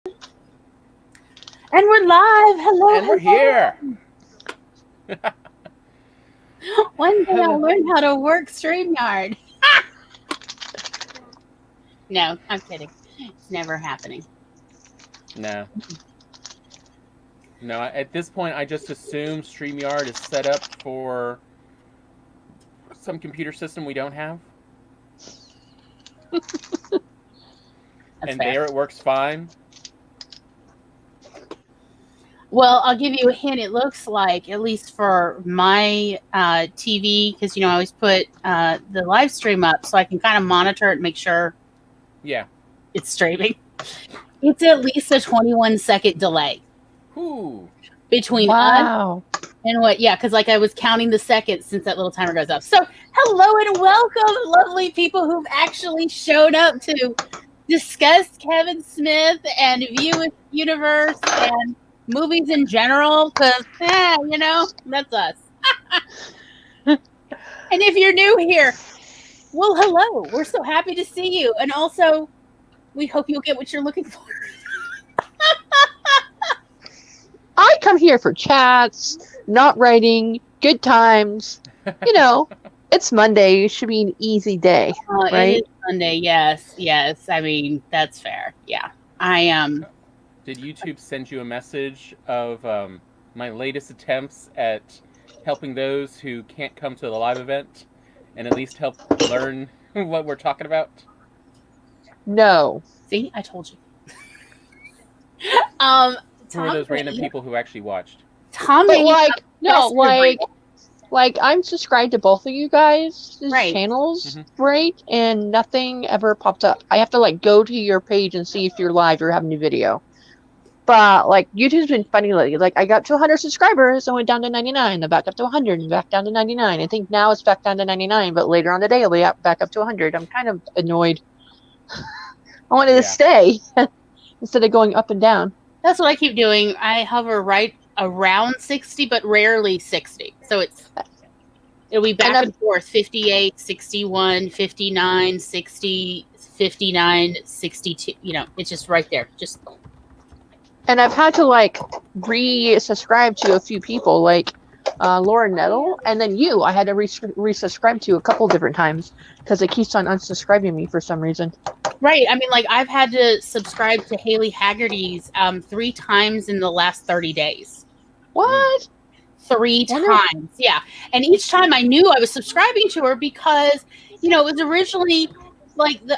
And we're live. Hello. And we're here. One day I'll learn how to work StreamYard. No, I'm kidding. It's never happening. No. No, at this point, I just assume StreamYard is set up for some computer system we don't have. And fair. There it works fine. Well, I'll give you a hint. It looks like, at least for my TV, because, I always put the live stream up so I can kind of monitor it and make sure it's streaming. It's at least a 21-second delay. Ooh. Between us and what, because I was counting the seconds since that little timer goes up. So, hello and welcome, lovely people who've actually showed up to discuss Kevin Smith and View Askewniverse and movies in general, because, that's us. And if you're new here, well, hello. We're so happy to see you. And also, we hope you'll get what you're looking for. I come here for chats, not writing, good times. It's Monday. It should be an easy day, right? It is Monday, yes. I mean, that's fair. Yeah. Did YouTube send you a message of my latest attempts at helping those who can't come to the live event and at least help learn what we're talking about? No. See, I told you. Who are those random people who actually watched? Tommy, I'm subscribed to both of you guys' channels, Mm-hmm. and nothing ever popped up. I have to go to your page and see if you're live or have a new video. But YouTube's been funny lately. I got to 100 subscribers and went down to 99, then back up to 100 and back down to 99. I think now it's back down to 99, but later on the day it'll be back up to 100. I'm kind of annoyed. I wanted to stay instead of going up and down. That's what I keep doing. I hover right around 60, but rarely 60. So it'll be back and forth, 58, 61, 59, 60, 59, 62. It's just right there. And I've had to resubscribe to a few people, Laura Nettle, and then you. I had to resubscribe to a couple different times because it keeps on unsubscribing me for some reason. Right. I mean, I've had to subscribe to Haley Haggerty's 3 times in the last 30 days. What? 3 times. Yeah. And each time I knew I was subscribing to her because, it was originally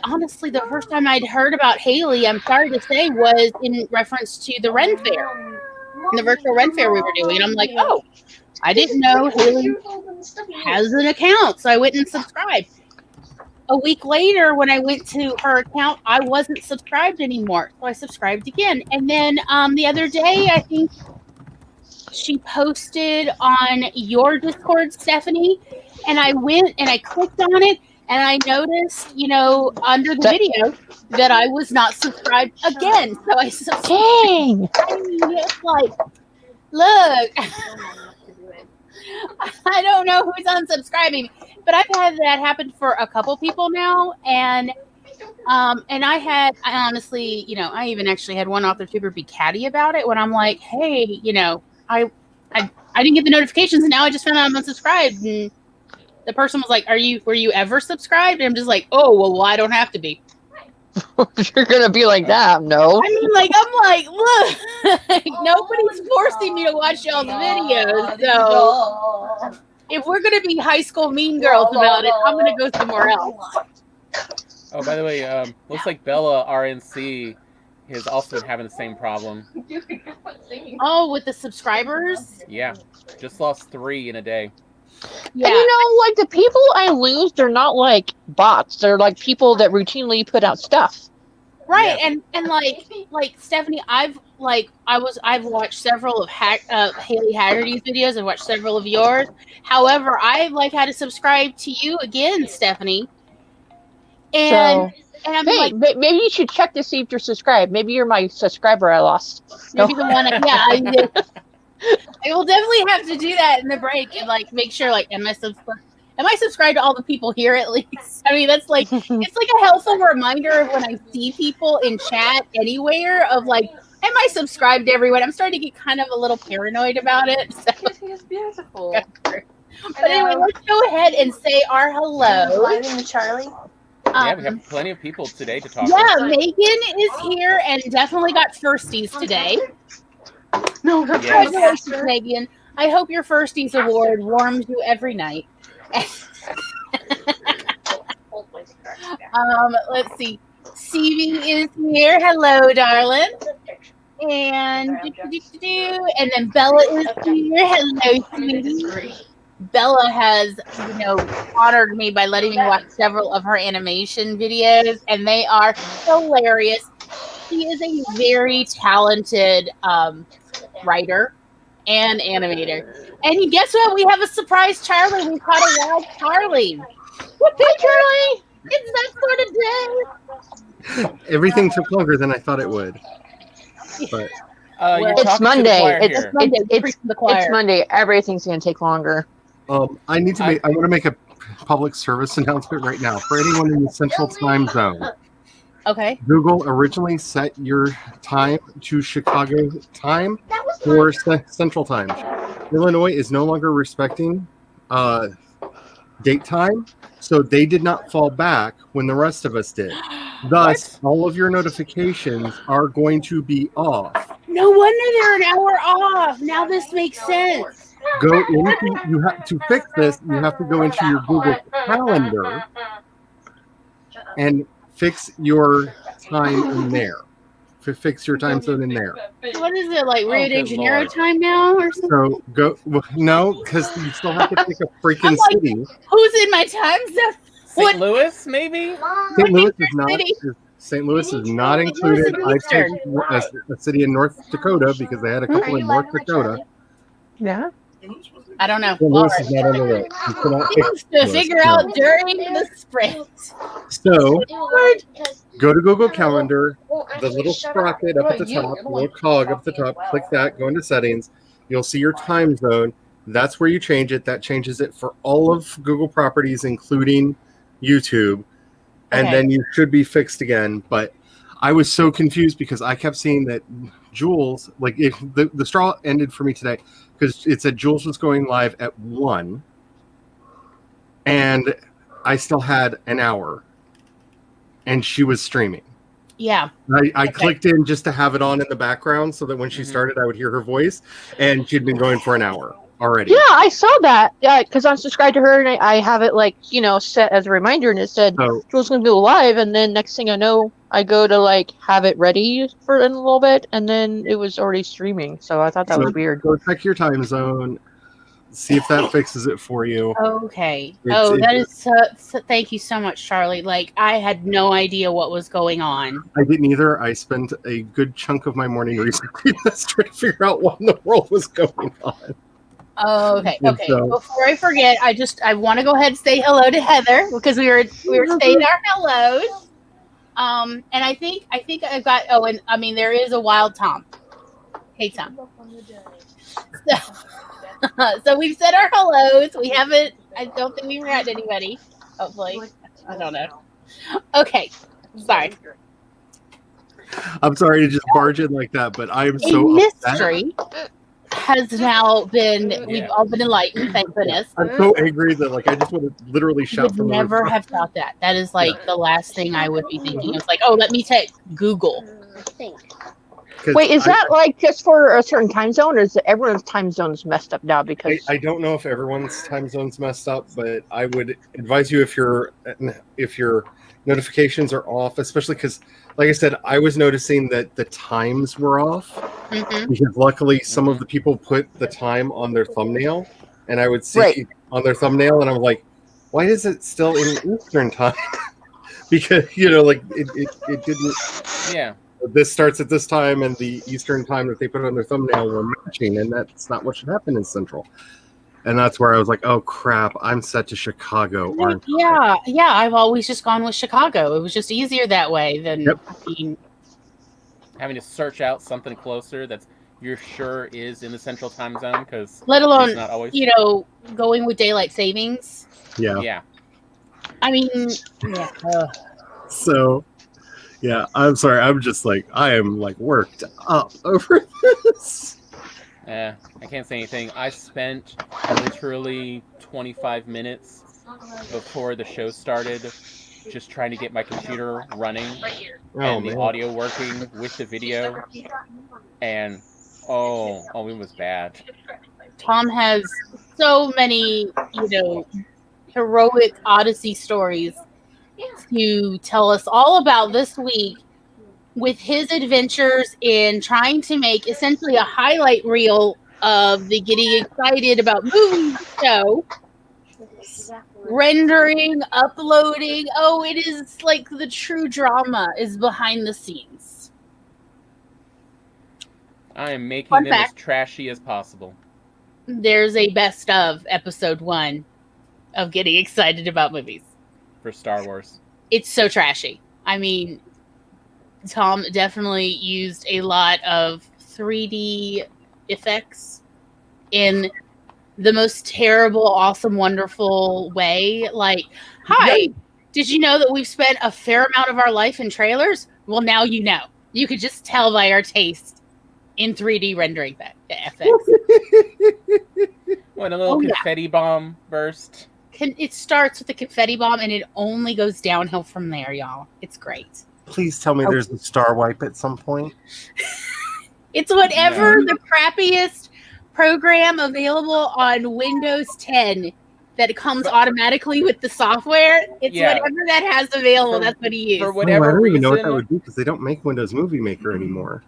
honestly, the first time I'd heard about Haley, I'm sorry to say, was in reference to the Ren Fair, the virtual Ren Fair we were doing. And I'm like, oh, I didn't know Haley has an account. So I went and subscribed. A week later, when I went to her account, I wasn't subscribed anymore. So I subscribed again. And then the other day, I think she posted on your Discord, Stephanie, and I went and I clicked on it. And I noticed, under the video that I was not subscribed again. So I subscribed. Dang! I mean, it's look, I don't know who's unsubscribing, but I've had that happen for a couple people now. And I honestly, I even actually had one author tuber be catty about it when I'm like, hey, I didn't get the notifications and now I just found out I'm unsubscribed. And the person was like, were you ever subscribed? And I'm just like, oh, well, I don't have to be. You're going to be like that, no. I mean, I'm like, look, nobody's forcing me to watch y'all's videos. So if we're going to be high school mean girls about it, I'm going to go somewhere else. Oh, by the way, looks like Bella RNC has also been having the same problem. Oh, with the subscribers? Yeah, just lost 3 in a day. Yeah. And the people I lose, they're not bots. They're people that routinely put out stuff. Right, yeah. and like Stephanie, I've watched several of Haley Haggerty's videos. I've watched several of yours. However, I've had to subscribe to you again, Stephanie. And I'm maybe you should check to see if you're subscribed. Maybe you're my subscriber I lost. Maybe the one. I will definitely have to do that in the break and make sure am I am I subscribed to all the people here at least? I mean, that's like, it's like a helpful reminder of when I see people in chat anywhere of like, am I subscribed to everyone? I'm starting to get kind of a little paranoid about it. So. It's beautiful. But anyway, let's go ahead and say our hello. Charlie. Yeah, we have plenty of people today to talk Yeah, with. Megan is here and definitely got firsties today. No, Congratulations, Megan. I hope your firsties award warms you every night. Let's see. Stevie is here. Hello, darling. And then Bella is here. Hello, sweetie. Bella has, honored me by letting me watch several of her animation videos, and they are hilarious. She is a very talented writer and animator. And guess what? We have a surprise Charlie. We caught a wild Charlie. Hey, Charlie! It's that sort of day. Everything took longer than I thought it would. But it's Monday. It's Monday. Everything's going to take longer. I want to make a public service announcement right now for anyone in the Central Time Zone. Okay. Google originally set your time to Chicago time for Central Time. Illinois is no longer respecting date time, so they did not fall back when the rest of us did. Thus, all of your notifications are going to be off. No wonder they're an hour off. Now this makes sense. You have to fix this. You have to go into your Google Calendar and fix your time in there. Fix your time zone in there. What is it, like Rio de Janeiro time now or something? So no, because you still have to pick a freaking city. Who's in my time zone? St. Louis, maybe? St. Louis is not included. I picked a city in North Dakota because they had a couple in North Dakota. Yeah. I don't know. St. Louis is not on the list. You cannot pick figure out during the sprint. So, go to Google Calendar, the little sprocket up at the top, the little cog up at the top, click that, go into settings. You'll see your time zone. That's where you change it. That changes it for all of Google properties, including YouTube. And then you should be fixed again. But I was so confused because I kept seeing that Jules, like if the straw ended for me today, because it said Jules was going live at 1, and I still had an hour, and she was streaming. Yeah. I clicked in just to have it on in the background so that when she started, I would hear her voice, and she'd been going for an hour already. Yeah, I saw that. Yeah, because I'm subscribed to her, and I have it set as a reminder, and it said Jules going to go live, and then next thing I know, I go to have it ready for in a little bit, and then it was already streaming. So I thought that was weird. Go check your time zone, see if that fixes it for you. Okay. That is so. Thank you so much, Charlie. I had no idea what was going on. I didn't either. I spent a good chunk of my morning researching this, trying to figure out what in the world was going on. Oh, okay. So, before I forget, I want to go ahead and say hello to Heather because we were saying our hellos. And I think I've got. Oh, and I mean there is a wild Tom. Hey, Tom. So we've said our hellos. We haven't. I don't think we've had anybody. Hopefully, I don't know. Okay, sorry. I'm sorry to just barge in like that, but I am so mystery. Has now been, we've all been enlightened, thank goodness. I'm so angry that I just want to literally shout from the roof. Never have thought that. That is the last thing I would be thinking. It's let me take Google. Wait, is that just for a certain time zone, or is everyone's time zones messed up now? Because I don't know if everyone's time zone's messed up, but I would advise you if your notifications are off, especially because, like I said, I was noticing that the times were off because luckily some of the people put the time on their thumbnail, and I would see on their thumbnail, and I'm like, why is it still in Eastern time? Because it didn't. Yeah. This starts at this time, and the Eastern time that they put on their thumbnail were matching, and that's not what should happen in Central. And that's where I was like, oh, crap, I'm set to Chicago, aren't I? Yeah, I've always just gone with Chicago. It was just easier that way than having to search out something closer that's you're sure is in the central time zone, because let alone, it's not always. Going with daylight savings. Yeah. I mean, yeah. So, yeah, I'm sorry. I'm just like, I am like worked up over this. I can't say anything. I spent literally 25 minutes before the show started just trying to get my computer running and the audio working with the video. And, it was bad. Tom has so many, heroic Odyssey stories to tell us all about this week with his adventures in trying to make essentially a highlight reel of the getting excited about movies show, rendering, uploading. Oh, it is like the true drama is behind the scenes. I am making them as trashy as possible. There's a best of episode 1 of getting excited about movies. For Star Wars. It's so trashy. I mean, Tom definitely used a lot of 3D effects in the most terrible, awesome, wonderful way. Like, hi, did you know that we've spent a fair amount of our life in trailers? Well, now you know. You could just tell by our taste in 3D rendering effects. When a little confetti bomb burst. It starts with a confetti bomb and it only goes downhill from there, y'all. It's great. Please tell me there's a star wipe at some point. It's whatever the crappiest program available on Windows 10 that comes automatically with the software. It's whatever that has available. That's what he used. For whatever I don't reason. even know what that would be because they don't make Windows Movie Maker anymore.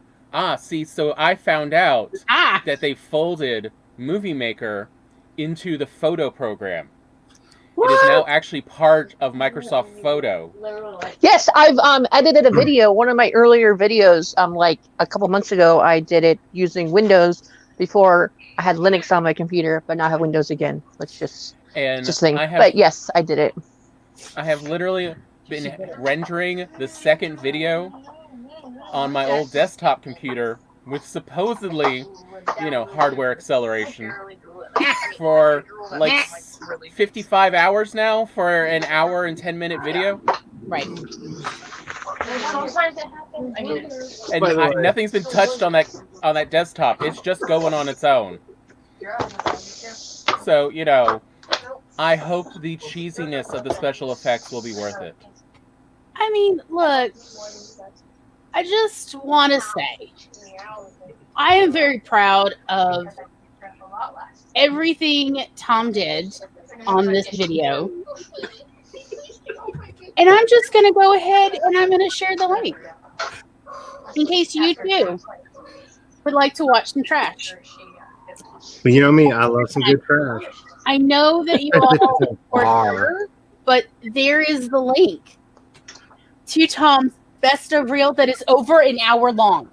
See, so I found out that they folded Movie Maker into the photo program. What? It is now actually part of Microsoft Photo. Yes, I've edited a video. One of my earlier videos, like a couple months ago, I did it using Windows before I had Linux on my computer, but now I have Windows again. Let's just think. But yes, I did it. I have literally been rendering the second video on my old desktop computer with supposedly, hardware acceleration for like 55 hours now for an hour and 10-minute video. Right. And nothing's been touched on that desktop. It's just going on its own. So, I hope the cheesiness of the special effects will be worth it. I mean, look, I just want to say, I am very proud of everything Tom did on this video. And I'm just going to go ahead and I'm going to share the link in case you too would like to watch some trash. But you know me, I love some good trash. I know that you all are sure, but there is the link to Tom's best of reel that is over an hour long.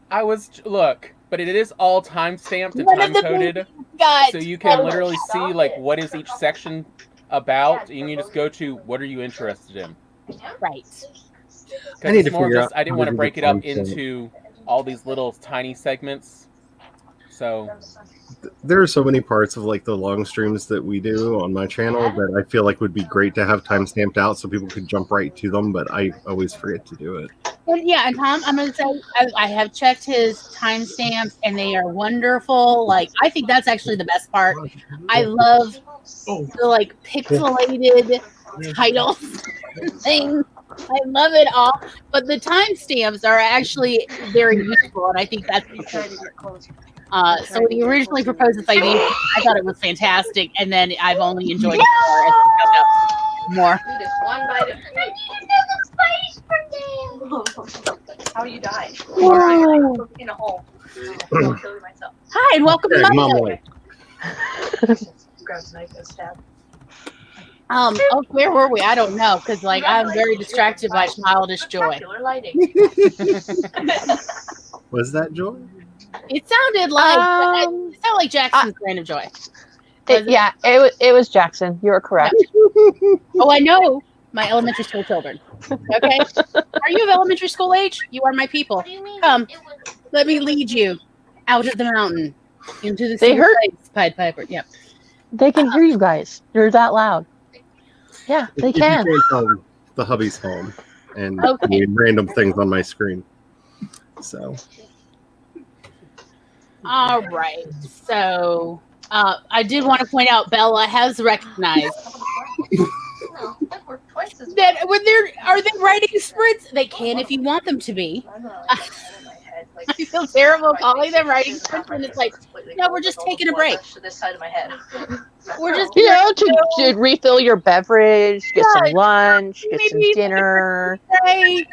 But it is all time-stamped and time-coded, so you can literally see, like, what is each section about, and you just go to, what are you interested in? Right. I need to figure out. I didn't want to break it up into all these little tiny segments, so... There are so many parts of like the long streams that we do on my channel that I feel like would be great to have time stamped out so people could jump right to them, but I always forget to do it. And and Tom, I'm going to say I have checked his timestamps and they are wonderful. Like, I think that's actually the best part. I love the like pixelated titles things. I love it all, but the timestamps are actually very useful, and I think that's so when he originally proposed this idea, I thought it was fantastic, and then I've only enjoyed it more. How you died? In a hole. Hi, and welcome to my Mom. Grabs a knife and stab. Where were we? I don't know, because like I'm very distracted by childish joy. Was that joy? It sounded like Jackson's brand of joy. It was Jackson. You were correct. Oh, I know my elementary school children. Okay, are you of elementary school age? You are my people. Come. Let me lead you out of the mountain into the They heard- Pied Piper. Yep. They can hear you guys. You're that loud. Yeah, they If you can. can't tell, the hubby's home and Okay. doing random things on my screen. So All right. So I did want to point out Bella has recognized that when are they writing sprints? They can if you want them to be. I feel terrible calling them writing sprints when it's like, no, we're just taking a break. To this side of my head. We're just To refill your beverage, get some Yeah, lunch, get some maybe- dinner. say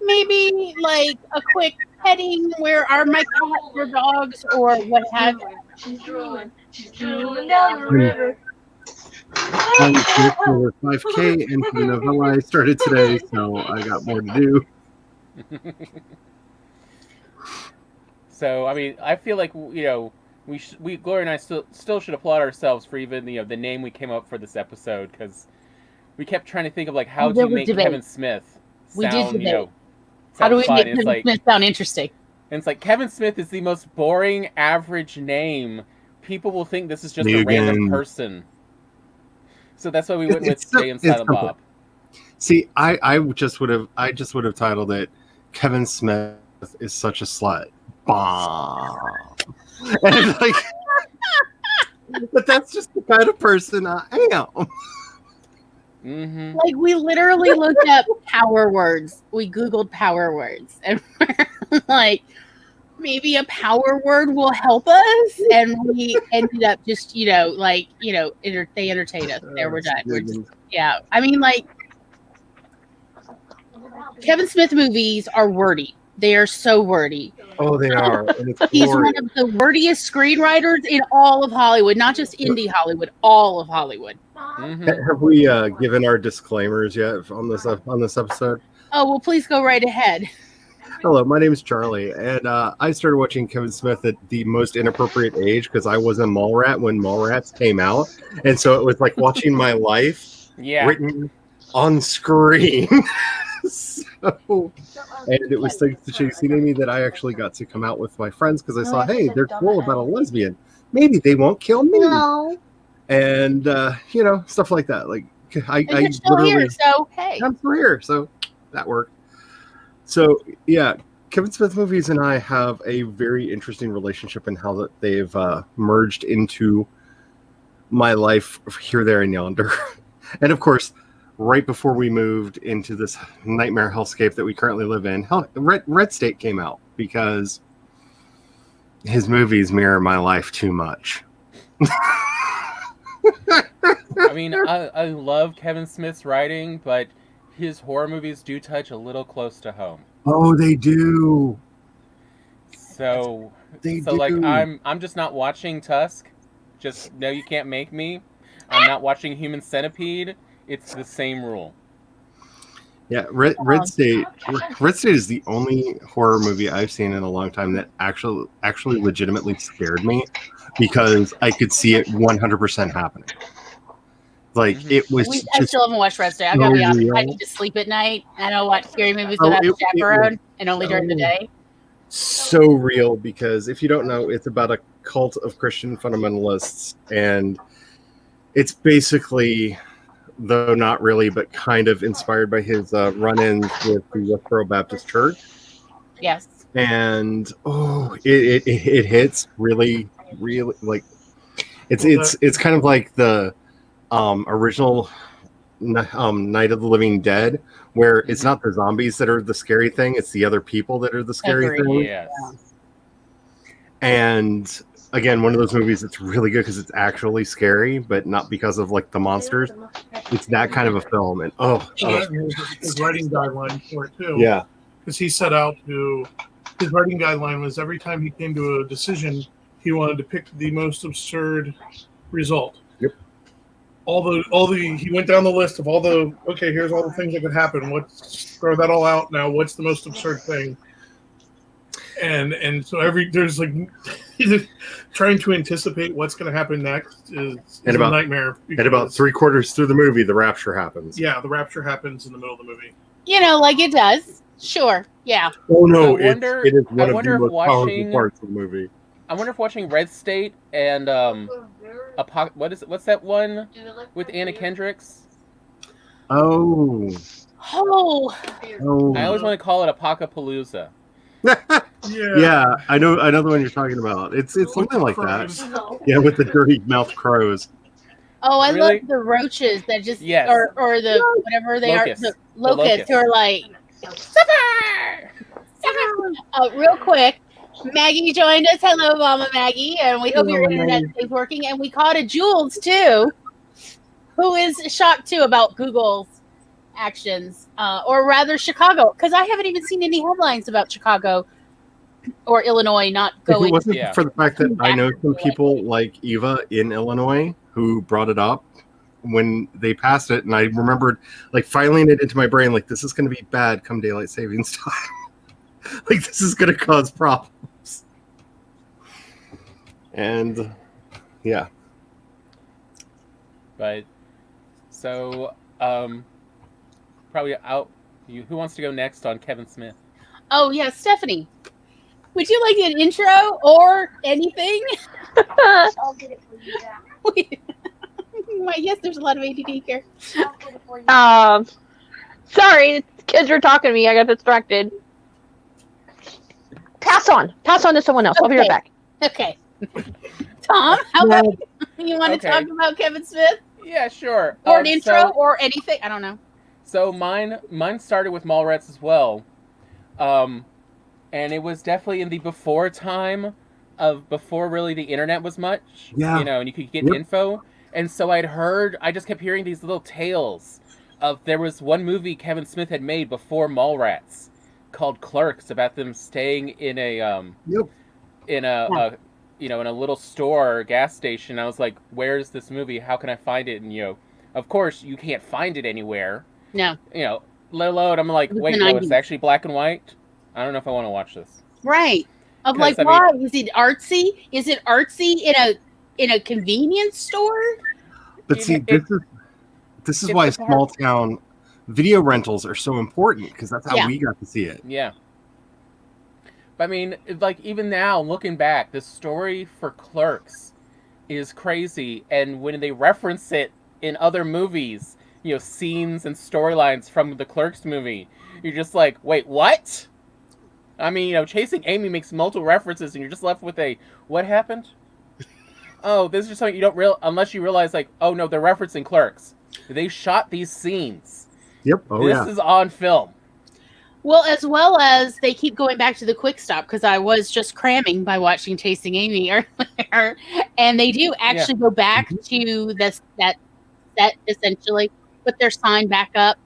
maybe like a quick petting where are my cats or dogs or what have you. She's drooling. She's drooling down the river. I'm here for 5K and for the novella I started today, so I got more to do. So I mean, I feel like we Gloria and I still should applaud ourselves for even the name we came up for this episode, because we kept trying to think of like how There to was make debate. Kevin Smith We did sound debate. How do we fun. make It's Kevin like, Smith sound interesting? and it's like Kevin Smith is the most boring, average name. People will think this is just a Megan. random person. So that's why we went with It's Jay and it's Silent simple. Bob. See, I just would have titled it Kevin Smith is such a slut. Bomb. And like, but that's just the kind of person I am. Mm-hmm. Like we literally looked up power words. We Googled power words and we're like, maybe a power word will help us. And we ended up just, they entertain us. There, we're done. We're just, yeah. I mean, like, Kevin Smith movies are wordy. They are so wordy. Oh, they are. And it's He's glorious. one of the wordiest screenwriters in all of Hollywood, not just indie Hollywood, all of Hollywood. Mm-hmm. Have we given our disclaimers yet on this episode? Oh, well, please go right ahead. Hello, my name is Charlie, and I started watching Kevin Smith at the most inappropriate age because I was a Mallrat when Mallrats came out, and so it was like watching my life written on screen. So, and it was thanks to Chasing Amy that I actually got to come out with my friends because I saw, hey, they're cool about a lesbian. Maybe they won't kill me. No. And stuff like that. Like I You're still here, so hey. I'm still here, so that worked. So yeah, Kevin Smith movies and I have a very interesting relationship in how that they've merged into my life here, there, and yonder. And of course, right before we moved into this nightmare hellscape that we currently live in, Red State came out because his movies mirror my life too much. I mean, I love Kevin Smith's writing, but his horror movies do touch a little close to home. Oh, they do. So They like do. I'm just not watching Tusk. Just no, you can't make me. I'm not watching Human Centipede. It's the same rule. Yeah, Red State is the only horror movie I've seen in a long time that actually legitimately scared me because I could see it 100% happening. Like it was. I still haven't watched Red State. I gotta be honest. I need to sleep at night. I don't watch scary movies without a chaperone and only during the day. So real because if you don't know, it's about a cult of Christian fundamentalists, and it's basically, though not really, but kind of inspired by his run-ins with the Westboro Baptist Church. Yes. And it hits really like it's kind of like the original Night of the Living Dead, where it's not the zombies that are the scary thing, it's the other people that are the scary thing. Yes. And again, one of those movies that's really good because it's actually scary, but not because of like the monsters. It's that kind of a film, and his writing guideline for it too. yeah, because he set out to. His writing guideline was every time he came to a decision, he wanted to pick the most absurd result. Yep. He went down the list of here's all the things that could happen. Let's throw that all out now. What's the most absurd thing? And so there's like trying to anticipate what's going to happen next is a nightmare. And about 3/4 through the movie, the rapture happens. Yeah, the rapture happens in the middle of the movie. Like it does. Sure. Yeah. Oh no, I wonder- it is I one of wonder the if most powerful watching- parts of the movie. I wonder if watching Red State and what's that one with Anna Kendricks? Oh. Oh, I always want to call it Apocapalooza. Yeah, I know the one you're talking about. It's something like that. Yeah, with the dirty mouth crows. oh, I Really? love the roaches that just Yes. or the whatever they Locusts. are, the The locusts locusts. who are like, Suffer! Real quick, Maggie joined us. Hello, Mama Maggie, and we hope your Hello, internet Maggie. is working. And we caught a Jules too, who is shocked too about Google's actions, or rather Chicago, because I haven't even seen any headlines about Chicago or Illinois not If it going. wasn't Yeah. for the fact that I know some people like Eva in Illinois who brought it up when they passed it, and I remembered like filing it into my brain, like this is going to be bad come daylight savings time. Like this is going to cause problems. And yeah, But so probably out. Who wants to go next on Kevin Smith? Oh yeah, Stephanie, would you like an intro or anything? I'll get it for you, Jack. Why, yes, there's a lot of ADD here. I'll get it for you. Sorry, kids were talking to me. I got distracted. Pass on to someone else. I'll be right Okay. back. Okay. Tom, how about you want to Okay. talk about Kevin Smith Yeah, sure. or an intro So, or anything? I don't know. so mine started with Mallrats as well, and it was definitely in the before time of before really the internet was much. Yeah. You know, and you could get Yep. info, and so I just kept hearing these little tales of there was one movie Kevin Smith had made before Mallrats called Clerks, about them staying in a Yep. in a in a little store or gas station. I was like, where's this movie? How can I find it? And of course you can't find it anywhere. No. Let alone I'm like, It was wait, the no, it's 90s. actually black and white. I don't know if I want to watch this. Right. Of 'Cause, like, I mean- why? Is it artsy? Is it artsy in a convenience store? But You see, know, this is it's why the part- small town video rentals are so important, because that's how Yeah. we got to see it. Yeah. But I mean, like even now looking back, the story for Clerks is crazy, and when they reference it in other movies, scenes and storylines from the Clerks movie, you're just like, wait, what? I mean, Chasing Amy makes multiple references, and you're just left with a, what happened? Oh, this is just something you don't unless you realize, like, oh no, they're referencing Clerks. They shot these scenes. Yep. Oh This yeah. is on film. Well, as well as they keep going back to the quick stop, because I was just cramming by watching Chasing Amy earlier, and they do actually go back to that set essentially, put their sign back up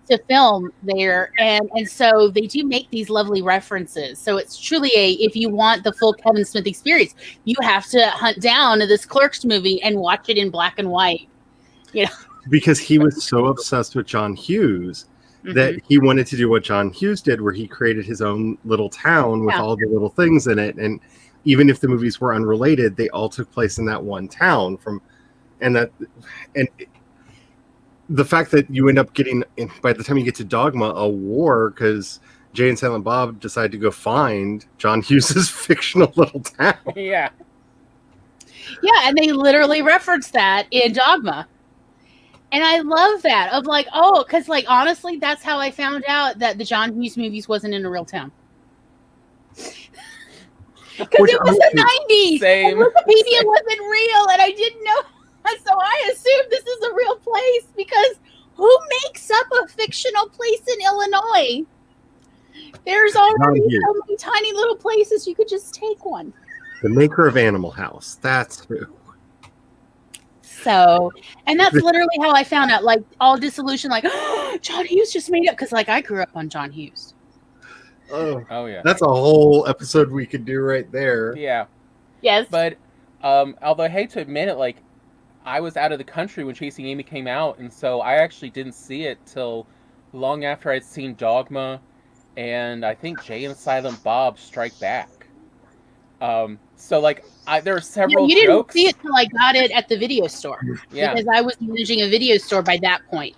to film there, and so they do make these lovely references. So it's truly if you want the full Kevin Smith experience, you have to hunt down this Clerks movie and watch it in black and white. Because he was so obsessed with John Hughes that he wanted to do what John Hughes did, where he created his own little town with all the little things in it. And even if the movies were unrelated, they all took place in that one town. And the fact that you end up getting, by the time you get to Dogma, a war, because Jay and Silent Bob decide to go find John Hughes's fictional little town. Yeah. Yeah, and they literally reference that in Dogma. And I love that of like, oh, because like honestly, that's how I found out that the John Hughes movies wasn't in a real town. Because it was the 90s. Same. And Wikipedia wasn't real, and I didn't know. So I assumed this is a real place because who makes up a fictional place in Illinois? There's already so many tiny little places you could just take one. The maker of Animal House. That's who. So, and that's literally how I found out, like, all disillusioned, like, oh, John Hughes just made up, because, like, I grew up on John Hughes. Oh yeah. That's a whole episode we could do right there. Yeah. Yes. But although I hate to admit it, like, I was out of the country when Chasing Amy came out, and so I actually didn't see it till long after I'd seen Dogma and I think Jay and Silent Bob Strike Back. So like there are several you didn't jokes. see it till I got it at the video store. Yeah. Because I was managing a video store by that point.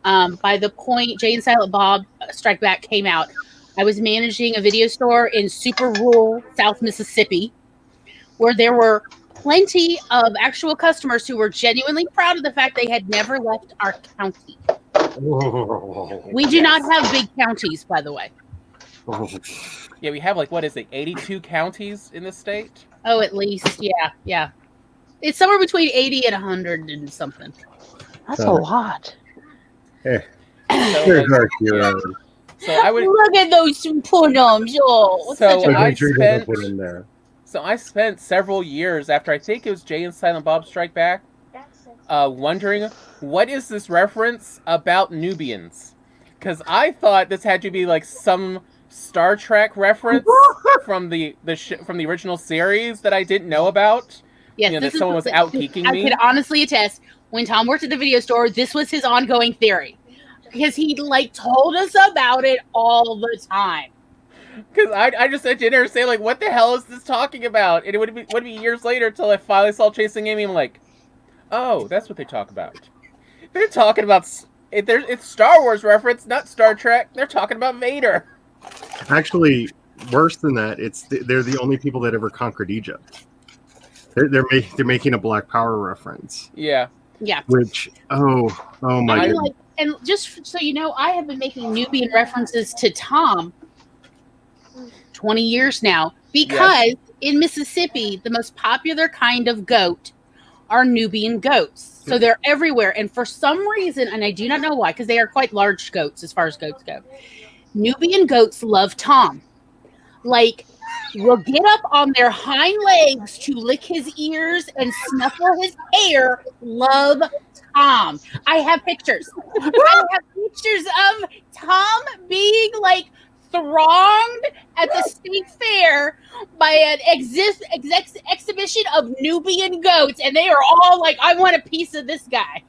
By the point Jay and Silent Bob Strike Back came out, I was managing a video store in super rural South Mississippi, where there were plenty of actual customers who were genuinely proud of the fact they had never left our county. We do not have big counties, by the way. Yeah, we have 82 counties in the state? Oh, at least, yeah. It's somewhere between 80 and 100 and something. That's a lot. Hey, So, so I would Look at those ponoms. Oh, So I spent several years after I think it was Jay and Silent Bob Strike Back, wondering what is this reference about Nubians? Because I thought this had to be some Star Trek reference from the original series that I didn't know about. Yes, that someone was out geeking me. I could honestly attest, when Tom worked at the video store, this was his ongoing theory. Because he told us about it all the time. Because I just at dinner say what the hell is this talking about? And it would be years later until I finally saw Chasing Amy. I'm like, oh, that's what they talk about. They're talking about it's Star Wars reference, not Star Trek. They're talking about Vader. Actually, worse than that, they're the only people that ever conquered Egypt. They're making a Black Power reference. Yeah. Yeah. Which my god. And just so you know, I have been making Nubian references to Tom 20 years now because in Mississippi, the most popular kind of goat are Nubian goats. So they're everywhere. And for some reason, and I do not know why, because they are quite large goats as far as goats go, Nubian goats love Tom. Will get up on their hind legs to lick his ears and snuffle his hair. Love Tom. I have pictures. I have pictures of Tom being thronged at the state fair by an exhibition of Nubian goats, and they are all I want a piece of this guy.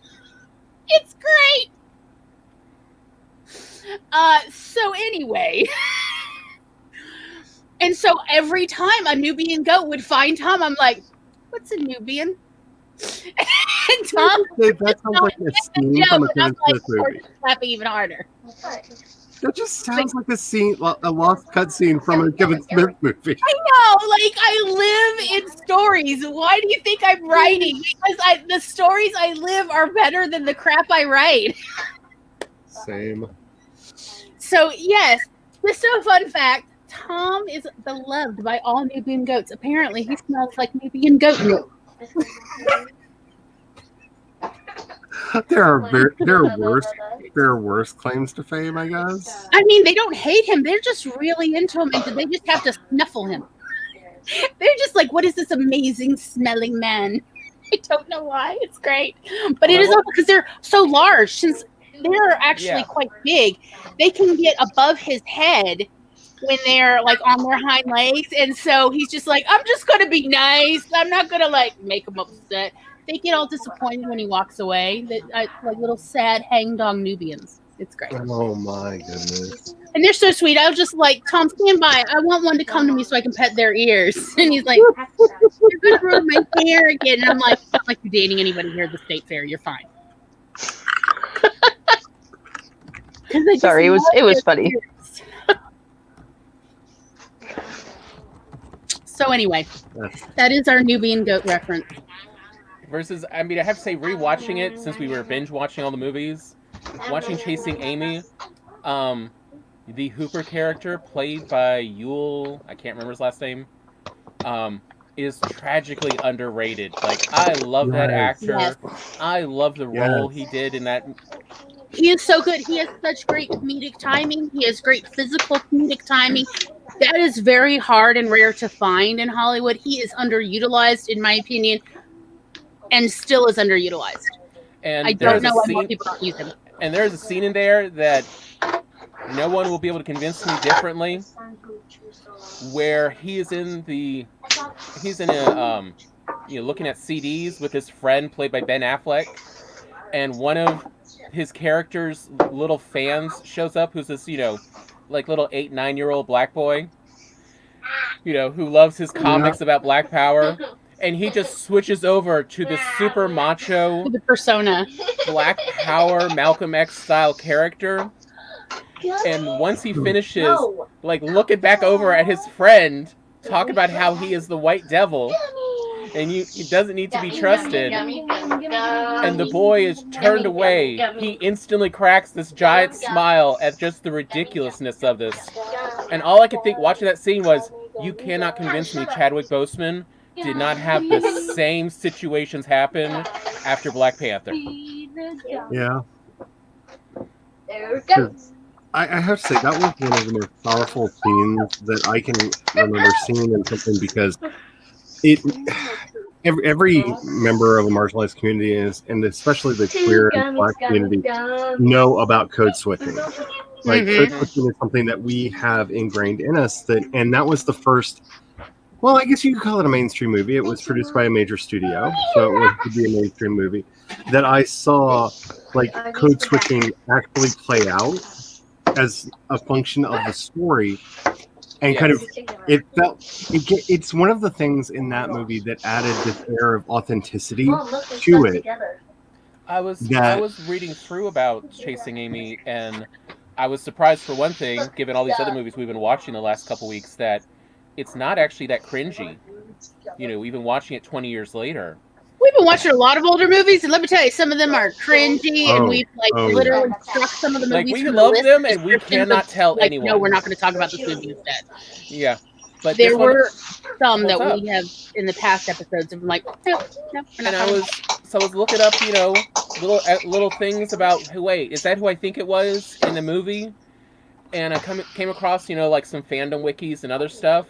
It's great. So anyway. And so every time a Nubian goat would find Tom, I'm like, what's a Nubian? And Tom, that sounds like a scene from a Kevin Smith movie. Clap even harder. That just sounds like a lost cutscene from a Kevin Smith movie. I know, I live in stories. Why do you think I'm writing? Because the stories I live are better than the crap I write. Same. So yes, just a fun fact. Tom is beloved by all Nubian goats. Apparently, he smells like Nubian goat milk. There are worse claims to fame, I guess. I mean, they don't hate him. They're just really into him, and they just have to snuffle him. They're just like, what is this amazing smelling man? I don't know why. It's great. But it is also because they're so large. Since they're actually quite big, they can get above his head when they're on their hind legs, and so he's just I'm just gonna be nice. I'm not gonna make him upset. They get all disappointed when he walks away. That little sad hang-dong Nubians. It's great. Oh my goodness! And they're so sweet. I'll just Tom, stand by. I want one to come to me so I can pet their ears. And he's like, you're gonna ruin my hair again. And I'm like, it's not like you're dating anybody here at the state fair. You're fine. Sorry, it was funny. So anyway, that is our Nubian goat reference. Versus, I mean, I have to say, rewatching it, since we were binge watching all the movies, watching Chasing Amy, the Hooper character, played by Yule, I can't remember his last name, is tragically underrated. I love that actor. Yes. I love the role he did in that. He is so good. He has such great comedic timing. He has great physical comedic timing. That is very hard and rare to find in Hollywood. He is underutilized, in my opinion, and still is underutilized. And I don't know why more people don't use him. And there's a scene in there that no one will be able to convince me differently, where he's in a looking at CDs with his friend played by Ben Affleck, and one of his character's little fans shows up, who's this little 8-9-year-old black boy, who loves his comics about Black Power, and he just switches over to this super macho The persona. Black Power Malcolm X style character, And once he finishes, like looking back over at his friend, talking about how he is the white devil, and he doesn't need to be trusted, and the boy is turned away, he instantly cracks this giant smile at just the ridiculousness of this. And all I could think watching that scene was, you cannot convince me Chadwick Boseman did not have the same situations happen after Black Panther. Yeah. I have to say, that was one of the most powerful scenes that I can remember seeing in something, because every member of the marginalized community and especially the queer and Black community know about code switching. Like, code switching is something that we have ingrained in us, and that was the first. Well, I guess you could call it a mainstream movie. It was produced by a major studio, so it would be a mainstream movie that I saw, like, code switching actually play out as a function of the story, and kind of it's one of the things in that movie that added this air of authenticity to it. I was reading through about Chasing Amy, and I was surprised, for one thing, given all these other movies we've been watching the last couple weeks, that it's not actually that cringy. You know, even watching it 20 years later. We've been watching a lot of older movies, and let me tell you, some of them are cringy, and we've literally struck some of the movies. Like, we love them, and we cannot tell anyone. No, we're not going to talk about this movie instead. Yeah, but there were some that we have in the past episodes of like, no, we're not. And I was looking up, you know, little things about wait, is that who I think it was in the movie? And I came across, you know, like some fandom wikis and other stuff.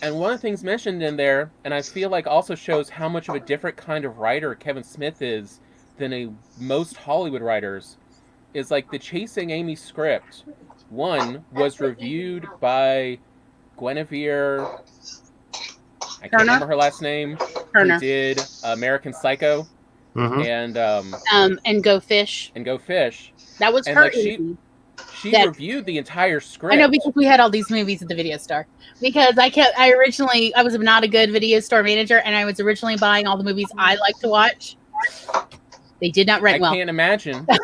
And one of the things mentioned in there, and I feel like also shows how much of a different kind of writer Kevin Smith is than most Hollywood writers, is like the Chasing Amy script. One was reviewed by Guinevere, I can't remember her last name, who did American Psycho, and Go Fish. And Go Fish. That was and her. Like she reviewed the entire script. I know, because we had all these movies at the Video Store. Because I was not a good Video Store manager, and I was originally buying all the movies I like to watch. They did not rent well. I can't imagine. So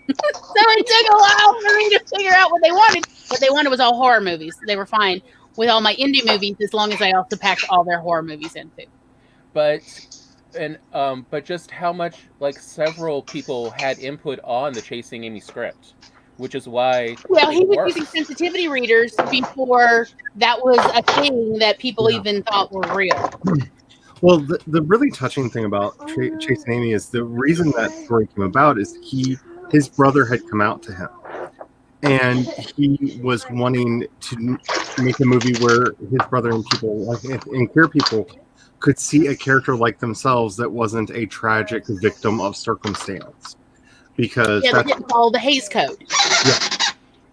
it took a while for me to figure out what they wanted. What they wanted was all horror movies. They were fine with all my indie movies, as long as I also packed all their horror movies in too. But just how much, like, several people had input on the Chasing Amy script, which is why. Well, he was using sensitivity readers before that was a thing that people even thought were real. Well, the really touching thing about Chasing Amy is the reason that story came about is his brother had come out to him, and he was wanting to make a movie where his brother and queer people could see a character like themselves that wasn't a tragic victim of circumstance. Because they didn't follow the Hays Code. Yeah.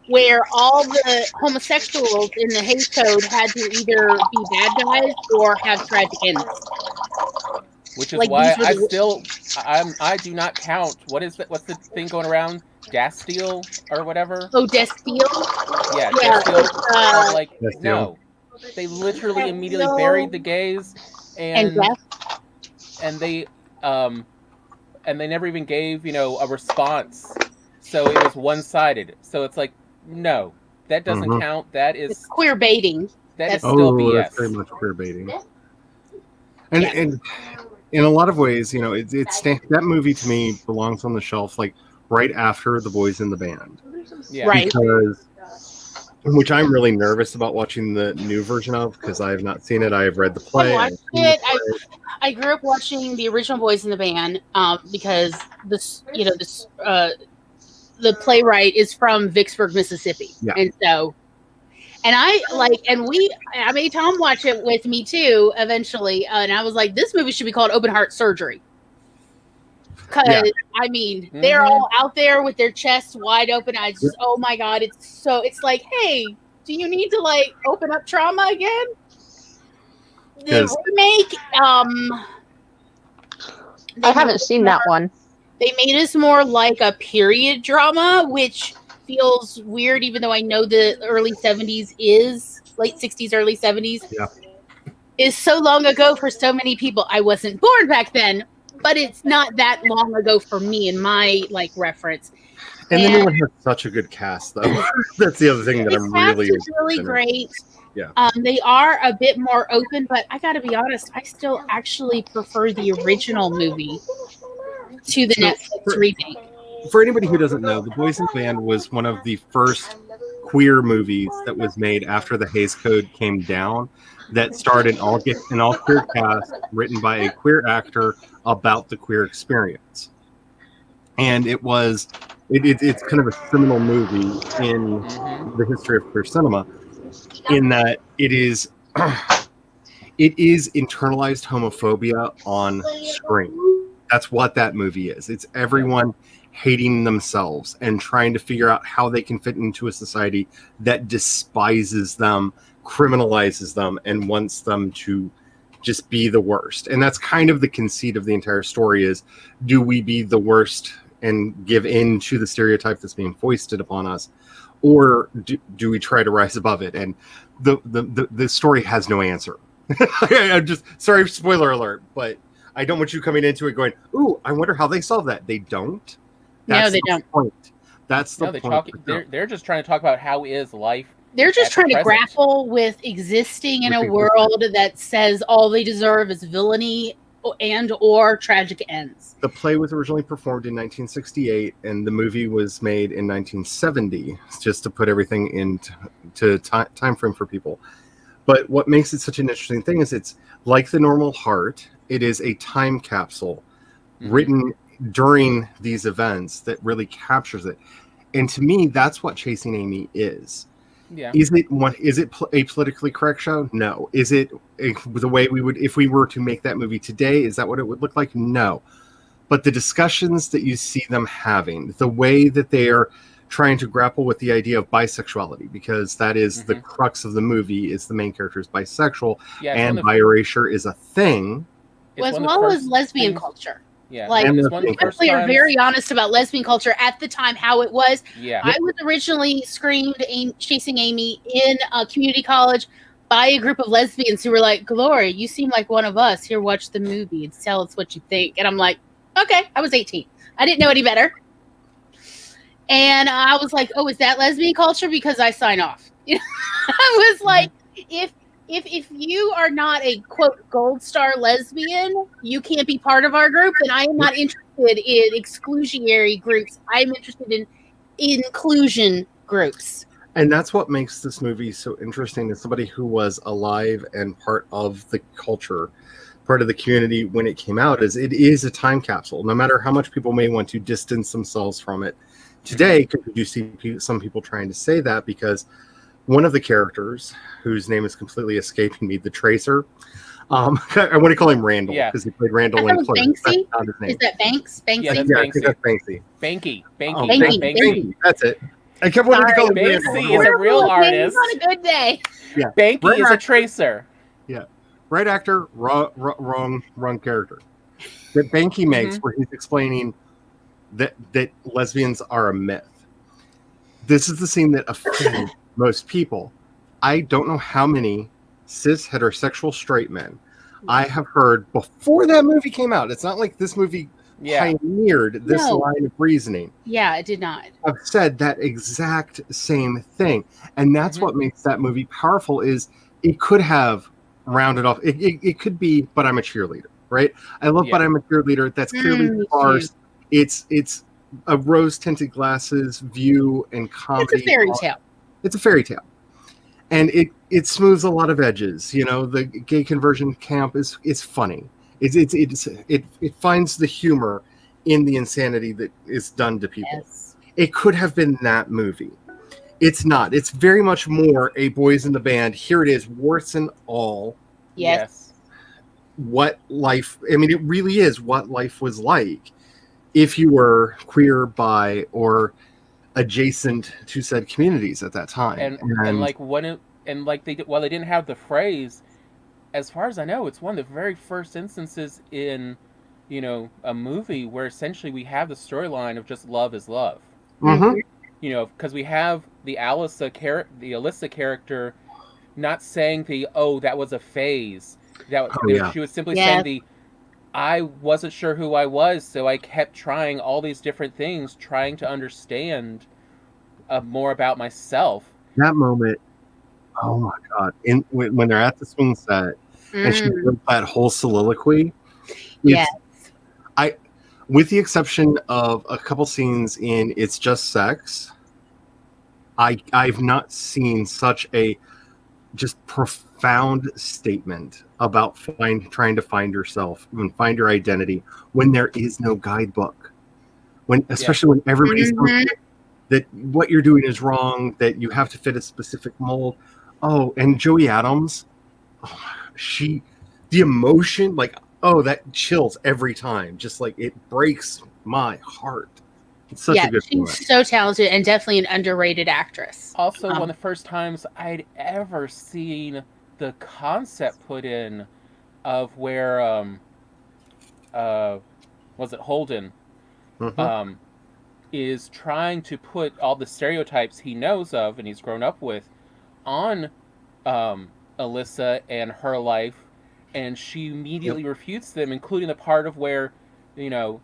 Where all the homosexuals in the Hays Code had to either be bad guys or have tragic ends. Which is why I do not count. What's the thing going around? Dastile or whatever? Oh, Dastile? Yeah, Dastile. No. They literally immediately buried the gays and they never even gave, a response. So it was one-sided. So it's like, no, that doesn't count. That is it's queer baiting. That is still BS. That's very much queer baiting. And in a lot of ways, that movie to me belongs on the shelf, like right after The Boys in the Band. Yeah. Right. Which I'm really nervous about watching the new version of, because I have not seen it. I have read the play. I grew up watching the original Boys in the Band because the playwright is from Vicksburg, Mississippi. Yeah. And I made Tom watch it with me too eventually. And I was like, this movie should be called Open Heart Surgery. Because, they're all out there with their chests wide open. Oh my God, it's like, hey, do you need to open up trauma again? The remake, I haven't seen that one. They made us more like a period drama, which feels weird, even though I know the early 70s is late 60s, early 70s. Yeah. Is so long ago for so many people. I wasn't born back then, but it's not that long ago for me in my reference. And the new one has such a good cast, though. That's the other thing that I'm really The cast is really great. Yeah. They are a bit more open, but I got to be honest, I still actually prefer the original movie to the Netflix remake. For anybody who doesn't know, The Boys in the Band was one of the first queer movies that was made after the Hays Code came down, that starred an all queer cast written by a queer actor about the queer experience. And it's kind of a seminal movie in the history of queer cinema, in that it is internalized homophobia on screen. That's what that movie is. It's everyone hating themselves and trying to figure out how they can fit into a society that despises them, criminalizes them, and wants them to just be the worst. And that's kind of the conceit of the entire story is, do we be the worst and give in to the stereotype that's being foisted upon us? Or do we try to rise above it? And the story has no answer. I'm just, sorry, spoiler alert, but I don't want you coming into it going, ooh, I wonder how they solve that. They don't. That's they don't. Point. That's the point. They're just trying to talk about how is life. They're just trying to grapple with existing in a world that says all they deserve is villainy and or tragic ends. The play was originally performed in 1968, and the movie was made in 1970, just to put everything into time frame for people. But what makes it such an interesting thing is it's like The Normal Heart. It is a time capsule written during these events that really captures it. And to me, that's what Chasing Amy is. Yeah. Is it a politically correct show? No. Is it the way we would, if we were to make that movie today, is that what it would look like? No. But the discussions that you see them having, the way that they are trying to grapple with the idea of bisexuality, because that is the crux of the movie, is the main character is bisexual, and bi erasure is a thing. As well as lesbian culture. Yeah, like we are very honest about lesbian culture at the time, how it was. Yeah, I was originally screened Chasing Amy in a community college by a group of lesbians who were like, "Glory, you seem like one of us. Here, watch the movie and tell us what you think." And I'm like, "Okay." I was 18. I didn't know any better, and I was like, "Oh, is that lesbian culture?" Because I sign off. I was like, If you are not a quote gold star lesbian, you can't be part of our group, then I am not interested in exclusionary groups. I'm interested in inclusion groups. And that's what makes this movie so interesting, as somebody who was alive and part of the culture, part of the community when it came out, is it is a time capsule. No matter how much people may want to distance themselves from it today, because you see some people trying to say that, because one of the characters, whose name is completely escaping me, the Tracer. I want to call him Randall, because he played Randall in Clerks. Banksy? Is that Banks? Banksy? Yeah, that's Banksy. Banky. That's it. I kept wanting to call him Banksy is a real artist. On a good day. Yeah. Banky is a tracer. Yeah. Right actor, wrong character. That Banky makes, where he's explaining that lesbians are a myth. This is the scene that offends most people. I don't know how many cis heterosexual straight men I have heard before that movie came out. It's not like this movie pioneered this line of reasoning. Yeah, it did not. I've said that exact same thing. And that's what makes that movie powerful, is it could have rounded off. It could be, but I'm a cheerleader, right? I love But I'm a Cheerleader. That's clearly farce. It's a rose-tinted glasses view and comedy. It's a fairy tale. It's a fairy tale. And it smooths a lot of edges. You know, the gay conversion camp is funny. It finds the humor in the insanity that is done to people. Yes. It could have been that movie. It's not. It's very much more a Boys in the Band. Here it is, warts and all. Yes. What life, I mean, it really is what life was like if you were queer, bi, or adjacent to said communities at that time. And like while they didn't have the phrase, as far as I know, it's one of the very first instances in, a movie where essentially we have the storyline of just love is love. Because we have the Alyssa character not saying that was a phase. She was simply saying I wasn't sure who I was, so I kept trying all these different things, trying to understand more about myself. That moment, oh my god! When they're at the swing set and she does that whole soliloquy, Yes. With the exception of a couple scenes in It's Just Sex, I've not seen such a just profound statement about trying to find yourself and find your identity when there is no guidebook. Especially when everybody's telling you that what you're doing is wrong, that you have to fit a specific mold. Oh, and Joey Adams, the emotion, like, oh, that chills every time. Just like it breaks my heart. It's such a good she's moment. so talented and definitely an underrated actress. Also, one of the first times I'd ever seen the concept put in of where, was it Holden, is trying to put all the stereotypes he knows of and he's grown up with on Alyssa and her life, and she immediately refutes them, including the part of where,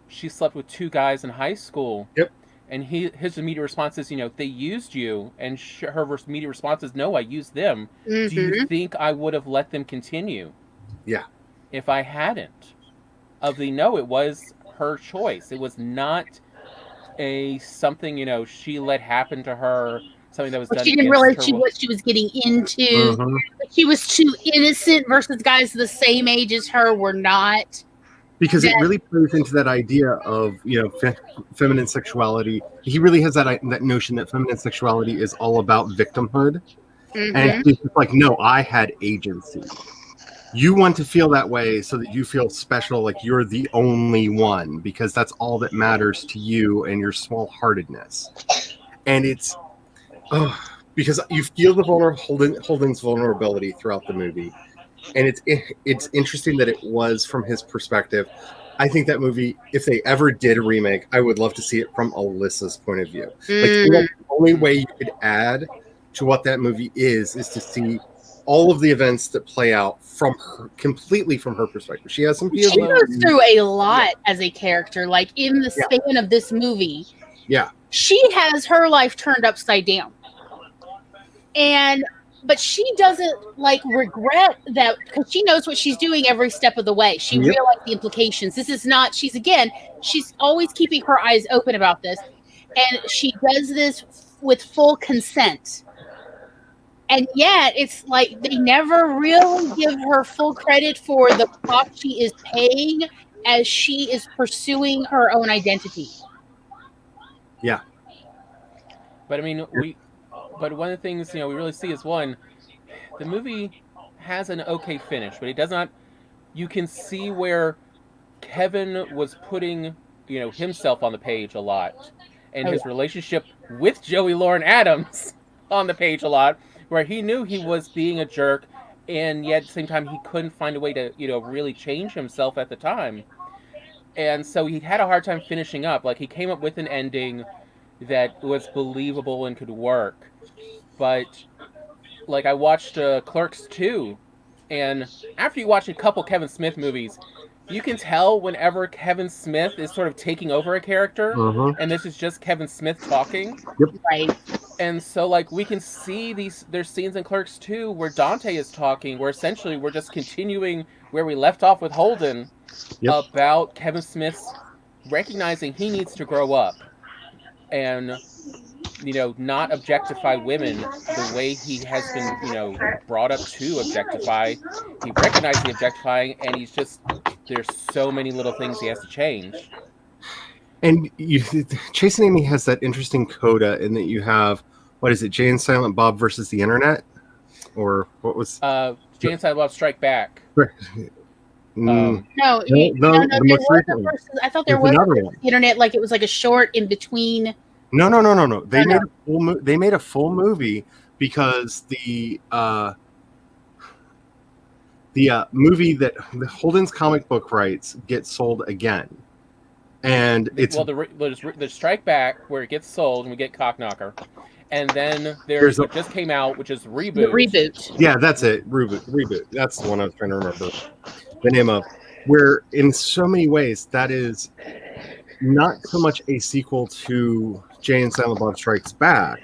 she slept with 2 guys in high school. Yep. And his immediate response is, they used you. And her immediate response is, no, I used them. Do you think I would have let them continue? Yeah. If I hadn't? No, it was her choice. It was not something, she let happen to her, something that was done. She didn't realize what she was getting into. She was too innocent versus guys the same age as her were not. Because it really plays into that idea of, feminine sexuality. He really has that notion that feminine sexuality is all about victimhood. And she's just like, no, I had agency. You want to feel that way so that you feel special, like you're the only one, because that's all that matters to you and your small-heartedness. And it's, because you feel the Holden's vulnerability throughout the movie. And it's interesting that it was from his perspective. I think that movie, if they ever did a remake, I would love to see it from Alyssa's point of view. Like, the only way you could add to what that movie is to see all of the events that play out completely from her perspective. She has some POV. She goes through a lot as a character. Like, in the span of this movie, she has her life turned upside down. But she doesn't regret that, because she knows what she's doing every step of the way. She realized the implications. This is not, she's always keeping her eyes open about this. And she does this with full consent. And yet it's like they never really give her full credit for the cost she is paying as she is pursuing her own identity. Yeah. But I mean, but one of the things, we really see is, one, the movie has an okay finish, but it does not, you can see where Kevin was putting, himself on the page a lot, and his relationship with Joey Lauren Adams on the page a lot, where he knew he was being a jerk, and yet at the same time he couldn't find a way to, really change himself at the time. And so he had a hard time finishing up. Like, he came up with an ending that was believable and could work. But, I watched Clerks II, and after you watch a couple Kevin Smith movies, you can tell whenever Kevin Smith is sort of taking over a character, and this is just Kevin Smith talking. Right. And so, we can see there's scenes in Clerks II where Dante is talking, where essentially we're just continuing where we left off with Holden, about Kevin Smith's recognizing he needs to grow up and, not objectify women the way he has been, brought up to objectify. He recognized the objectifying, and there's so many little things he has to change. And Chase and Amy has that interesting coda in that you have, what is it, Jay and Silent Bob versus the internet? Or what was... Jay and Silent Bob Strike Back. No, I thought there was the internet, it was a short in between. No. They made a full movie because the movie that the Holden's comic book rights get sold again, and it's the Strike Back where it gets sold and we get Cockknocker, and then there's what just came out, which is Reboot. The Reboot. Yeah, that's it. Reboot. That's the one I was trying to remember the name of. where in so many ways that is not so much a sequel to Jay and Silent Bob Strikes Back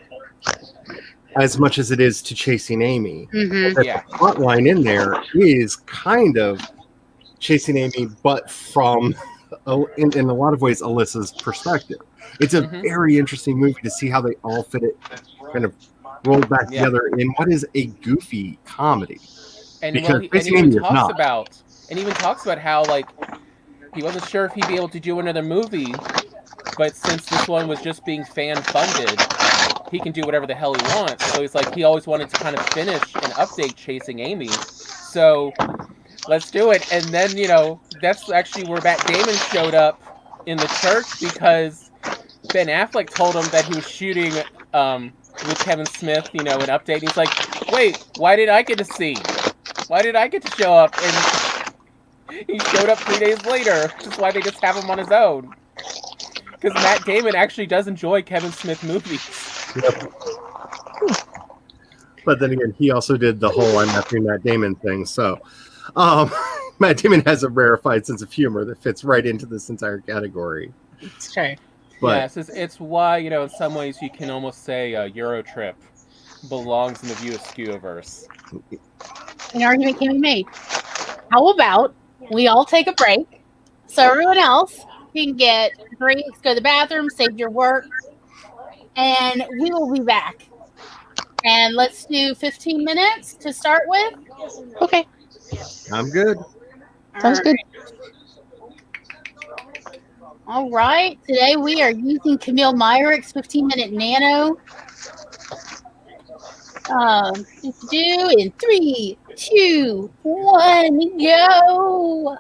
as much as it is to Chasing Amy. Mm-hmm. That Yeah. the plot line in there is kind of Chasing Amy, but from, in a lot of ways, Alyssa's perspective. It's a very interesting movie to see how they all fit it, kind of rolled back together in what is a goofy comedy. And Because he Chasing even Amy is talks not. about how like he wasn't sure if he'd be able to do another movie, but since this one was just being fan funded, he can do whatever the hell he wants. So he's like, he always wanted to kind of finish and update Chasing Amy. So let's do it. And then, that's actually where Matt Damon showed up in the church, because Ben Affleck told him that he was shooting with Kevin Smith, an update. And he's like, wait, why did I get to see? Why did I get to show up? And he showed up 3 days later, which is why they just have him on his own. Because Matt Damon actually does enjoy Kevin Smith movies. Yep. But then again, he also did the whole I'm not doing Matt Damon thing. So Matt Damon has a rarefied sense of humor that fits right into this entire category. It's true. But, yes, it's why, in some ways you can almost say Eurotrip belongs in the View Askewniverse. An argument can be made. How about we all take a break so everyone else can get drinks, go to the bathroom, save your work, and we will be back. And let's do 15 minutes to start with. Okay. I'm good. Sounds good. All right. Today we are using Camille Meyrick's 15-minute nano. Do in 3, 2, 1, go.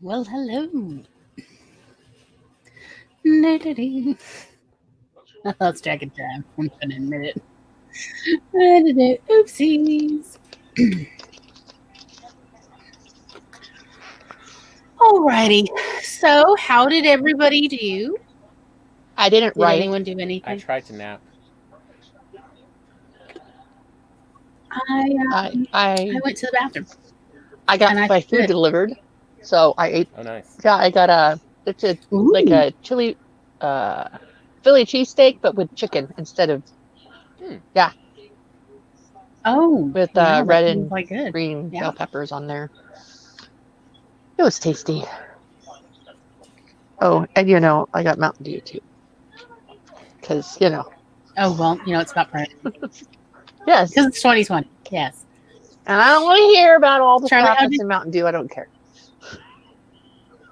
Well, hello. Let's check it time. I'm going to admit it. Oopsies. Alrighty. So, how did everybody do? I didn't Did write. anyone do anything? I tried to nap. I went to the bathroom. I got and I my food did. delivered, so I ate. Oh, nice. Yeah, I got it's a like a chili, Philly cheesesteak, but with chicken instead of. Yeah. Oh, with wow, red that and seems like good. green Yeah. bell peppers on there. It was tasty. Oh, and I got Mountain Dew too. Because, Oh, well, it's not right. Yes. Because it's 2020. Yes. And I don't want to hear about all the Charlie, crap how that's did- in Mountain Dew. I don't care.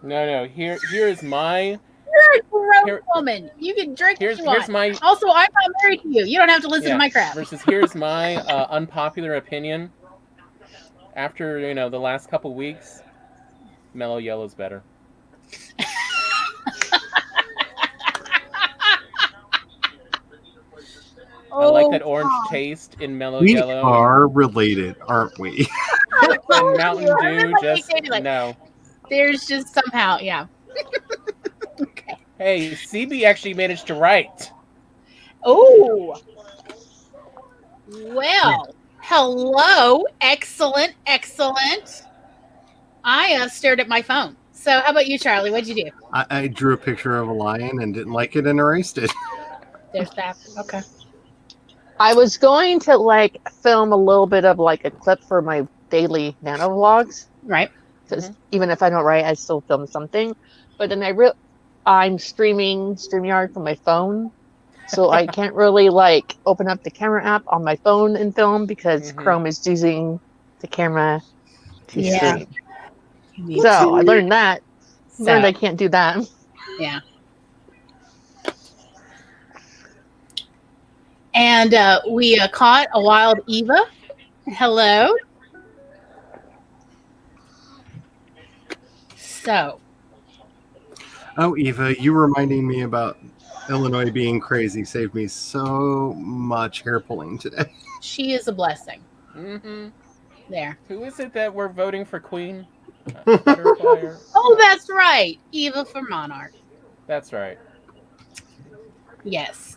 No. Here is my. You're a grown Here- woman. You can drink Here's what you want. here's my. Also, I'm not married to you. You don't have to listen to my crap. Versus here's my unpopular opinion. After the last couple weeks, Mellow Yellow's better. I like that orange taste in Mellow We Yellow. are related, aren't we? And Mountain Dew Everybody just say it like- no. There's just somehow, yeah. Okay. Hey, CB actually managed to write. Oh. Well, hello. Excellent. I stared at my phone. So how about you, Charlie? What'd you do? I drew a picture of a lion and didn't like it and erased it. There's that. Okay. I was going to film a little bit of a clip for my daily nano vlogs. Right. Because even if I don't write, I still film something. But then I'm streaming StreamYard from my phone. So I can't really open up the camera app on my phone and film because Chrome is using the camera to stream. So I learned that. Learned I can't do that. Yeah. And we caught a wild Eva. Hello. So. Oh, Eva, you reminding me about Illinois being crazy saved me so much hair pulling today. She is a blessing. Mm-hmm. There. Who is it that we're voting for Queen? Butterfly. Oh, that's right. Eva for Monarch. That's right. Yes.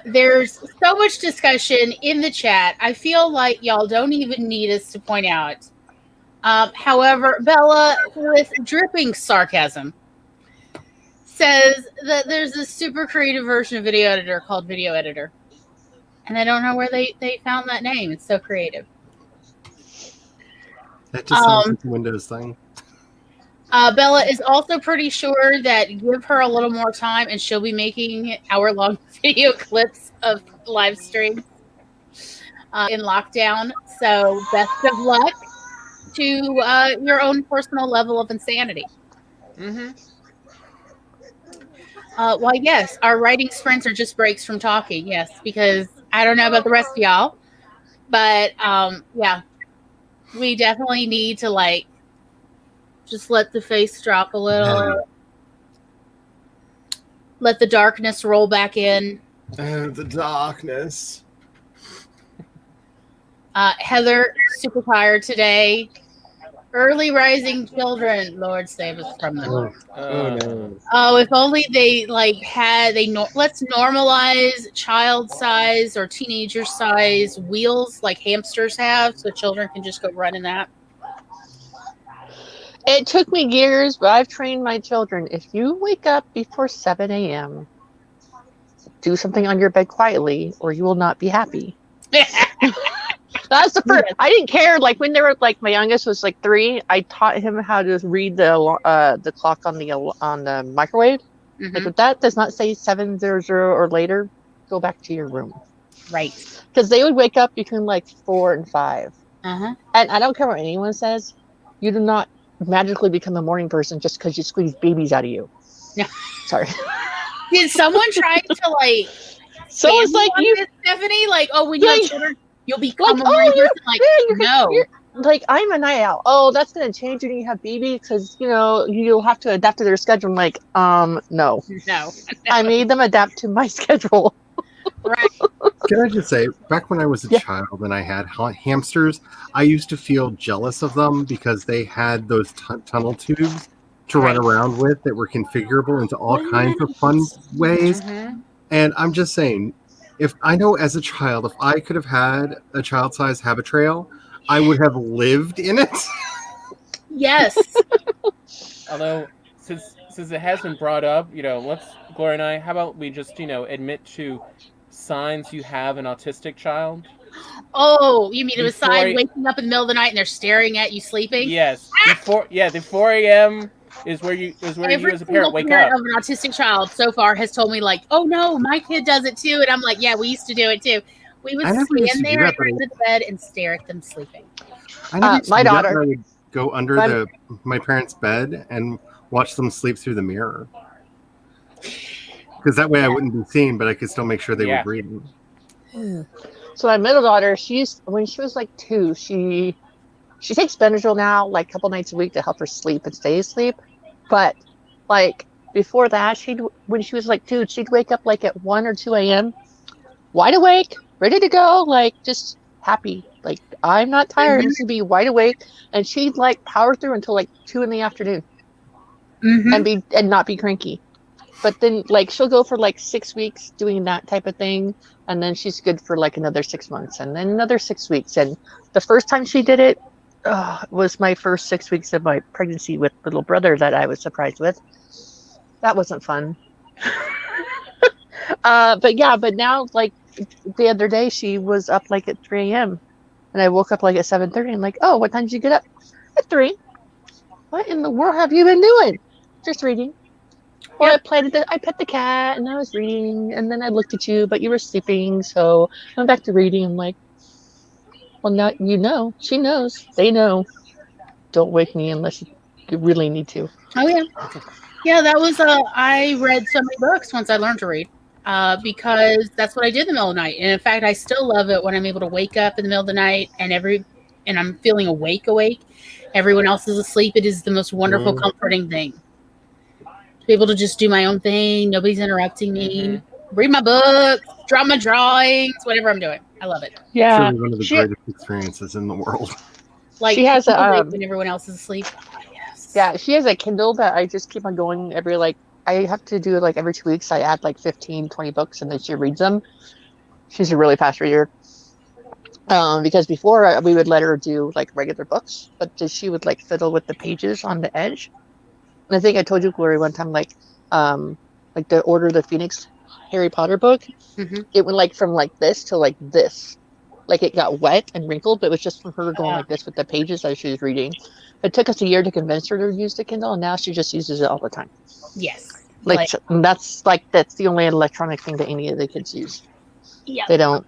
There's so much discussion in the chat. I feel like y'all don't even need us to point out. However, Bella, with dripping sarcasm, says that there's a super creative version of Video Editor called Video Editor. And I don't know where they found that name. It's so creative. That just sounds like a Windows thing. Bella is also pretty sure that give her a little more time and she'll be making hour-long video clips of live streams in lockdown. So best of luck to your own personal level of insanity. Mm-hmm. Well, yes, our writing sprints are just breaks from talking. Yes, because I don't know about the rest of y'all, but yeah, we definitely need to just let the face drop a little. Let the darkness roll back in. Oh, the darkness. Heather, super tired today. Early rising children, Lord save us from them. Oh no. Oh, if only they let's normalize child size or teenager size wheels like hamsters have, so children can just go run in that. It took me years, but I've trained my children. If you wake up before 7 a.m., do something on your bed quietly, or you will not be happy. That's the first. I didn't care. When they were my youngest was 3. I taught him how to read the clock on the microwave. Mm-hmm. If that does not say 7:00 or later, go back to your room. Right. Because they would wake up between 4 and 5. Uh-huh. And I don't care what anyone says. You do not magically become a morning person just because you squeeze babies out of you. No. Sorry. Did someone try to So it's you, Stephanie? When you have children, you'll become a oh, morning person. yeah, No. like, I'm a night owl. Oh, that's gonna change when you have babies because you'll have to adapt to their schedule. I'm like, no. No. I made them adapt to my schedule. Right. Can I just say, back when I was a Yeah. child and I had hamsters, I used to feel jealous of them because they had those tunnel tubes to run around with that were configurable into all kinds of fun ways. Mm-hmm. And I'm just saying, if I know as a child, if I could have had a child-sized Habitrail, I would have lived in it. Yes. Although, since it has been brought up, let's, Gloria and I, how about we just, admit to signs you have an autistic child? Oh, you mean Before beside I- waking up in the middle of the night and they're staring at you sleeping? Yes. The 4 a.m. is where you as a parent wake up. Of an autistic child so far has told me like, oh no, my kid does it too, and I'm like, yeah, we used to do it too. We would I never used stand to do there that, at the end of the bed and stare at them sleeping. I never used to my do that, daughter- but I would go under my parents' bed and watch them sleep through the mirror. Because that way I wouldn't be seen, but I could still make sure they were breathing. So my middle daughter, when she was like 2, she takes Benadryl now like a couple nights a week to help her sleep and stay asleep. But like before that, when she was like 2, she'd wake up like at 1 or 2 a.m. wide awake, ready to go, like just happy. Like, I'm not tired. I'm just gonna be wide awake, and she'd like power through until like 2 in the afternoon, and not be cranky. But then like she'll go for like 6 weeks doing that type of thing, and then she's good for like another 6 months, and then another 6 weeks. And the first time she did it was my first 6 weeks of my pregnancy with little brother that I was surprised with. That wasn't fun. But now, like the other day, she was up like at 3 a.m. and I woke up like at 7:30. I'm like, oh, what time did you get up? At 3. What in the world have you been doing? Just reading. Or I pet the cat and I was reading, and then I looked at you, but you were sleeping, so I went back to reading. I'm like, well, now she knows. They know. Don't wake me unless you really need to. Oh yeah, yeah. That was I read so many books once I learned to read, because that's what I did in the middle of the night. And in fact, I still love it when I'm able to wake up in the middle of the night and I'm feeling awake. Everyone else is asleep. It is the most wonderful, comforting thing. To be able to just do my own thing. Nobody's interrupting me. Read my book, draw my drawings, whatever I'm doing. I love it. Yeah, Truly one of the greatest experiences in the world. Like, she has when everyone else is asleep. Oh, yes. Yeah, she has a Kindle that I just keep on going I have to do it like every 2 weeks. I add like 15, 20 books, and then she reads them. She's a really fast reader. Because before we would let her do like regular books, but she would like fiddle with the pages on the edge. And I think I told you, Glory, one time, like the Order of the Phoenix Harry Potter book, it went like from like this to like this. Like it got wet and wrinkled, but it was just from her going like this with the pages that she was reading. It took us a year to convince her to use the Kindle, and now she just uses it all the time. Yes. That's the only electronic thing that any of the kids use. Yeah. They don't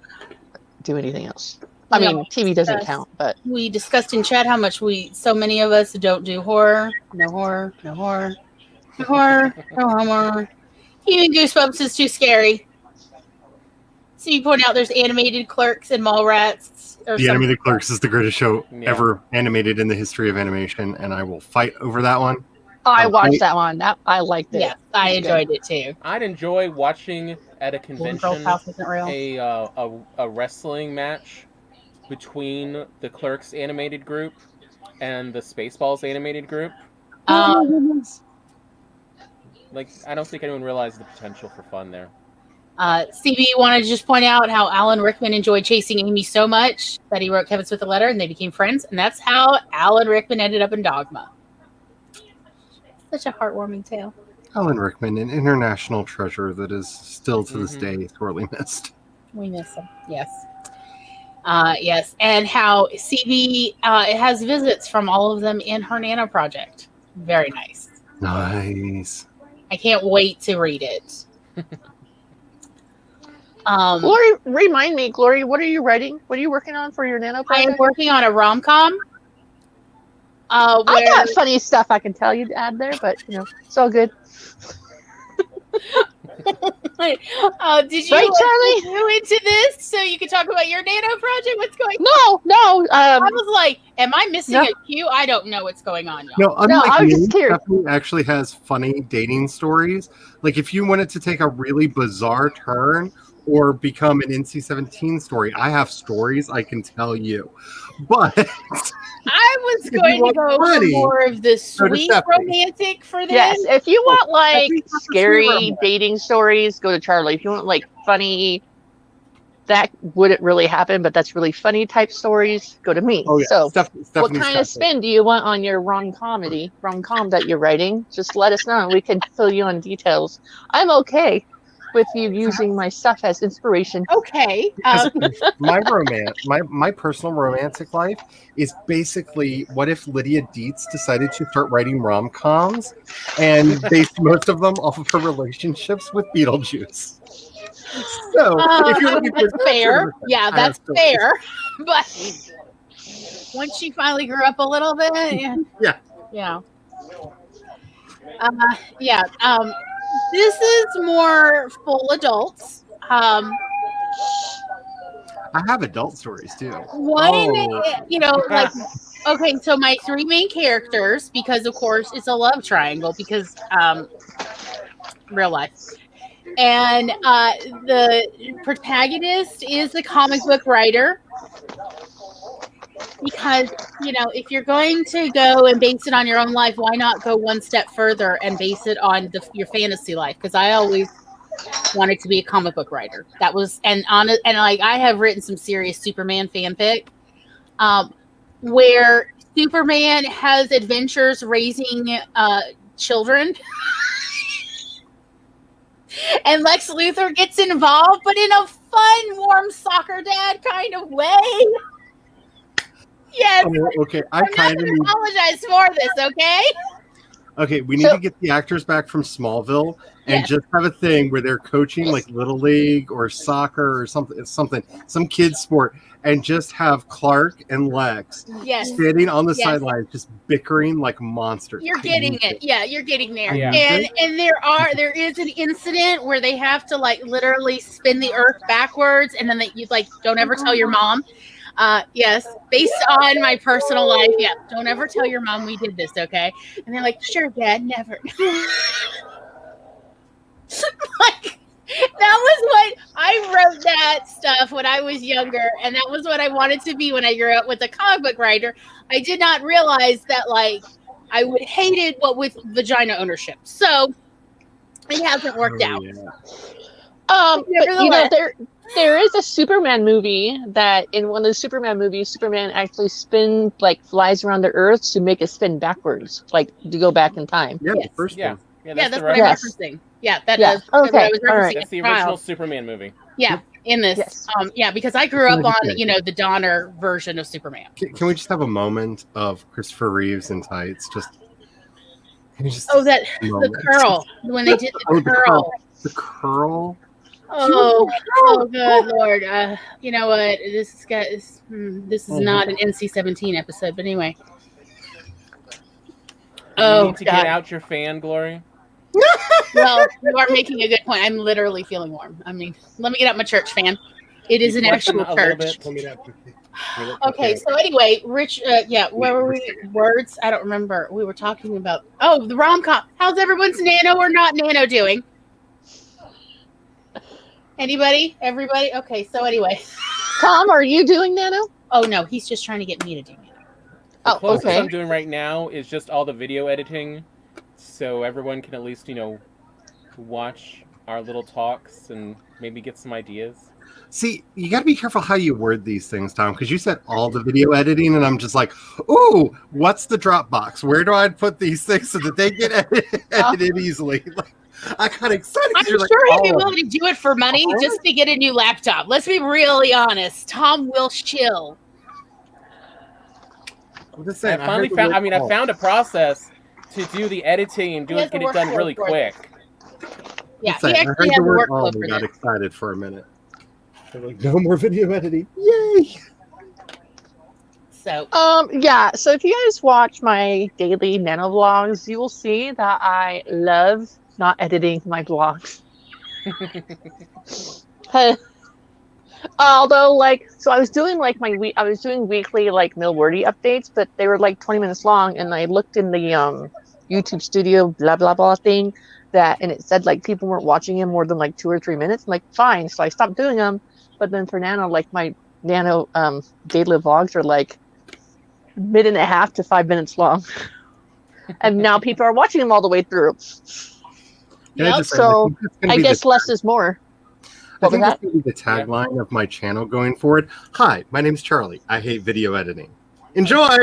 do anything else. I mean, TV doesn't count, but we discussed in chat how much so many of us don't do horror. No horror. No horror. No horror. No horror. Even Goosebumps is too scary. So you point out there's animated Clerks and Mallrats. The animated Clerks is the greatest show ever animated in the history of animation, and I will fight over that one. I watched that one. I liked it. Yeah, I enjoyed it too. I'd enjoy watching at a convention House isn't real. a wrestling match between the Clerks animated group and the Spaceballs animated group. Like, I don't think anyone realized the potential for fun there. CB wanted to just point out how Alan Rickman enjoyed chasing Amy so much that he wrote Kevin Smith a letter and they became friends, and that's how Alan Rickman ended up in Dogma. Such a heartwarming tale. Alan Rickman, an international treasure that is still to this day sorely missed. We miss him. Yes. Yes. And how CB it has visits from all of them in her Nano project. Very nice. Nice. I can't wait to read it. Glory, remind me, Glory, what are you writing? What are you working on for your Nano I project? am working on a RomCom. I got funny stuff I can tell you to add there, but it's all good. Did you Right, Charlie? you into this so you could talk about your nano project? What's going on? No. I was like, am I missing No. a cue? I don't know what's going on, y'all. No, unlike I was me, just curious. Stephanie actually has funny dating stories. Like if you wanted to take a really bizarre turn or become an NC-17 story, I have stories I can tell you. But I was If you going to want go for funny, more of the sweet Stephanie. romantic for this. Yes, if you want like think that's a scary sweet dating stories, go to Charlie. If you want like funny, that wouldn't really happen, but that's really funny type stories, go to me. Oh yeah, So, what Stephanie's kind got of spin do you want on your rom-com that you're writing? Just let us know, and we can fill you in details. I'm okay with you using my stuff as inspiration. Okay. My romance, my personal romantic life is basically what if Lydia Dietz decided to start writing rom-coms and based most of them off of her relationships with Beetlejuice. So if you're looking for that's fair. Yeah, that's fair. But once she finally grew up a little bit, Yeah. yeah. This is more full adults. I have adult stories too. Like, okay, so my three main characters, because of course it's a love triangle, because real life. And the protagonist is the comic book writer. Because, if you're going to go and base it on your own life, why not go one step further and base it on your fantasy life? Because I always wanted to be a comic book writer. That was, I have written some serious Superman fanfic, where Superman has adventures raising children. And Lex Luthor gets involved, but in a fun, warm soccer dad kind of way. Yes. Oh, okay. I'm not going to apologize for this, okay? Okay, we need to get the actors back from Smallville and just have a thing where they're coaching like Little League or soccer or some kids sport, and just have Clark and Lex standing on the sidelines just bickering like monsters. You're getting it. Yeah, you're getting there. Yeah. And there is an incident where they have to like literally spin the earth backwards, and then you like don't ever tell your mom. Yes, based on my personal life. Yeah, don't ever tell your mom we did this, okay? And they're like, sure, Dad, never. Like, that was what I wrote that stuff when I was younger, and that was what I wanted to be when I grew up with a comic book writer. I did not realize that, like, I would hated what with vagina ownership. So it hasn't worked out. But, there is a Superman movie that in one of the Superman movies, Superman actually flies around the Earth to make it spin backwards, like to go back in time. Yeah, the first one. Yeah, that's what I'm referencing. Yeah, that is. Okay, what I was referencing. all right. That's the original Superman movie. Yeah, in this. Yes. Because I grew up on, the Donner version of Superman. Can we just have a moment of Christopher Reeves in tights? The curl. When they did the curl. The curl. Oh, good Lord. You know what? This is not an NC-17 episode, but anyway. You need to get out your fan, Glory. Well, you are making a good point. I'm literally feeling warm. I mean, let me get out my church fan. It is an actual church. Okay, so anyway, Rich, where were we? Words? I don't remember. We were talking about, the rom-com. How's everyone's nano or not nano doing? Anybody? Everybody? Okay, so anyway. Tom, are you doing nano? Oh, no, he's just trying to get me to do nano. The closest I'm doing right now is just all the video editing, so everyone can at least, watch our little talks and maybe get some ideas. See, you got to be careful how you word these things, Tom, because you said all the video editing, and I'm just like, ooh, what's the Dropbox? Where do I put these things so that they get edited easily? I got excited. I'm sure he'd be willing to do it for money just to get a new laptop. Let's be really honest. Tom will chill. I'm just saying, I found a process to do the editing and get it done really quick. Yeah, he actually has a workflow for got that. excited for a minute. They're like, no more video editing. Yay! So so if you guys watch my daily nano vlogs, you will see that I love not editing my vlogs. Although, like, so I was doing like I was doing weekly like Milwordy updates, but they were like 20 minutes long, and I looked in the YouTube Studio blah blah blah thing and it said like people weren't watching him more than like 2 or 3 minutes. I'm like, fine, so I stopped doing them. But then for Nano, like my Nano daily vlogs are like minute and a half to 5 minutes long, and now people are watching them all the way through. Yep. So I guess less is more. I think that's going to be the tagline of my channel going forward. Hi, my name's Charlie. I hate video editing. Enjoy!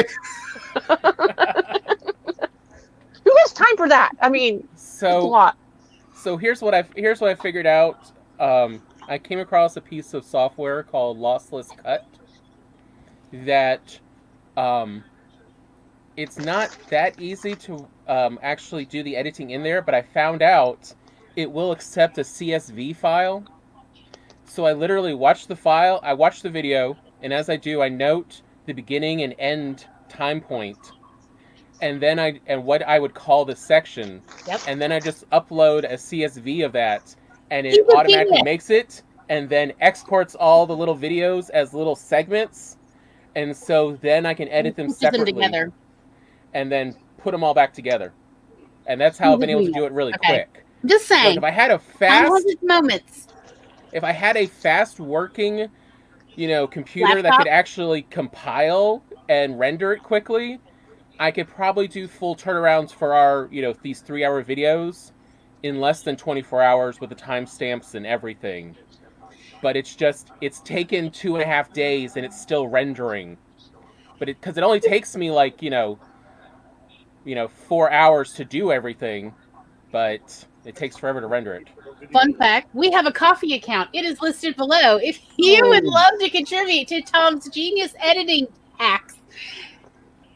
Who has time for that? I mean, it's a lot. So here's what I figured out. I came across a piece of software called Lossless Cut that it's not that easy to actually do the editing in there, but I found out it will accept a CSV file. So I literally watch the file, I watch the video, and as I do, I note the beginning and end time point, and then what I would call the section, and then I just upload a CSV of that, and it automatically makes it, and then exports all the little videos as little segments, and so then I can edit them separately, together, and then put them all back together, and that's how I've been able to do it really quick. I'm just saying, like if I had a fast working, computer that could actually compile and render it quickly, I could probably do full turnarounds for our, these 3-hour videos in less than 24 hours with the timestamps and everything. But it's taken 2.5 days and it's still rendering. But because it only takes me like, 4 hours to do everything, but it takes forever to render it. Fun fact, we have a coffee account. It is listed below. If you would love to contribute to Tom's genius editing hacks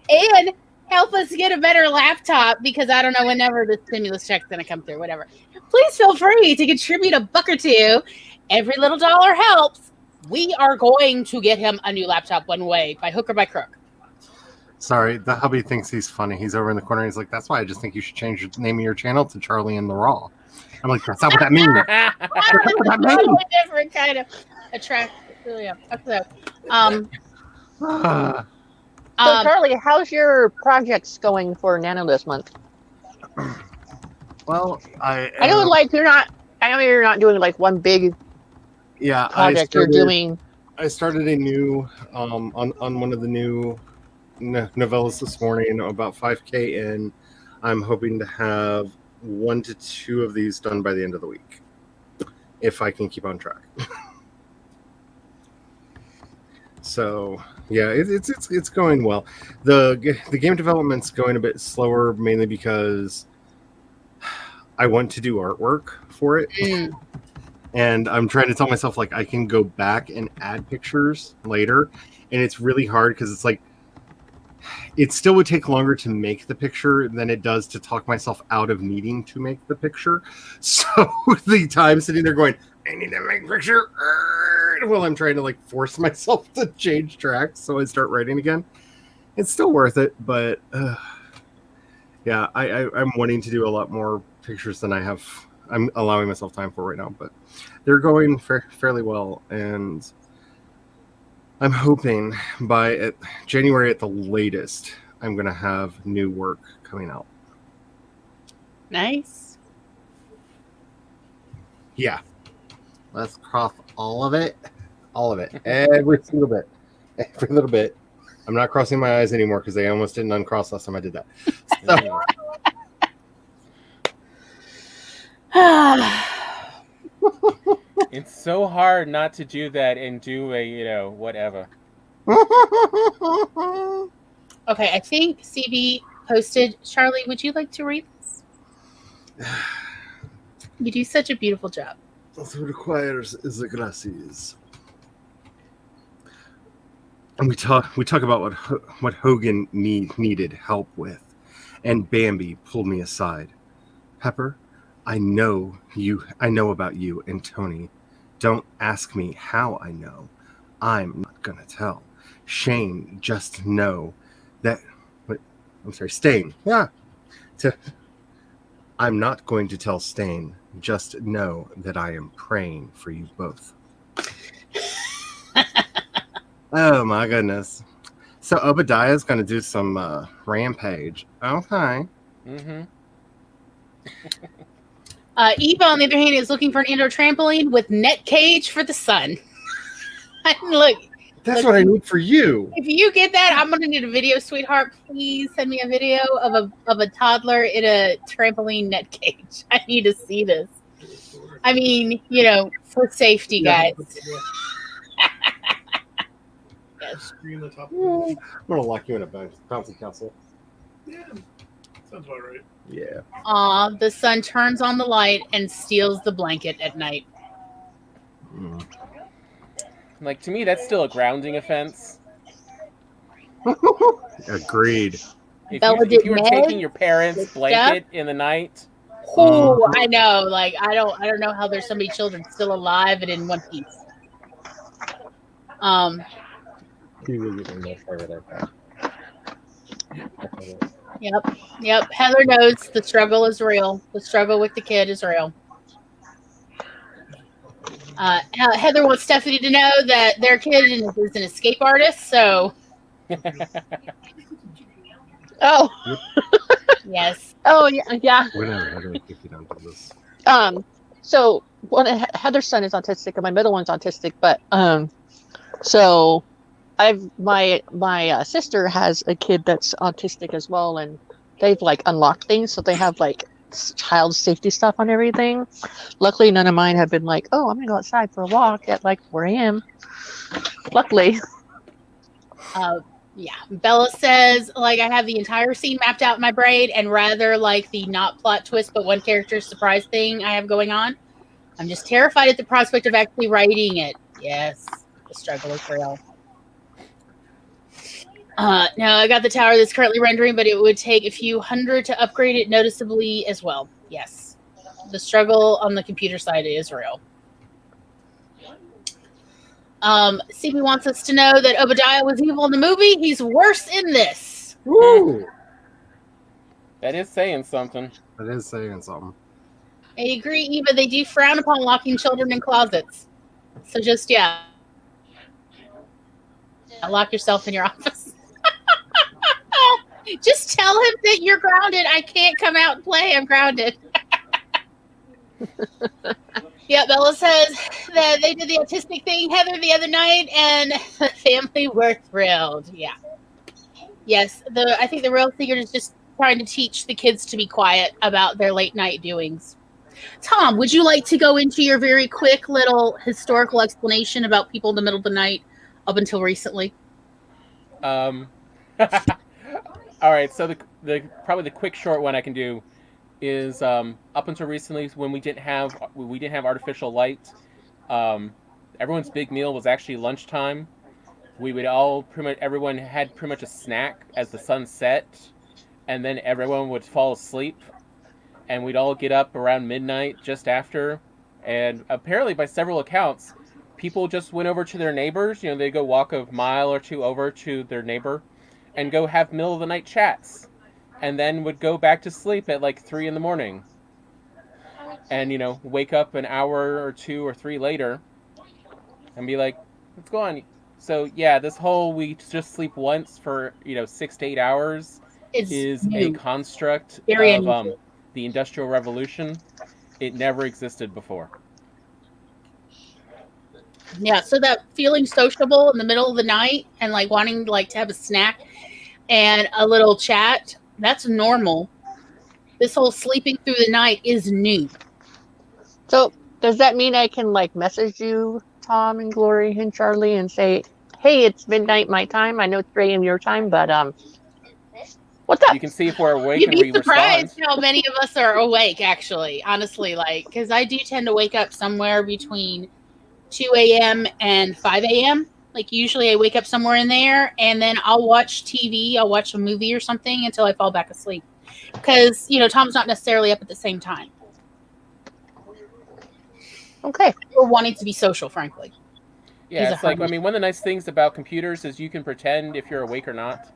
and help us get a better laptop, because I don't know whenever the stimulus check's going to come through, whatever, please feel free to contribute $1 or $2. Every little dollar helps. We are going to get him a new laptop one way, by hook or by crook. Sorry, the hubby thinks he's funny. He's over in the corner. And he's like, that's why I just think you should change the name of your channel to Charlie and the Raw. I'm like, that's not what that means. Totally different kind of attraction. Yeah. So Charlie, how's your projects going for Nano this month? Well, I know you're not doing like one big project. You're doing. I started a new on one of the new novellas this morning, about 5K in. I'm hoping to have 1 to 2 of these done by the end of the week, if I can keep on track. So yeah, it's going well. The game development's going a bit slower, mainly because I want to do artwork for it, and I'm trying to tell myself like I can go back and add pictures later, and it's really hard because it's like it still would take longer to make the picture than it does to talk myself out of needing to make the picture. So the time sitting there going, I need to make a picture, while I'm trying to like force myself to change tracks so I start writing again. It's still worth it, but yeah, I'm wanting to do a lot more pictures than I'm allowing myself time for right now, but they're going fairly well, and I'm hoping by January at the latest, I'm going to have new work coming out. Nice. Yeah. Let's cross all of it. All of it. Every single bit. Every little bit. I'm not crossing my eyes anymore because I almost didn't uncross last time I did that. So. It's so hard not to do that and do a, whatever. Okay, I think CB posted. Charlie, would you like to read this? You do such a beautiful job. What requires is the glasses. And we talk about what Hogan needed help with, and Bambi pulled me aside. Pepper, I know about you and Tony. Don't ask me how I know. I'm not gonna tell. Shane, just know that. I'm sorry, Stain. Yeah. I'm not going to tell Stain Just know that I am praying for you both. Oh my goodness. So Obadiah's going to do some rampage. Okay. Mm-hmm. Eva, on the other hand, is looking for an indoor trampoline with net cage for the sun. Look, That's what I need for you. if you get that, I'm gonna need a video, sweetheart. Please send me a video of a toddler in a trampoline net cage. I need to see this. I mean, for safety, guys. Yes. Screen the top. I'm going to lock you in a bouncy castle. Yeah, sounds about right. Yeah. The sun turns on the light and steals the blanket at night. Mm. Like, to me, that's still a grounding offense. Agreed. If you were taking your parents' blanket in the night. Oh, I know. Like, I don't know how there's so many children still alive and in one piece. Yep. Heather knows the struggle is real. The struggle with the kid is real. Heather wants Stephanie to know that their kid is an escape artist, so. Oh. Yes. Oh, yeah. Whatever, if you don't do this. So Heather's son is autistic and my middle one's autistic, but so my sister has a kid that's autistic as well, and they've like unlocked things, so they have like child safety stuff on everything. Luckily, none of mine have been like, oh, I'm gonna go outside for a walk at like 4 a.m. Luckily. Yeah. Bella says, like, I have the entire scene mapped out in my brain, and rather like the not plot twist, but one character surprise thing I have going on. I'm just terrified at the prospect of actually writing it. Yes, the struggle is real. No, I got the tower that's currently rendering, but it would take a few hundred to upgrade it noticeably as well. Yes, the struggle on the computer side is real. CB wants us to know that Obadiah was evil in the movie. He's worse in this. Woo! That is saying something. That is saying something. I agree, Eva. They do frown upon locking children in closets. So just, lock yourself in your office. Just tell him that you're grounded. I can't come out and play. I'm grounded. Yeah, Bella says that they did the autistic thing, Heather, the other night, and the family were thrilled. Yeah. Yes, I think the real secret is just trying to teach the kids to be quiet about their late night doings. Tom, would you like to go into your very quick little historical explanation about people in the middle of the night up until recently? All right, so the probably the quick short one I can do is up until recently when we didn't have artificial light, everyone's big meal was actually lunchtime. We would everyone had pretty much a snack as the sun set, and then everyone would fall asleep, and we'd all get up around midnight just after, and apparently by several accounts, people just went over to their neighbors. They'd go walk a mile or two over to their neighbor and go have middle of the night chats, and then would go back to sleep at like 3 a.m. and wake up an hour or 2 or 3 later and be like, what's going on? So yeah, this whole we just sleep once for 6 to 8 hours is a construct of the Industrial Revolution. It never existed before. Yeah, so that feeling sociable in the middle of the night and like wanting like to have a snack and a little chat, that's normal. This whole sleeping through the night is new. So does that mean I can like message you, Tom and Glory and Charlie, and say, hey, it's midnight my time. I know it's 3 a.m. your time, but what's up? You can see if we're awake. You'd and be we surprised respond. how many of us are awake, actually, honestly, like, because I do tend to wake up somewhere between 2 a.m. and 5 a.m. Like, usually I wake up somewhere in there, and then I'll watch TV, I'll watch a movie or something until I fall back asleep. Because, Tom's not necessarily up at the same time. Okay. We're wanting to be social, frankly. Yeah, it's like, one of the nice things about computers is you can pretend if you're awake or not.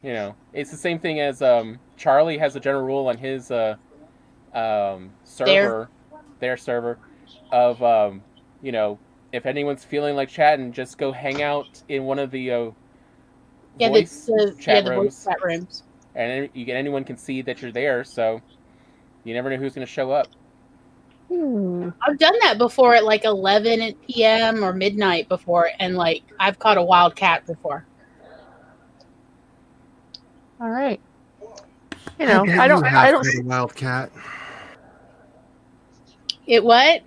It's the same thing as Charlie has a general rule on his server, their server of if anyone's feeling like chatting, just go hang out in one of the voice chat rooms, and anyone can see that you're there. So you never know who's going to show up. I've done that before at like 11 p.m. or midnight before, and like I've caught a wild cat before. All right. I don't see a wild cat. It what?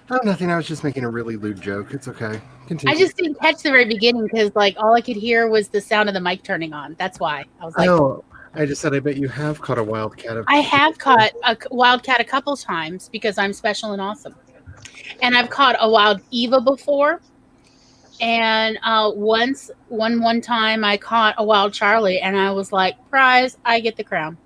Oh, nothing. I was just making a really lewd joke. It's okay. Continue. I just didn't catch the very beginning because like all I could hear was the sound of the mic turning on. That's why I was like, "No." I just said, I bet you have caught a wildcat. I have caught a wildcat a couple times because I'm special and awesome. And I've caught a wild Eva before. And one time I caught a wild Charlie and I was like, prize, I get the crown.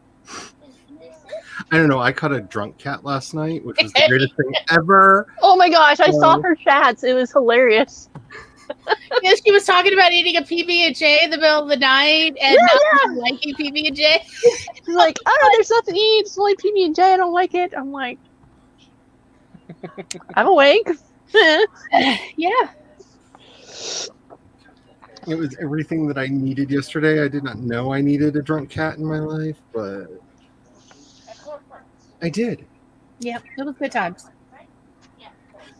I don't know. I caught a drunk cat last night, which was the greatest thing ever. Oh my gosh, I saw her chats. It was hilarious. Yeah, she was talking about eating a PB&J in the middle of the night and not liking PB&J. She's like, oh, there's nothing to eat. It's only PB&J. I don't like it. I'm like, I'm awake. Yeah. It was everything that I needed yesterday. I did not know I needed a drunk cat in my life, but I did. Yeah, it was good times.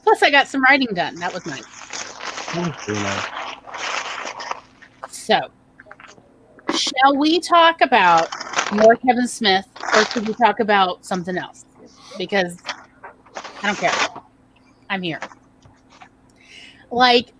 Plus, I got some writing done. That was nice. So, shall we talk about more Kevin Smith, or should we talk about something else? Because I don't care. I'm here. Like,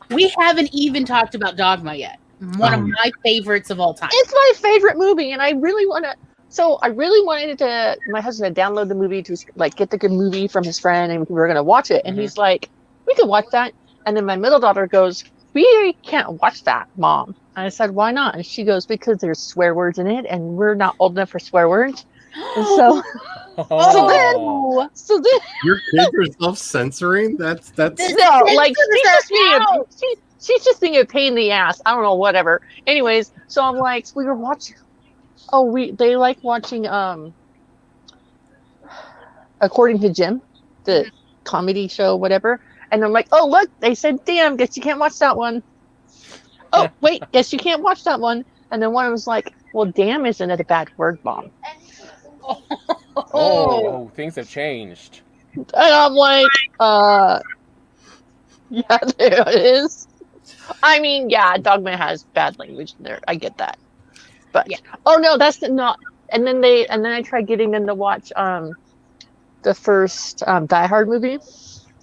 we haven't even talked about Dogma yet. One of my favorites of all time. It's my favorite movie, and I really want to. So I really wanted my husband to download the movie to like get the good movie from his friend, and we were gonna watch it. And he's like, "We could watch that." And then my middle daughter goes, "We can't watch that, Mom." And I said, "Why not?" And she goes, "Because there's swear words in it, and we're not old enough for swear words." And so, so then, your kids are self-censoring. That's no, like she's just being a pain in the ass. I don't know, whatever. Anyways, so I'm like, we were watching. They like watching According to Jim, the comedy show, whatever. And I'm like, oh, look, they said, damn, guess you can't watch that one. Oh, wait, guess you can't watch that one. And then one was like, well, damn, isn't it a bad word, Mom? Oh, things have changed. And I'm like, yeah, there it is. I mean, yeah, Dogma has bad language in there. I get that. But, oh, no, that's not. And then I tried getting them to watch the first Die Hard movie.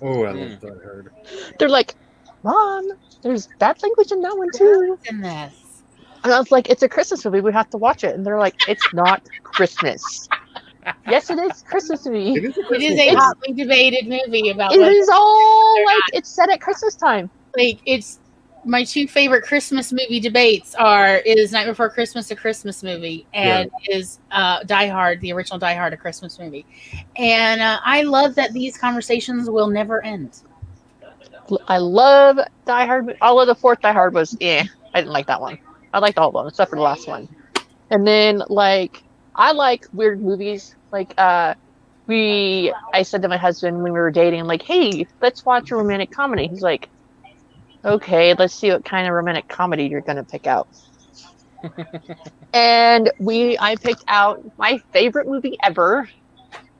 Oh, I love Die Hard. They're like, Mom, there's bad language in that one too. In this. And I was like, it's a Christmas movie. We have to watch it. And they're like, it's not Christmas. Yes, it is Christmas movie. It is a hotly debated movie about. It is all like it's set at Christmas time. Like it's my two favorite Christmas movie debates is Night Before Christmas, a Christmas movie, and is Die Hard, the original Die Hard, a Christmas movie. And I love that these conversations will never end. I love Die Hard. Although the fourth Die Hard was, I didn't like that one. I liked all of them except for the last one. And then like I like weird movies. Like I said to my husband when we were dating, like, hey, let's watch a romantic comedy. He's like, okay, let's see what kind of romantic comedy you're gonna pick out. And I picked out my favorite movie ever,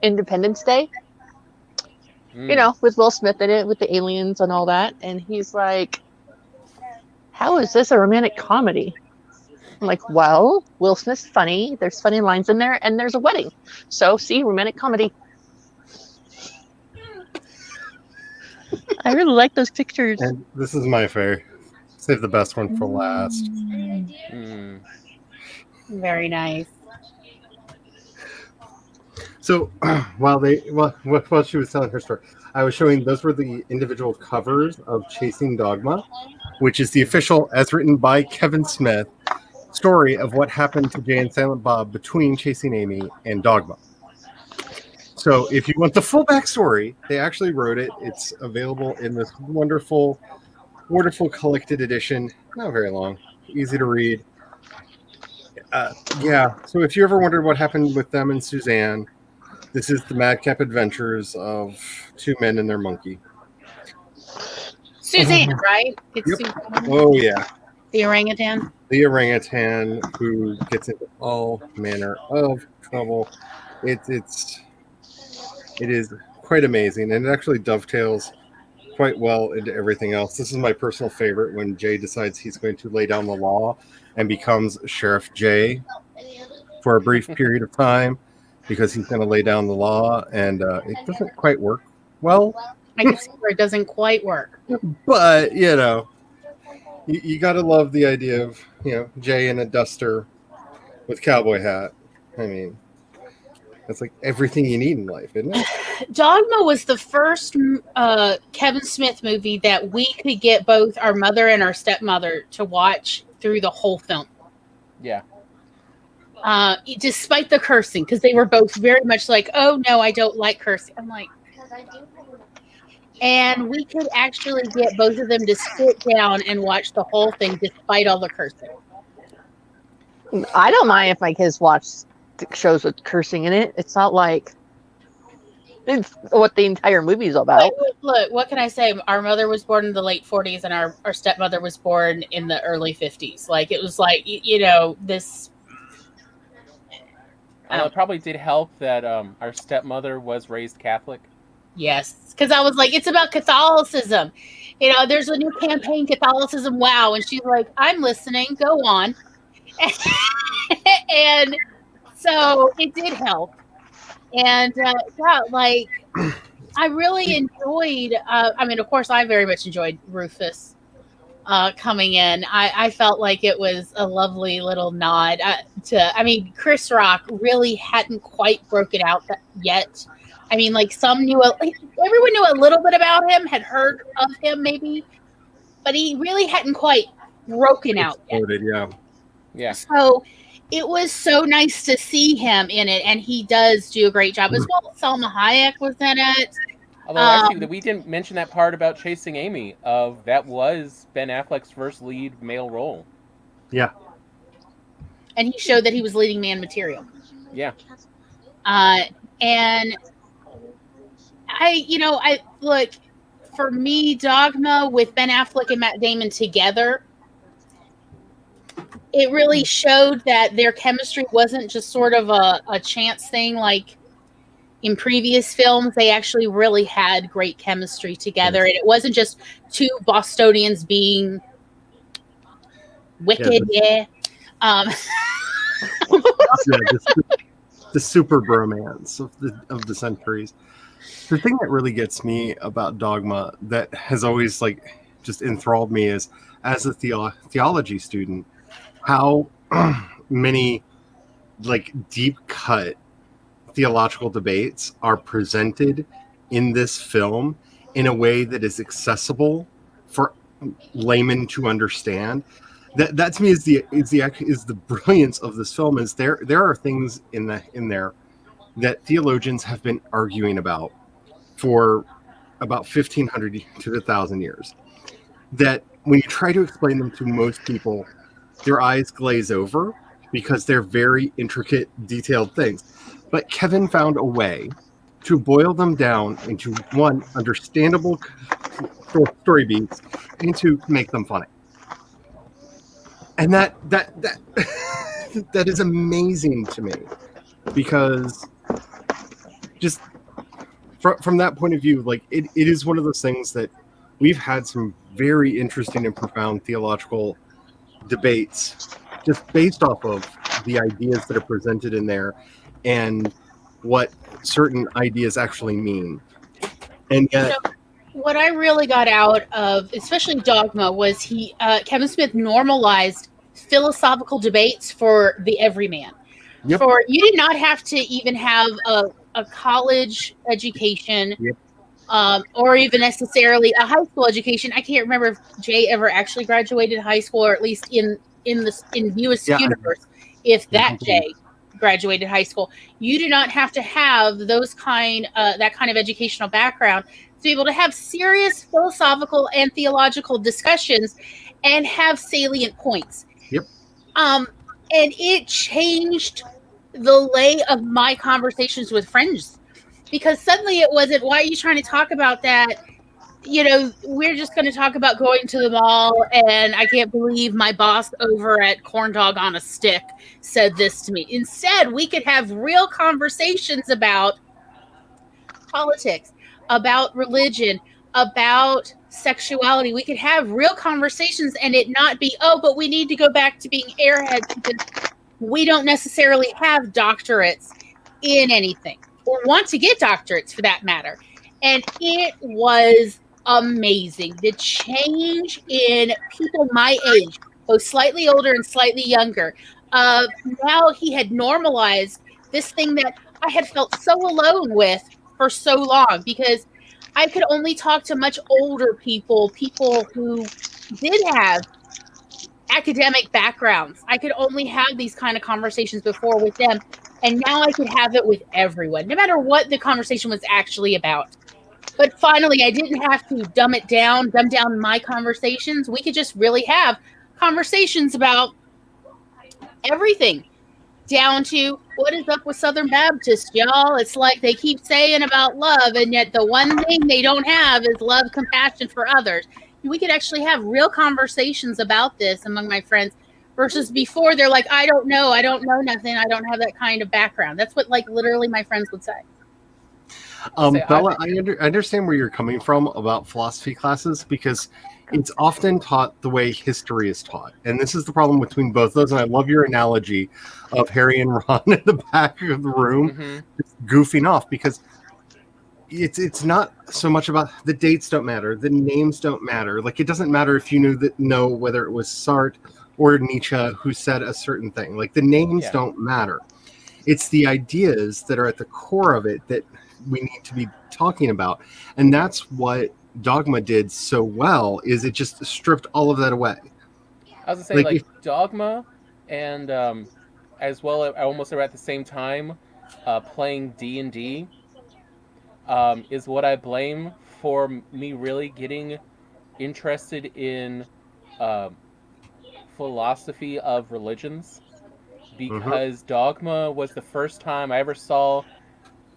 Independence Day. You know, with Will Smith in it, with the aliens and all that. And he's like, how is this a romantic comedy? I'm like, well, Will Smith's funny. There's funny lines in there, and there's a wedding. So, see, romantic comedy. I really like those pictures. And this is my favorite. Save the best one for last. Very nice. So while she was telling her story, I was showing those were the individual covers of Chasing Dogma, which is the official, as written by Kevin Smith, story of what happened to Jay and Silent Bob between Chasing Amy and Dogma. So if you want the full backstory, they actually wrote it. It's available in this wonderful, wonderful collected edition. Not very long, easy to read. Yeah. So if you ever wondered what happened with them and Suzanne, this is the madcap adventures of two men and their monkey. Suzanne, right? It's Yep. Suzanne, Oh yeah. the orangutan. The orangutan who gets into all manner of trouble. It is quite amazing, and it actually dovetails quite well into everything else. This is my personal favorite when Jay decides he's going to lay down the law and becomes Sheriff Jay for a brief period of time because he's going to lay down the law, and it doesn't quite work well. I can see where it doesn't quite work. But, you got to love the idea of, Jay in a duster with cowboy hat. I mean, that's like everything you need in life, isn't it? Dogma was the first Kevin Smith movie that we could get both our mother and our stepmother to watch through the whole film. Yeah. Despite the cursing, because they were both very much like, oh, no, I don't like cursing. I'm like, and we could actually get both of them to sit down and watch the whole thing despite all the cursing. I don't mind if my kids watch shows with cursing in it. It's not like it's what the entire movie is about. Look, what can I say? Our mother was born in the late 40s and our stepmother was born in the early 50s. Like, it was like, this... It probably did help that our stepmother was raised Catholic. Yes, because I was like, it's about Catholicism. There's a new campaign, Catholicism Wow. And she's like, I'm listening. Go on. And so it did help. And I really enjoyed, of course, I very much enjoyed Rufus coming in. I felt like it was a lovely little nod Chris Rock really hadn't quite broken out yet. Some knew, everyone knew a little bit about him, had heard of him maybe, but he really hadn't quite broken out yet. Yeah. So it was so nice to see him in it, and he does do a great job as well. Salma Hayek was in it. Although actually, we didn't mention that part about Chasing Amy. That was Ben Affleck's first lead male role. Yeah. And he showed that he was leading man material. Yeah. And I look, for me, Dogma with Ben Affleck and Matt Damon together, it really showed that their chemistry wasn't just sort of a chance thing like in previous films. They actually really had great chemistry together, and it wasn't just two Bostonians being wicked. The super bromance of the centuries. The thing that really gets me about Dogma that has always just enthralled me is, as a theology student, how many deep cut theological debates are presented in this film in a way that is accessible for laymen to understand. That to me is the brilliance of this film. Is there are things in there that theologians have been arguing about for about 1,500 to 1,000 years, that when you try to explain them to most people, their eyes glaze over because they're very intricate, detailed things. But Kevin found a way to boil them down into one, understandable story beats, and to make them funny. And that that is amazing to me, because just from that point of view, it is one of those things that we've had some very interesting and profound theological debates just based off of the ideas that are presented in there and what certain ideas actually mean. And yet, what I really got out of, especially Dogma, was Kevin Smith normalized philosophical debates for the everyman. Yep. For you did not have to even have a college education, yep. Or even necessarily a high school education. I can't remember if Jay ever actually graduated high school, or at least in View Askewniverse, if that Jay graduated high school. You do not have to have that kind of educational background to be able to have serious philosophical and theological discussions and have salient points. Yep. And it changed the lay of my conversations with friends, because suddenly it wasn't, why are you trying to talk about that? We're just going to talk about going to the mall, and I can't believe my boss over at Corn Dog on a Stick said this to me. Instead, we could have real conversations about politics, about religion, about sexuality. We could have real conversations and it not be, oh, but we need to go back to being airheads because we don't necessarily have doctorates in anything or want to get doctorates for that matter. And it was amazing. The change in people my age, both slightly older and slightly younger. Now he had normalized this thing that I had felt so alone with for so long, because I could only talk to much older people who did have academic backgrounds. I could only have these kind of conversations before with them. And now I could have it with everyone, no matter what the conversation was actually about. But finally, I didn't have to dumb down my conversations. We could just really have conversations about everything, down to what is up with Southern Baptists, y'all. It's like they keep saying about love, and yet the one thing they don't have is love, compassion for others. We could actually have real conversations about this among my friends, versus before they're like, I don't know nothing, I don't have that kind of background. That's what, like, literally my friends would say. Bella, I understand where you're coming from about philosophy classes, because it's often taught the way history is taught. And this is the problem between both those. And I love your analogy of Harry and Ron in the back of the room goofing off, because it's not so much about the dates don't matter. The names don't matter. Like, it doesn't matter if you know whether it was Sartre or Nietzsche who said a certain thing. Like, the names don't matter. It's the ideas that are at the core of it that we need to be talking about. And that's what Dogma did so well, is it just stripped all of that away. I was going to say, like Dogma and as well, almost at the same time, playing D&D is what I blame for me really getting interested in philosophy of religions, because Dogma was the first time I ever saw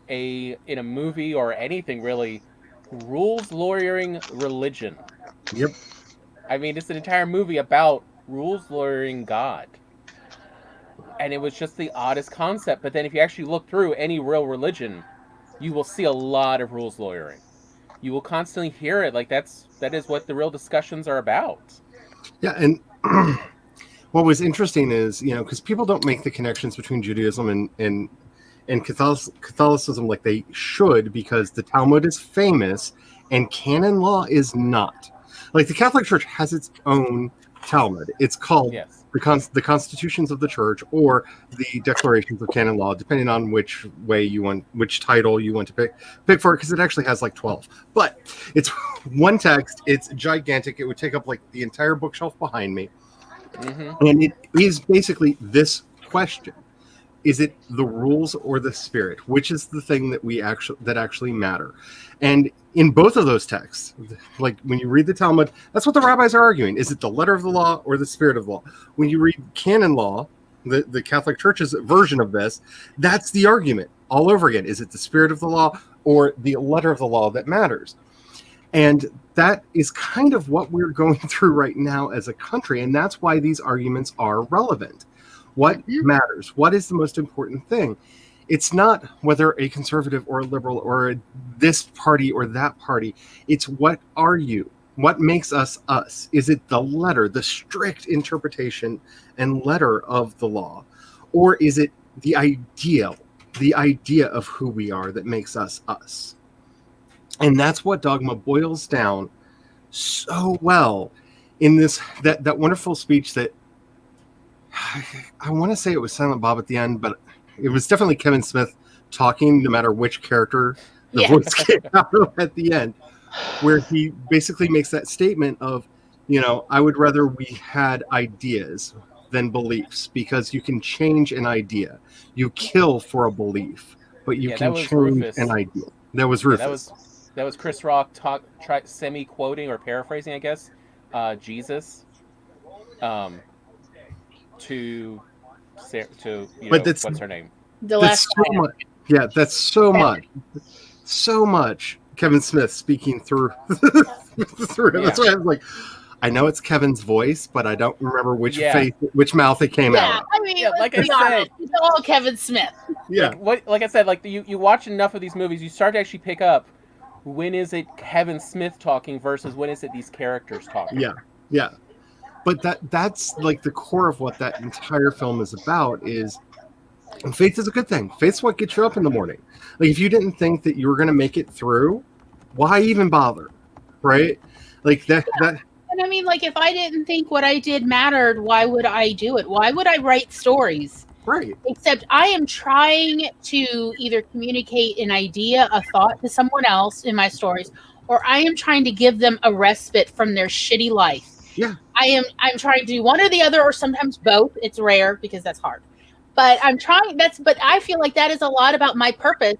in a movie or anything really, rules lawyering religion. Yep. I mean, it's an entire movie about rules lawyering God. And it was just the oddest concept. But then if you actually look through any real religion, you will see a lot of rules lawyering. You will constantly hear it. Like, that is what the real discussions are about. Yeah, and what was interesting is, because people don't make the connections between Judaism and Catholicism like they should, because the Talmud is famous and canon law is not. Like, the Catholic Church has its own Talmud. It's called the Constitutions of the Church, or the Declarations of Canon Law, depending on which title you want to pick for it, because it actually has like 12. But it's one text. It's gigantic. It would take up like the entire bookshelf behind me. And it is basically this question: is it the rules or the spirit? Which is the thing that actually matter? And in both of those texts, like when you read the Talmud, that's what the rabbis are arguing: is it the letter of the law or the spirit of the law? When you read canon law, the Catholic Church's version of this, that's the argument all over again: is it the spirit of the law or the letter of the law that matters? And that is kind of what we're going through right now as a country, and that's why these arguments are relevant. What matters? What is the most important thing? It's not whether a conservative or a liberal or this party or that party. It's, what are you? What makes us us? Is it the letter, the strict interpretation and letter of the law? Or is it the idea of who we are that makes us us? And that's what Dogma boils down so well in that wonderful speech that, I want to say it was Silent Bob at the end, but it was definitely Kevin Smith talking, no matter which character the voice came out of at the end, where he basically makes that statement of, I would rather we had ideas than beliefs, because you can change an idea. You kill for a belief, but you can change Rufus. An idea. That was Rufus. That was Chris Rock semi-quoting or paraphrasing, I guess, Jesus, to But that's- what's her name? The That's last so much. Yeah, that's so much. So much. Kevin Smith speaking through. through. That's why I was like, I know it's Kevin's voice, but I don't remember which mouth it came out of. I mean, like let's be I said, honest, it's all Kevin Smith. Yeah. Like I said, like you watch enough of these movies, you start to actually pick up when is it Kevin Smith talking versus when is it these characters talking. Yeah. But that's like the core of what that entire film is about is, and faith is a good thing. Faith's what gets you up in the morning. Like if you didn't think that you were going to make it through, why even bother? Right? Like that. And I mean, like, if I didn't think what I did mattered, why would I do it? Why would I write stories? Right. Except I am trying to either communicate an idea, a thought to someone else in my stories, or I am trying to give them a respite from their shitty life. Yeah. I'm trying to do one or the other, or sometimes both. It's rare because that's hard. But but I feel like that is a lot about my purpose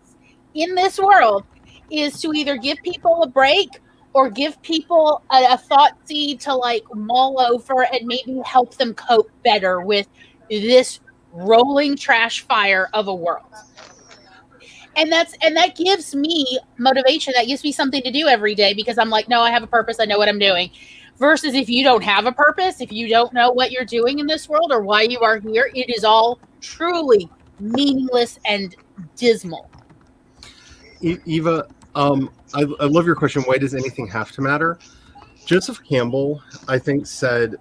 in this world, is to either give people a break or give people a thought seed to like mull over and maybe help them cope better with this rolling trash fire of a world. And that gives me motivation. That gives me something to do every day, because I'm like, no, I have a purpose. I know what I'm doing. Versus if you don't have a purpose, if you don't know what you're doing in this world or why you are here, it is all truly meaningless and dismal. Eva, I love your question. Why does anything have to matter? Joseph Campbell, I think, said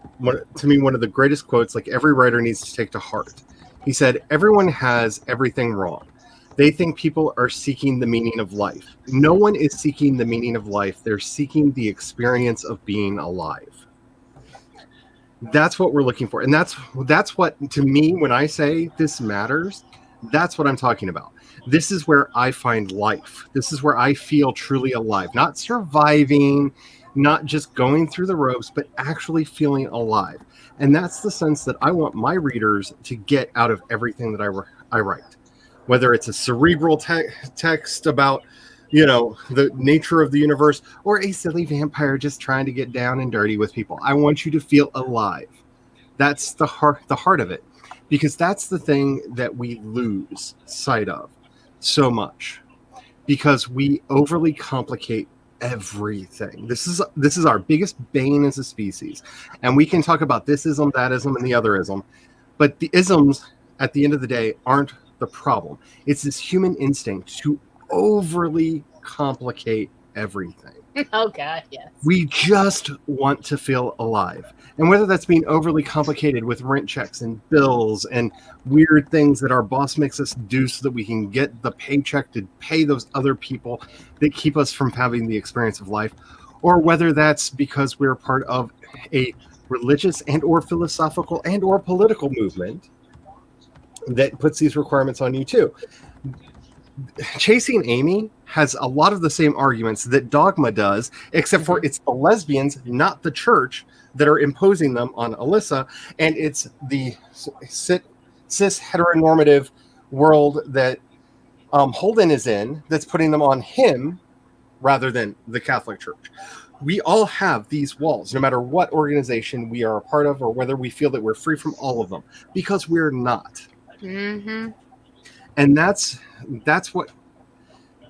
to me one of the greatest quotes, like every writer needs to take to heart. He said, everyone has everything wrong. They think people are seeking the meaning of life. No one is seeking the meaning of life. They're seeking the experience of being alive. That's what we're looking for. And that's what, to me, when I say this matters, that's what I'm talking about. This is where I find life. This is where I feel truly alive. Not surviving, not just going through the ropes, but actually feeling alive. And that's the sense that I want my readers to get out of everything that I write. Whether it's a cerebral text about, the nature of the universe, or a silly vampire just trying to get down and dirty with people. I want you to feel alive. That's the heart of it. Because that's the thing that we lose sight of so much. Because we overly complicate everything. This is our biggest bane as a species. And we can talk about this ism, that ism, and the other ism. But the isms, at the end of the day, aren't the problem. It's this human instinct to overly complicate everything. Oh God, yes. We just want to feel alive. And whether that's being overly complicated with rent checks and bills and weird things that our boss makes us do so that we can get the paycheck to pay those other people that keep us from having the experience of life, or whether that's because we're part of a religious and or philosophical and or political movement that puts these requirements on you too. Chasing Amy has a lot of the same arguments that Dogma does, except for it's the lesbians, not the church, that are imposing them on Alyssa, and it's the cis heteronormative world that Holden is in that's putting them on him rather than the Catholic Church. We all have these walls, no matter what organization we are a part of or whether we feel that we're free from all of them, because we're not. Mm-hmm. And that's what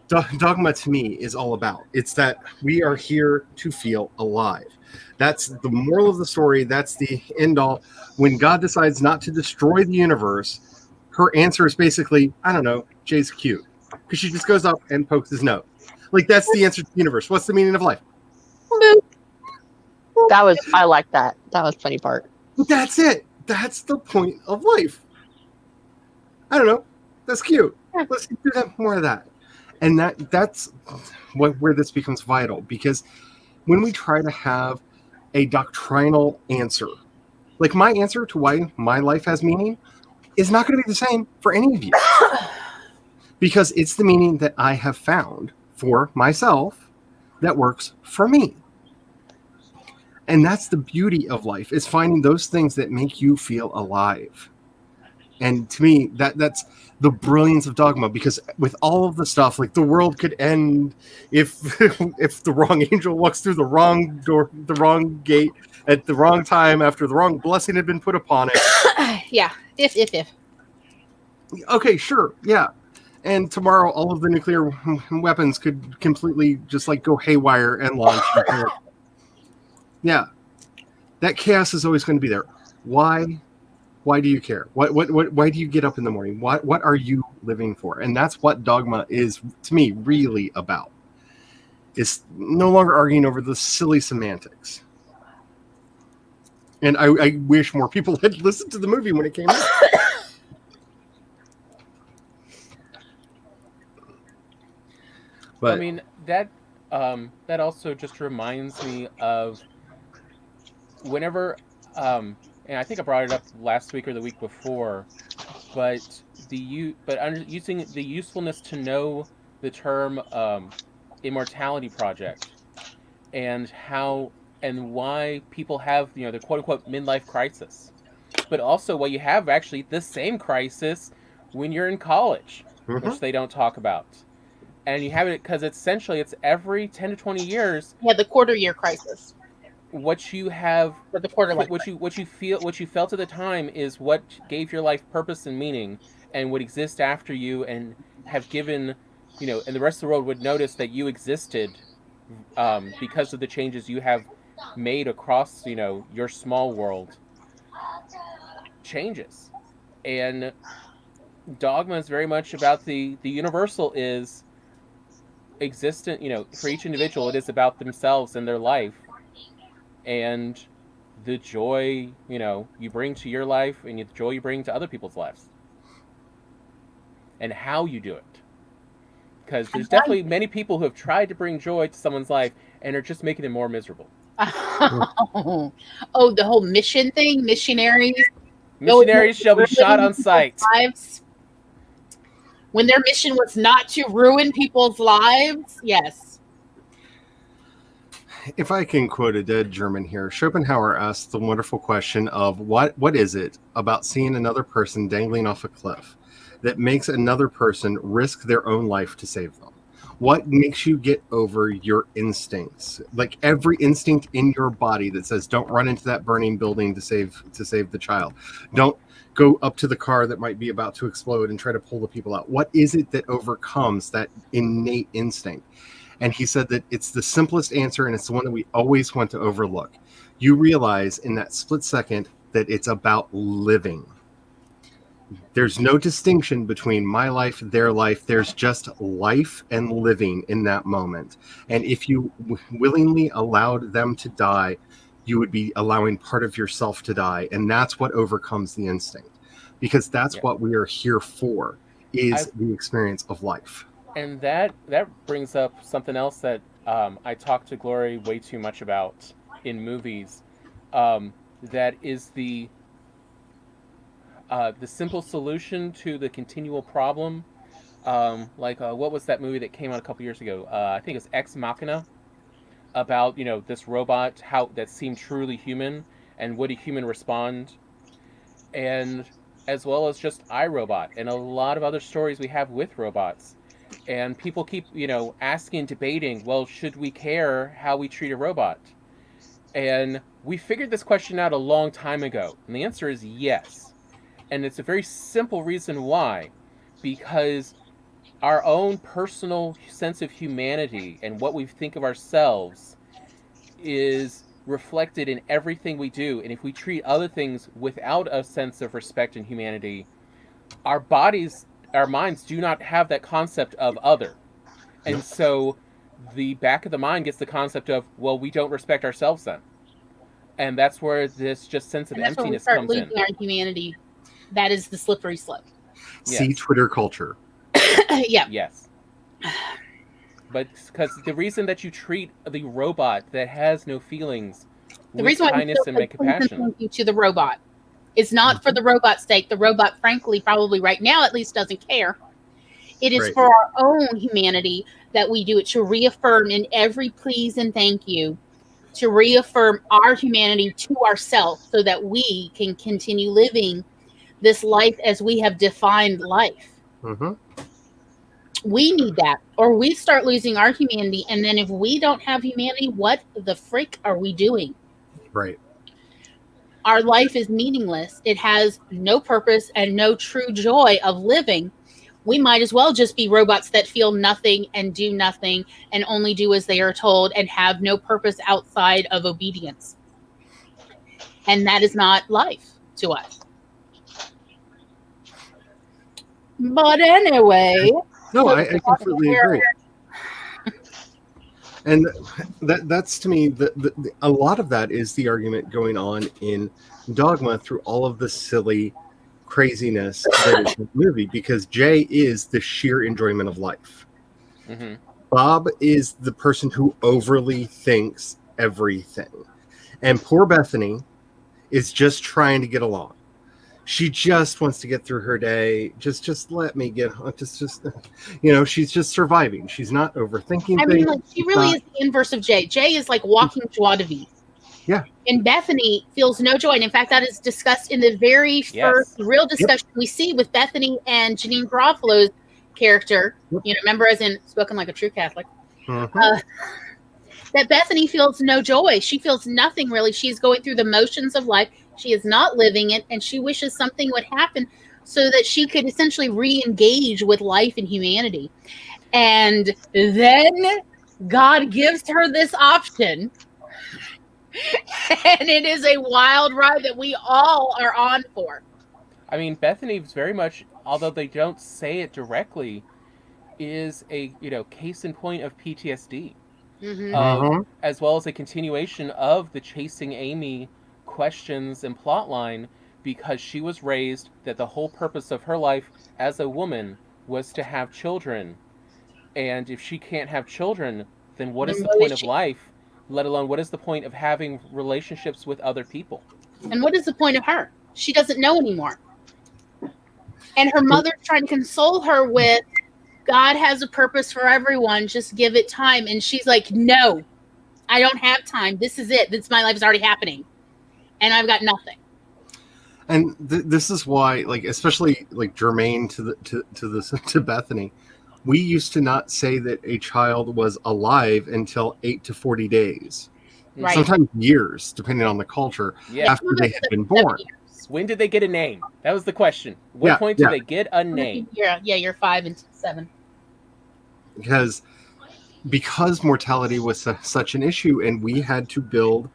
Dogma to me is all about. It's that we are here to feel alive. That's the moral of the story. That's the end all. When God decides not to destroy the universe, her answer is basically, I don't know, Jay's cute. Because she just goes up and pokes his nose. Like, that's the answer to the universe. What's the meaning of life? I like that. That was the funny part. That's it. That's the point of life. I don't know. That's cute. Let's do that, more of that. And that's where this becomes vital, because when we try to have a doctrinal answer, like my answer to why my life has meaning is not going to be the same for any of you, because it's the meaning that I have found for myself that works for me. And that's the beauty of life, is finding those things that make you feel alive. And to me, that's the brilliance of Dogma, because with all of the stuff, like the world could end if the wrong angel walks through the wrong door, the wrong gate at the wrong time after the wrong blessing had been put upon it. Yeah, if. Okay, sure, yeah. And tomorrow, all of the nuclear weapons could completely just like go haywire and launch. Yeah, that chaos is always going to be there. Why? Why do you care? Why do you get up in the morning? What are you living for? And that's what Dogma is, to me, really about. It's no longer arguing over the silly semantics. And I wish more people had listened to the movie when it came out. But I mean, that also just reminds me of whenever, and I think I brought it up last week or the week before, but using the usefulness to know the term Immortality Project and how and why people have the quote unquote midlife crisis, but also why you have actually the same crisis when you're in college, which they don't talk about. And you have it because essentially it's every 10 to 20 years. Yeah, the quarter year crisis. What you have, or the quarter life. what you felt at the time is what gave your life purpose and meaning, and would exist after you, and have given, and the rest of the world would notice that you existed, because of the changes you have made across, your small world. Changes, and Dogma is very much about the universal is existent. For each individual, it is about themselves and their life, and the joy you bring to your life, and the joy you bring to other people's lives, and how you do it. Because there's definitely many people who have tried to bring joy to someone's life and are just making it more miserable. Oh, the whole mission thing, missionaries shall be shot on sight. Lives. When their mission was not to ruin people's lives, yes. If I can quote a dead German here, Schopenhauer asked the wonderful question of what is it about seeing another person dangling off a cliff that makes another person risk their own life to save them? What makes you get over your instincts? Like every instinct in your body that says, don't run into that burning building to save the child. Don't go up to the car that might be about to explode and try to pull the people out. What is it that overcomes that innate instinct? And he said that it's the simplest answer, and it's the one that we always want to overlook. You realize in that split second that it's about living. There's no distinction between my life, their life. There's just life and living in that moment. And if you willingly allowed them to die, you would be allowing part of yourself to die. And that's what overcomes the instinct. Because that's what we are here for, is the experience of life. And that brings up something else that I talk to Glory way too much about in movies. That is the simple solution to the continual problem. What was that movie that came out a couple years ago? I think it's Ex Machina, about this robot, how that seemed truly human, and would a human respond, and as well as just iRobot and a lot of other stories we have with robots. And people keep asking, debating, well, should we care how we treat a robot? And we figured this question out a long time ago, and the answer is yes. And it's a very simple reason why. Because our own personal sense of humanity and what we think of ourselves is reflected in everything we do. And if we treat other things without a sense of respect and humanity, our minds do not have that concept of other. And so the back of the mind gets the concept of, well, we don't respect ourselves then. And that's where this just sense of emptiness comes in. Losing our humanity. That is the slippery slope. See Twitter culture. Yeah. Yes. But because the reason that you treat the robot that has no feelings with kindness and compassion to the robot is not for the robot's sake. The robot, frankly, probably right now at least doesn't care. It is for our own humanity that we do it, to reaffirm in every please and thank you, to reaffirm our humanity to ourselves so that we can continue living this life as we have defined life. Mm-hmm. We need that, or we start losing our humanity. And then if we don't have humanity, what the frick are we doing? Right. our life is meaningless, it has no purpose and no true joy of living, we might as well just be robots that feel nothing and do nothing and only do as they are told and have no purpose outside of obedience. And that is not life to us. But anyway. No, I completely agree. And that's to me, a lot of that is the argument going on in Dogma through all of the silly craziness that is in the movie, because Jay is the sheer enjoyment of life. Mm-hmm. Bob is the person who overly thinks everything. And poor Bethany is just trying to get along. She just wants to get through her day. Just let me get just she's just surviving. She's not overthinking things. Like, she really is the inverse of Jay. Jay is like walking joie de vivre. Yeah. And Bethany feels no joy. And in fact, that is discussed in the very first real discussion we see with Bethany and Janine Garofalo's character. Yep. Remember, as in spoken like a true Catholic. Mm-hmm. That Bethany feels no joy. She feels nothing, really. She's going through the motions of life. She is not living it, and she wishes something would happen so that she could essentially re-engage with life and humanity. And then God gives her this option, and it is a wild ride that we all are on for. I mean, Bethany's very much, although they don't say it directly, is a case in point of PTSD. Mm-hmm. As well as a continuation of the chasing Amy questions and plotline, because she was raised that the whole purpose of her life as a woman was to have children, and if she can't have children, then what is the point of life, let alone what is the point of having relationships with other people? And what is the point of her? She doesn't know anymore. And her mother's trying to console her with, God has a purpose for everyone. Just give it time. And she's like, no, I don't have time. This is it. My life is already happening. And I've got nothing. And this is why, like, especially like germane to Bethany, we used to not say that a child was alive until 8 to 40 days. Right. Sometimes years, depending on the culture, after they had been born. When did they get a name? That was the question. What point did they get a name? Yeah, you're 5 and 7. Because mortality was such an issue, and we had to build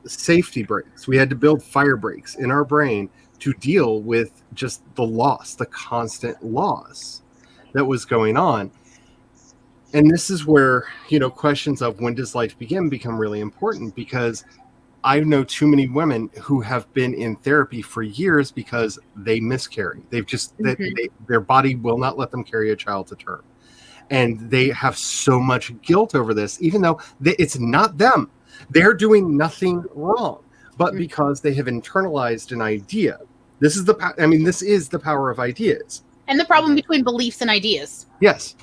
safety brakes. We had to build fire brakes in our brain to deal with just the loss, the constant loss that was going on. And this is where, questions of when does life begin become really important, because I know too many women who have been in therapy for years because they miscarry. They've just, their body will not let them carry a child to term. And they have so much guilt over this, even though it's not them. They're doing nothing wrong, but because they have internalized an idea. This is the power of ideas. And the problem between beliefs and ideas. Yes.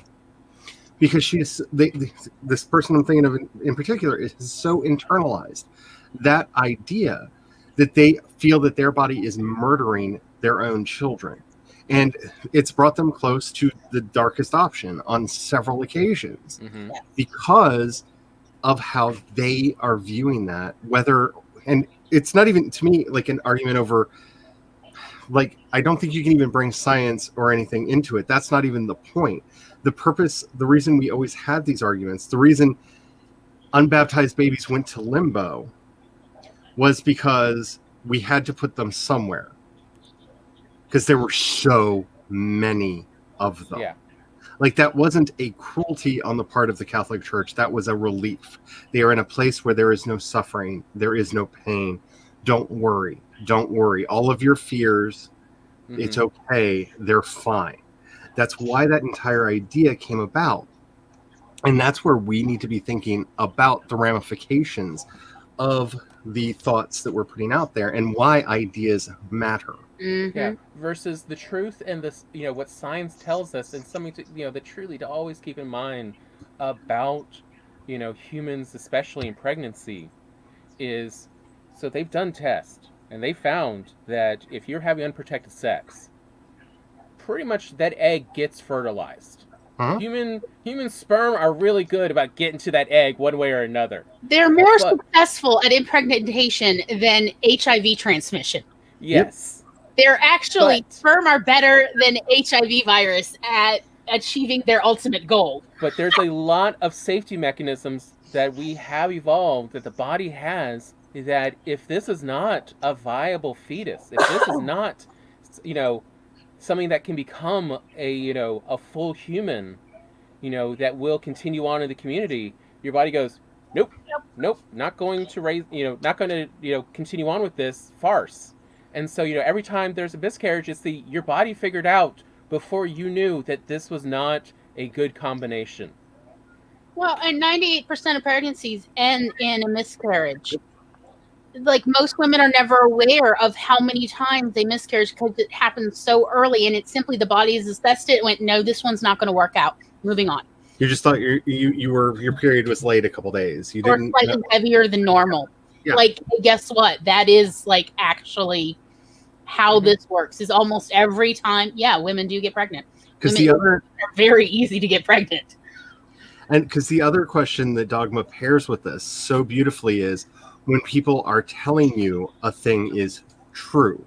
Because this person I'm thinking of in particular is so internalized that idea that they feel that their body is murdering their own children. And it's brought them close to the darkest option on several occasions because of how they are viewing that. And it's not even, to me, like an argument over, like, I don't think you can even bring science or anything into it. That's not even the point. The purpose, the reason we always had these arguments, the reason unbaptized babies went to limbo was because we had to put them somewhere. Because there were so many of them. Yeah. Like, that wasn't a cruelty on the part of the Catholic Church. That was a relief. They are in a place where there is no suffering. There is no pain. Don't worry. Don't worry. All of your fears, it's okay. They're fine. That's why that entire idea came about. And that's where we need to be thinking about the ramifications of the thoughts that we're putting out there and why ideas matter. Yeah, versus the truth and this, what science tells us, and something to, that truly to always keep in mind about, humans, especially in pregnancy, is, so they've done tests and they found that if you're having unprotected sex, pretty much that egg gets fertilized. Human sperm are really good about getting to that egg one way or another. They're more successful at impregnation than HIV transmission. Yes. They're actually, sperm are better than HIV virus at achieving their ultimate goal. But there's a lot of safety mechanisms that we have evolved, that the body has, that if this is not a viable fetus, if this is not, something that can become a full human, that will continue on in the community, your body goes, nope, not going to raise, not going to, continue on with this farce. And so, every time there's a miscarriage, it's your body figured out before you knew that this was not a good combination. Well, and 98% of pregnancies end in a miscarriage. Like, most women are never aware of how many times they miscarriage because it happens so early, and it's simply the body has assessed it and went, no, this one's not going to work out. Moving on. You just thought your period was late a couple days. You didn't. Or slightly heavier than normal. Yeah. Like, guess what? That is actually how this works. Is almost every time, women do get pregnant. Because are very easy to get pregnant. And because the other question that Dogma pairs with this so beautifully is when people are telling you a thing is true,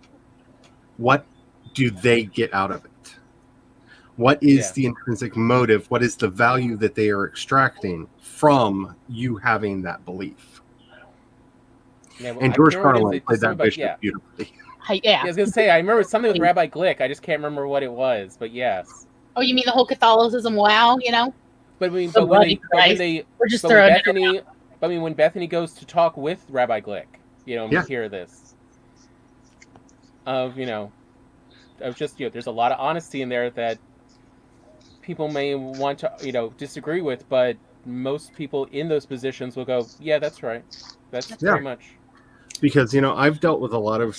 what do they get out of it? What is the intrinsic motive? What is the value that they are extracting from you having that belief? And George Carlin played that bishop beautifully. I was going to say, I remember something with Rabbi Glick. I just can't remember what it was, but yes. Oh, you mean the whole Catholicism? Wow, But when Bethany goes to talk with Rabbi Glick, and we hear this of just there's a lot of honesty in there that people may want to disagree with, but most people in those positions will go, yeah, that's right, that's very much. Because I've dealt with a lot of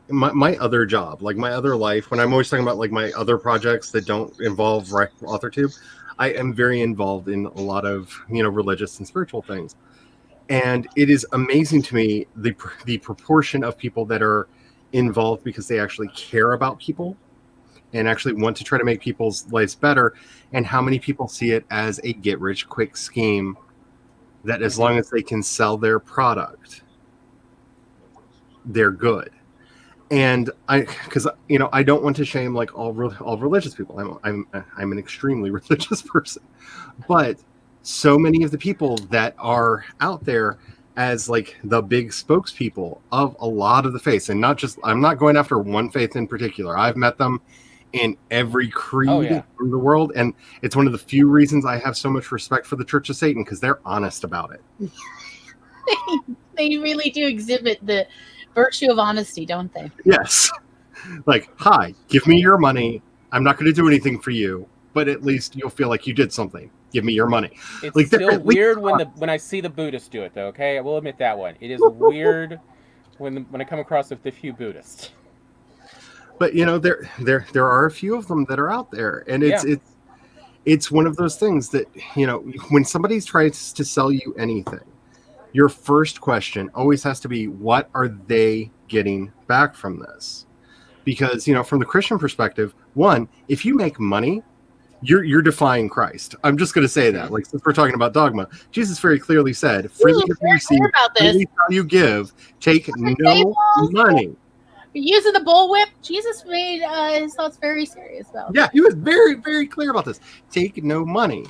my other job, like my other life, when I'm always talking about like my other projects that don't involve AuthorTube, I am very involved in a lot of religious and spiritual things, and it is amazing to me the proportion of people that are involved because they actually care about people and actually want to try to make people's lives better, and how many people see it as a get rich quick scheme that as long as they can sell their product, they're good. And I don't want to shame like all religious people. I'm an extremely religious person, but so many of the people that are out there as like the big spokespeople of a lot of the faiths, and I'm not going after one faith in particular. I've met them in every creed in the world, and it's one of the few reasons I have so much respect for the Church of Satan, because they're honest about it. They really do exhibit the virtue of honesty, don't they? Yes. Like, hi, give me your money. I'm not going to do anything for you, but at least you'll feel like you did something. Give me your money. It's like, still weird when I see the Buddhists do it, though. Okay, I will admit that one. It is weird when I come across the few Buddhists. But there are a few of them that are out there, and it's one of those things that when somebody tries to sell you anything, your first question always has to be, what are they getting back from this? Because from the Christian perspective, one, if you make money, you're defying Christ. I'm just going to say that. Like, since we're talking about dogma, Jesus very clearly said, "Freely you receive, freely you give. Take no money." Using the bullwhip, Jesus made his thoughts very serious about. Yeah, he was very, very clear about this. Take no money.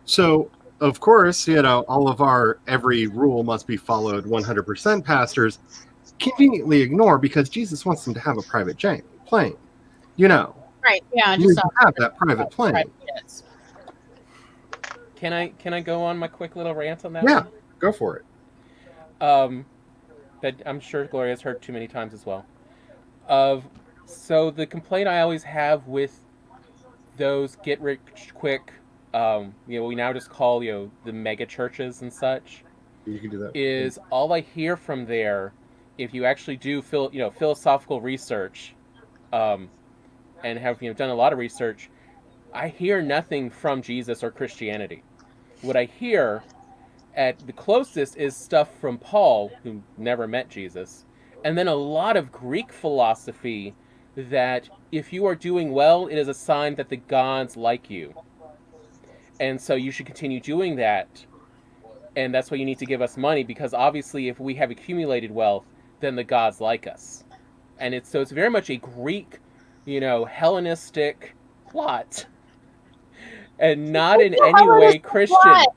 So, of course, all of our every rule must be followed 100% pastors conveniently ignore, because Jesus wants them to have a private plane. Right. Yeah. You have that private plane. Right, yes. Can I go on my quick little rant on that? Yeah, go for it. That I'm sure Gloria's heard too many times as well. So the complaint I always have with those get rich quick, we now just call the mega churches and such. You can do that. Is all I hear from there, if you actually do philosophical research, and have done a lot of research, I hear nothing from Jesus or Christianity. What I hear at the closest is stuff from Paul, who never met Jesus, and then a lot of Greek philosophy that if you are doing well, it is a sign that the gods like you. And so you should continue doing that. And that's why you need to give us money, because obviously if we have accumulated wealth, then the gods like us. And it's very much a Greek, Hellenistic plot. And not in any way Christian. Plot.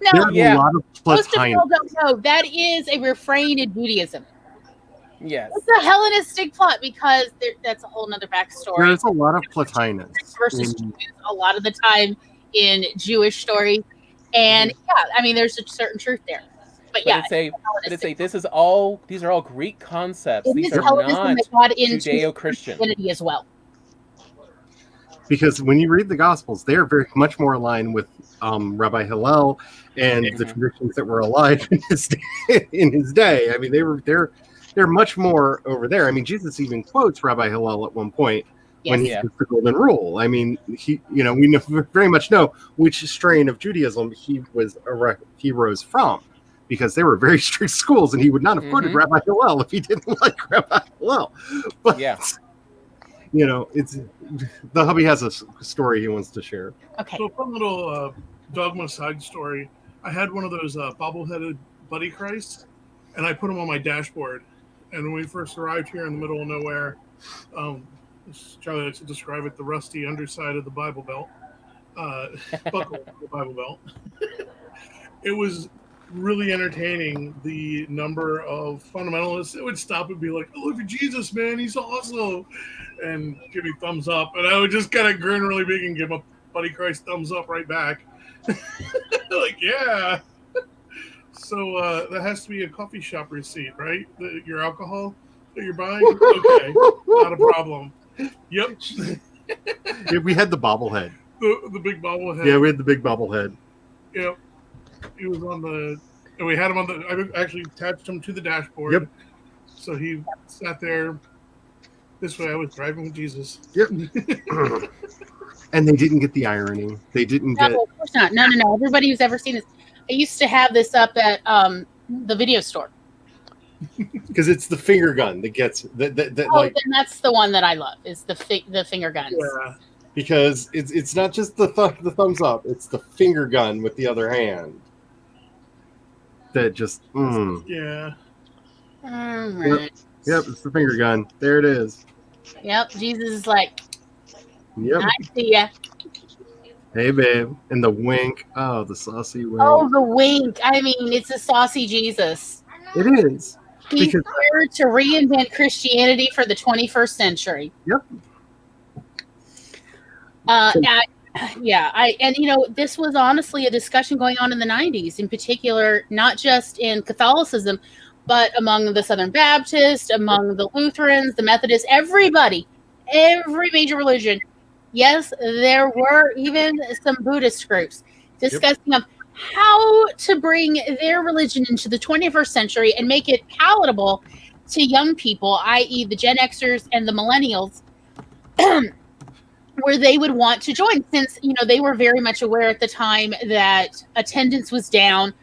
No, There's a lot of most platonic. people don't know that is a refrain in Judaism. Yes. It's a Hellenistic plot because that's a whole nother backstory. There's a lot of Plotinus. Versus Jews a lot of the time in Jewish stories. And there's a certain truth there. But these are all Greek concepts. These are not Judeo-Christian as well. Because when you read the Gospels, they are very much more aligned with Rabbi Hillel and the traditions that were alive in his day. I mean, they're much more over there. I mean, Jesus even quotes Rabbi Hillel at one point when he gives the Golden Rule. I mean, we very much know which strain of Judaism he rose from, because they were very strict schools, and he would not have quoted Rabbi Hillel if he didn't like Rabbi Hillel. But it's the hubby has a story he wants to share. Okay. So, a fun little Dogma side story. I had one of those bobble-headed Buddy Christ, and I put them on my dashboard. And when we first arrived here in the middle of nowhere, Charlie likes to describe it, the rusty underside of the Bible Belt, buckle of the Bible Belt. It was really entertaining, the number of fundamentalists that would stop and be like, "Oh, look at Jesus, man, he's awesome," and give me thumbs up, and I would just kind of grin really big and give a Buddy Christ thumbs up right back. Like, yeah. So that has to be a coffee shop receipt, right? Your alcohol that you're buying? Okay, not a problem. Yep. Yeah, we had the bobblehead. The big bobblehead. Yeah, we had the big bobblehead. Yep. He was on the... And we had him on the... I actually attached him to the dashboard. Yep. So he sat there. This way I was driving with Jesus. Yep. And they didn't get the irony. They didn't get... No, of course not. No. Everybody who's ever seen this... I used to have this up at the video store. Because it's the finger gun that gets... then that's the one that I love, is the finger guns. Yeah. Because it's not just the thumbs up, it's the finger gun with the other hand. That just... Yeah. All right. Yep, it's the finger gun. There it is. Yep, Jesus is like, yep. I see ya. Hey, babe. And the wink. Oh, the saucy wink. Oh, the wink. I mean, it's a saucy Jesus. It is. He's here to reinvent Christianity for the 21st century. Yep. This was honestly a discussion going on in the 90s, in particular, not just in Catholicism, but among the Southern Baptists, among the Lutherans, the Methodists, everybody, every major religion. Yes, there were even some Buddhist groups discussing of how to bring their religion into the 21st century and make it palatable to young people, i.e. the Gen Xers and the millennials, where they would want to join, since, they were very much aware at the time that attendance was down,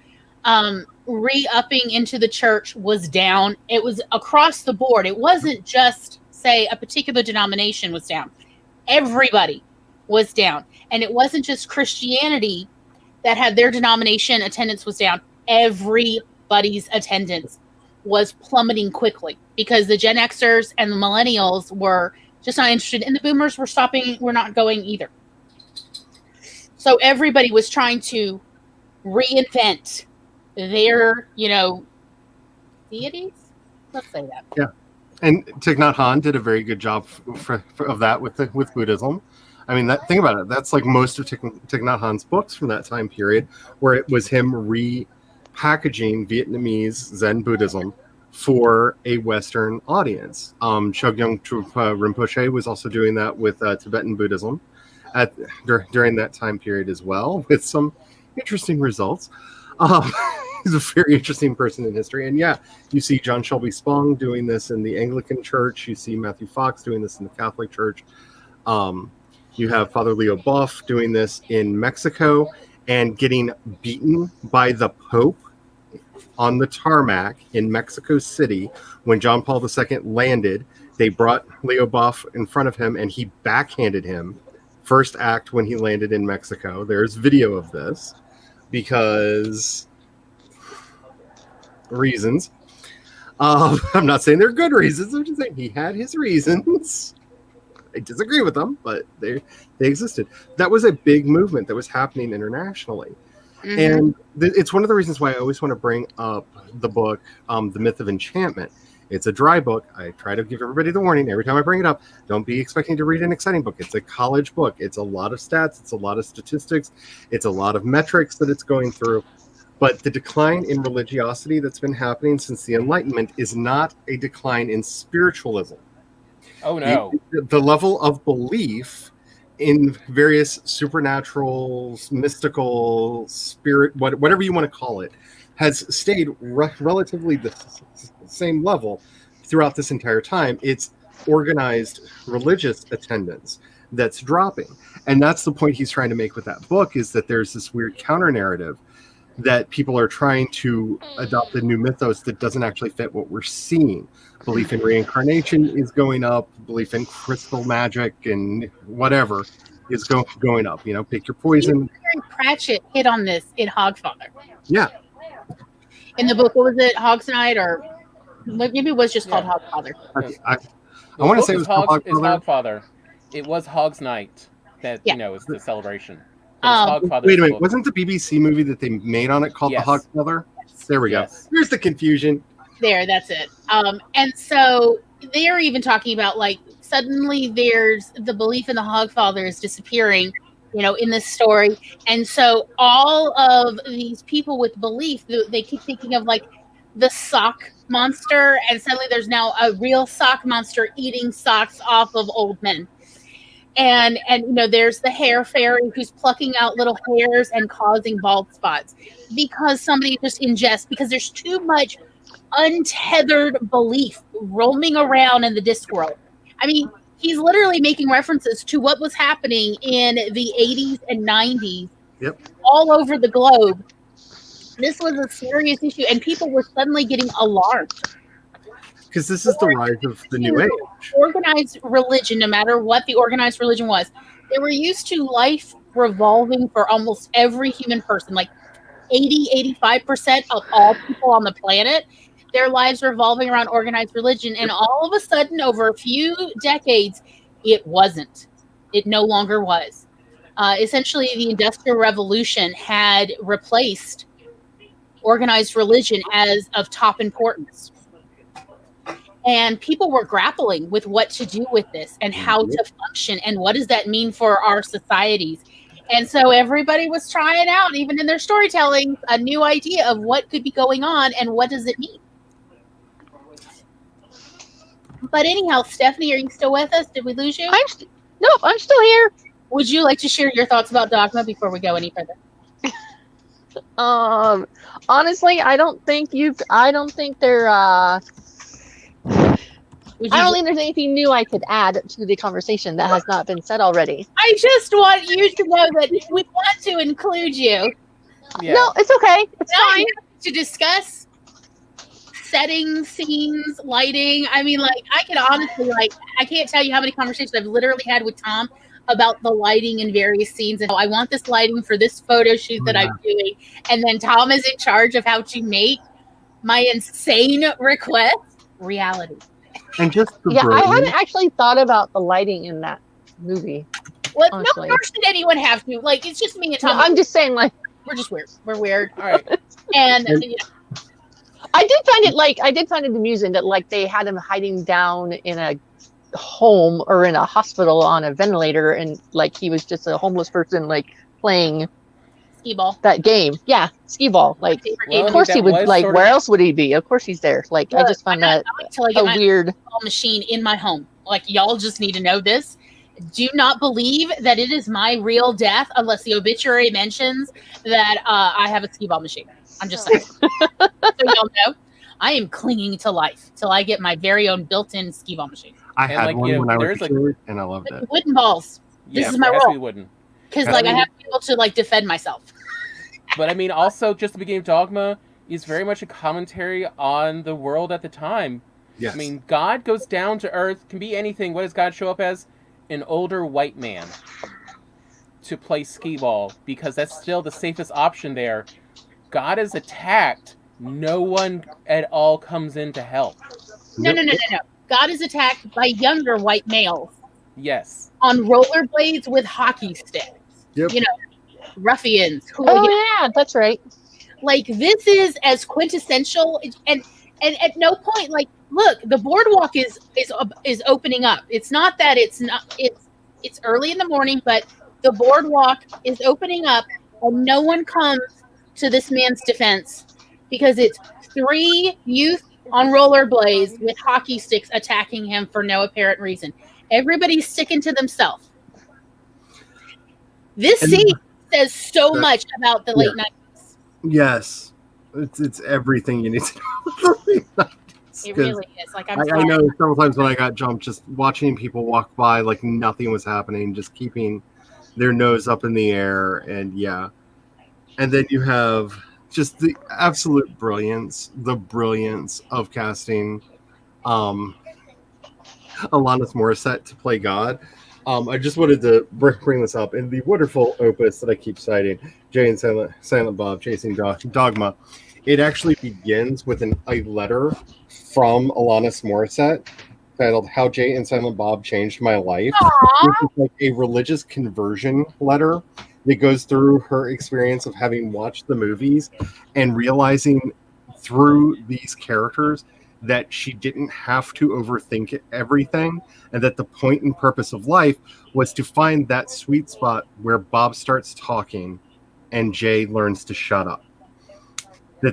re-upping into the church was down. It was across the board. It wasn't just, say, a particular denomination was down. Everybody was down. And it wasn't just Christianity that had their denomination attendance was down. Everybody's attendance was plummeting quickly because the Gen Xers and the millennials were just not interested, and the boomers were not going either. So everybody was trying to reinvent their, deities. Let's say that. Yeah, and Thich Nhat Hanh did a very good job of that with Buddhism. I mean, think about it. That's like most of Thich Nhat Hanh's books from that time period, where it was him repackaging Vietnamese Zen Buddhism for a Western audience. Chogyam Trungpa Rinpoche was also doing that with Tibetan Buddhism during that time period as well, with some interesting results. He's a very interesting person in history. And yeah, you see John Shelby Spong doing this in the Anglican Church. You see Matthew Fox doing this in the Catholic Church. You have Father Leo Boff doing this in Mexico and getting beaten by the Pope on the tarmac in Mexico City. When John Paul II landed, they brought Leo Boff in front of him and he backhanded him first act when he landed in Mexico. There's video of this because reasons. I'm not saying they're good reasons. I'm just saying he had his reasons. I disagree with them, but they existed. That was a big movement that was happening internationally. Mm-hmm. And it's one of the reasons why I always want to bring up the book, The Myth of Enchantment. It's a dry book. I try to give everybody the warning every time I bring it up. Don't be expecting to read an exciting book. It's a college book. It's a lot of stats. It's a lot of statistics. It's a lot of metrics that it's going through. But the decline in religiosity that's been happening since the Enlightenment is not a decline in spiritualism. Oh, no. The level of belief in various supernatural, mystical, spirit, whatever you want to call it, has stayed relatively the same level throughout this entire time. It's organized religious attendance that's dropping. And that's the point he's trying to make with that book, is that there's this weird counter narrative that people are trying to adopt a new mythos that doesn't actually fit what we're seeing. Belief in reincarnation is going up. Belief in crystal magic and whatever is going up. You know, pick your poison. Pratchett hit on this in Hogfather. Yeah. In the book, what was it? Hogs Night, or maybe it was just called Hogfather. Okay. I want to say it was Hogfather. It was Hogs Night that, is the celebration. Wait a minute. Wasn't the BBC movie that they made on it called The Hogfather? There we go. Here's the confusion. There, that's it. And so they're even talking about, like, suddenly there's the belief in the Hogfather is disappearing, in this story. And so all of these people with belief, they keep thinking of, like, the sock monster, and suddenly there's now a real sock monster eating socks off of old men. And there's the hair fairy who's plucking out little hairs and causing bald spots because somebody just ingests, because there's too much untethered belief roaming around in the Discworld. I mean, he's literally making references to what was happening in the 80s and 90s all over the globe. This was a serious issue, and people were suddenly getting alarmed. Because this is the rise of the new age. Organized religion, no matter what the organized religion was, they were used to life revolving for almost every human person. Like 85% of all people on the planet, their lives revolving around organized religion. And all of a sudden, over a few decades, it wasn't. It no longer was. Essentially, the Industrial Revolution had replaced organized religion as of top importance. And people were grappling with what to do with this and how to function and what does that mean for our societies. And so everybody was trying out, even in their storytelling, a new idea of what could be going on and what does it mean. But anyhow, Stephanie, are you still with us? Did we lose you? I'm still here. Would you like to share your thoughts about Dogma before we go any further? Honestly, I don't think they're I don't think there's anything new I could add to the conversation that has not been said already. I just want you to know that we want to include you. Yeah. No, it's okay. It's fine. To discuss settings, scenes, lighting. I mean, like, I can honestly, I can't tell you how many conversations I've literally had with Tom about the lighting in various scenes. And I want this lighting for this photo shoot that I'm doing. And then Tom is in charge of how to make my insane request reality. And just I hadn't actually thought about the lighting in that movie. Well, honestly. Nor should anyone have to. Like, it's just me and Tom. No, I'm just saying, like, we're just weird. We're weird. All right. And I did find it amusing that, like, they had him hiding down in a home or in a hospital on a ventilator, and like he was just a homeless person, like, playing Skeeball. That game. Yeah, Skeeball. Like, of course he would, like, where else would he be? Of course he's there. Like, look, I just found that a weird machine in my home. Like, y'all just need to know this. Do not believe that it is my real death unless the obituary mentions that I have a Skeeball machine. I'm just saying. So y'all know, I am clinging to life till I get my very own built-in Skeeball machine. I had one when I was a kid, and I loved it. Wooden balls. This is my role. Wooden. Because, like, I have to be able to, like, defend myself. But, I mean, also, just the beginning of Dogma is very much a commentary on the world at the time. Yes. I mean, God goes down to Earth, can be anything. What does God show up as? An older white man. to play Skeeball because that's still the safest option there. God is attacked. No one at all comes in to help. No. God is attacked by younger white males Yes. on rollerblades with hockey sticks. Yep. You know, ruffians. Oh yeah, that's right. Like, this is as quintessential, and at no point, like, look, the boardwalk is opening up. It's not that it's early in the morning, but the boardwalk is opening up, and no one comes to this man's defense because it's 3 youth on rollerblades with hockey sticks attacking him for no apparent reason. Everybody's sticking to themselves. This scene says so much about the late 90s. Yes, it's everything you need to know. It really is. Like, I know several times when I got jumped, just watching people walk by like nothing was happening, just keeping their nose up in the air, and yeah. And then you have just the absolute brilliance of casting Alanis Morisette to play God. I just wanted to bring this up in the wonderful opus that I keep citing, Jay and Silent Bob Chasing Dogma. It actually begins with a letter from Alanis Morisette titled "How Jay and Silent Bob Changed My Life." Which is like a religious conversion letter that goes through her experience of having watched the movies and realizing through these characters that she didn't have to overthink everything, and that the point and purpose of life was to find that sweet spot where Bob starts talking and Jay learns to shut up.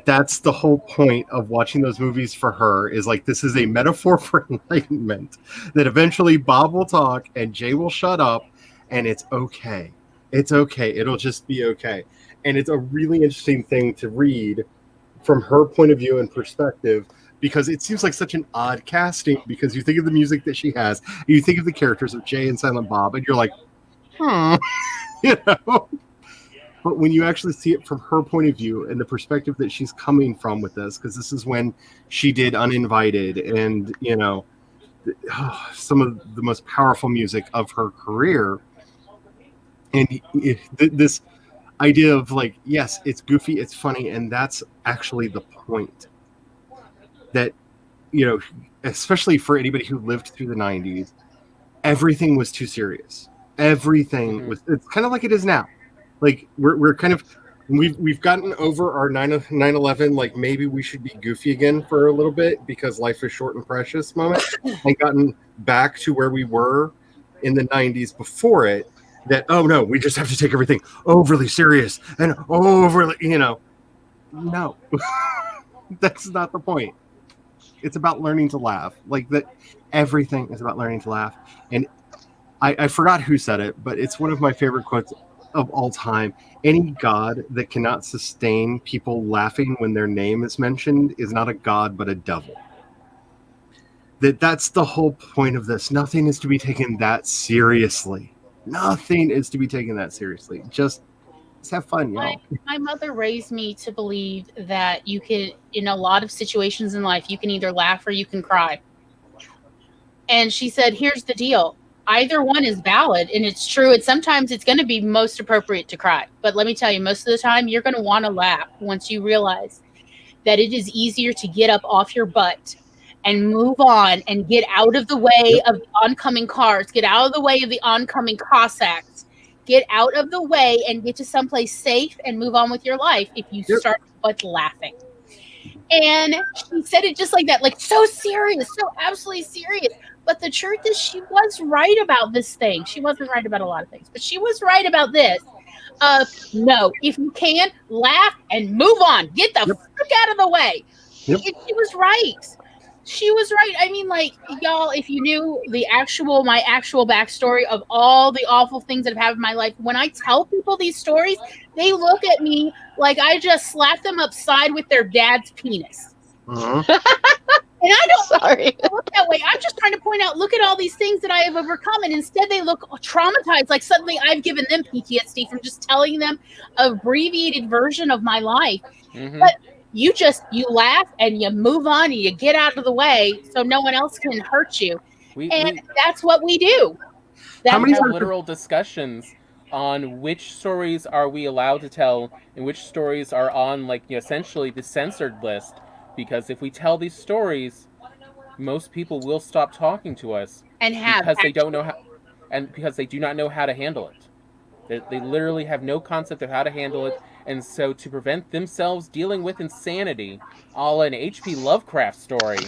That's the whole point of watching those movies for her, is like, this is a metaphor for enlightenment, that eventually Bob will talk and Jay will shut up, and it's okay. It's okay. It'll just be okay. And it's a really interesting thing to read from her point of view and perspective, because it seems like such an odd casting, because you think of the music that she has, and you think of the characters of Jay and Silent Bob, and you're like, you know? But when you actually see it from her point of view and the perspective that she's coming from with this, because this is when she did Uninvited and, you know, some of the most powerful music of her career. And this idea of like, yes, it's goofy, it's funny, and that's actually the point. That, you know, especially for anybody who lived through the 90s, everything was too serious. Everything was, it's kind of like it is now. Like, we're kind of, we've gotten over our 9/11, like, maybe we should be goofy again for a little bit because life is short and precious moment, and gotten back to where we were in the 90s before it, that, oh no, we just have to take everything overly serious and overly, you know. No, that's not the point. It's about learning to laugh. Like, that, everything is about learning to laugh. And I forgot who said it, but it's one of my favorite quotes of all time. Any god that cannot sustain people laughing when their name is mentioned is not a god but a devil. That's the whole point of this. Nothing is to be taken that seriously. Nothing is to be taken that seriously. Just have fun, y'all. My mother raised me to believe that you can, in a lot of situations in life, you can either laugh or you can cry. And she said, here's the deal. Either one is valid, and it's true. And sometimes it's going to be most appropriate to cry. But let me tell you, most of the time, you're going to want to laugh once you realize that it is easier to get up off your butt and move on and get out of the way of the oncoming cars, get out of the way of the oncoming Cossacks, get out of the way and get to someplace safe and move on with your life if you start with laughing. And she said it just like that, like, so serious, so absolutely serious. But the truth is, she was right about this thing. She wasn't right about a lot of things, but she was right about this. No, if you can, laugh and move on. Get the fuck out of the way. She was right. She was right. I mean, like, y'all, if you knew my actual backstory of all the awful things that have happened in my life, when I tell people these stories, they look at me like I just slapped them upside with their dad's penis. And I don't look that way. I'm just trying to point out, look at all these things that I have overcome. And instead they look traumatized, like suddenly I've given them PTSD from just telling them an abbreviated version of my life. But you laugh and you move on and you get out of the way so no one else can hurt you. And that's what we do. How many literal discussions on which stories are we allowed to tell and which stories are on, like, essentially the censored list. Because if we tell these stories, most people will stop talking to us And have because they don't know how, and because they do not know how to handle it. They literally have no concept of how to handle it, and so to prevent themselves dealing with insanity, all an H.P. Lovecraft story,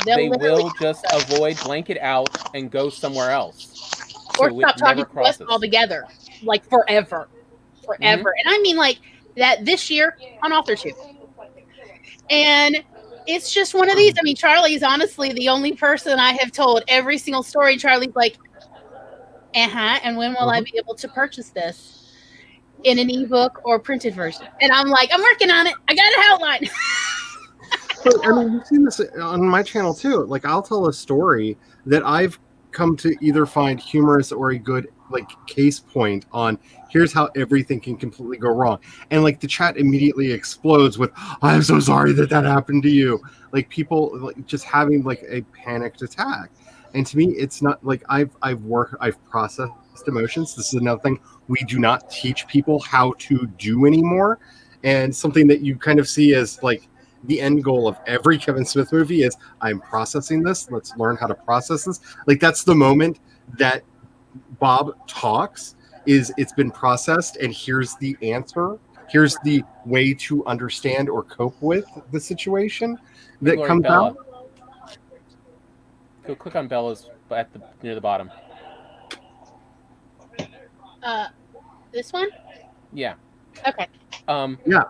they will just avoid, blank it out, and go somewhere else. or So stop it never talking to us crosses. altogether, like forever. And I mean, like that this year on Author 2. And it's just one of these. I mean, Charlie's honestly the only person I have told every single story. Charlie's like, and when will I be able to purchase this in an ebook or printed version? And I'm like, I'm working on it. I got an outline. But, I mean, you've seen this on my channel too. Like, I'll tell a story that I've come to either find humorous or a good, like, case point on. Here's how everything can completely go wrong, and like the chat immediately explodes with, "I'm so sorry that happened to you." Like, people like just having like a panicked attack. And to me, it's not like I've processed emotions. This is another thing we do not teach people how to do anymore, and something that you kind of see as like the end goal of every Kevin Smith movie is, I'm processing this. Let's learn how to process this. Like, that's the moment that Bob talks, is it's been processed, and here's the answer. Here's the way to understand or cope with the situation that comes out. Go click on Bella's near the bottom. This one? Yeah. Okay. Yeah.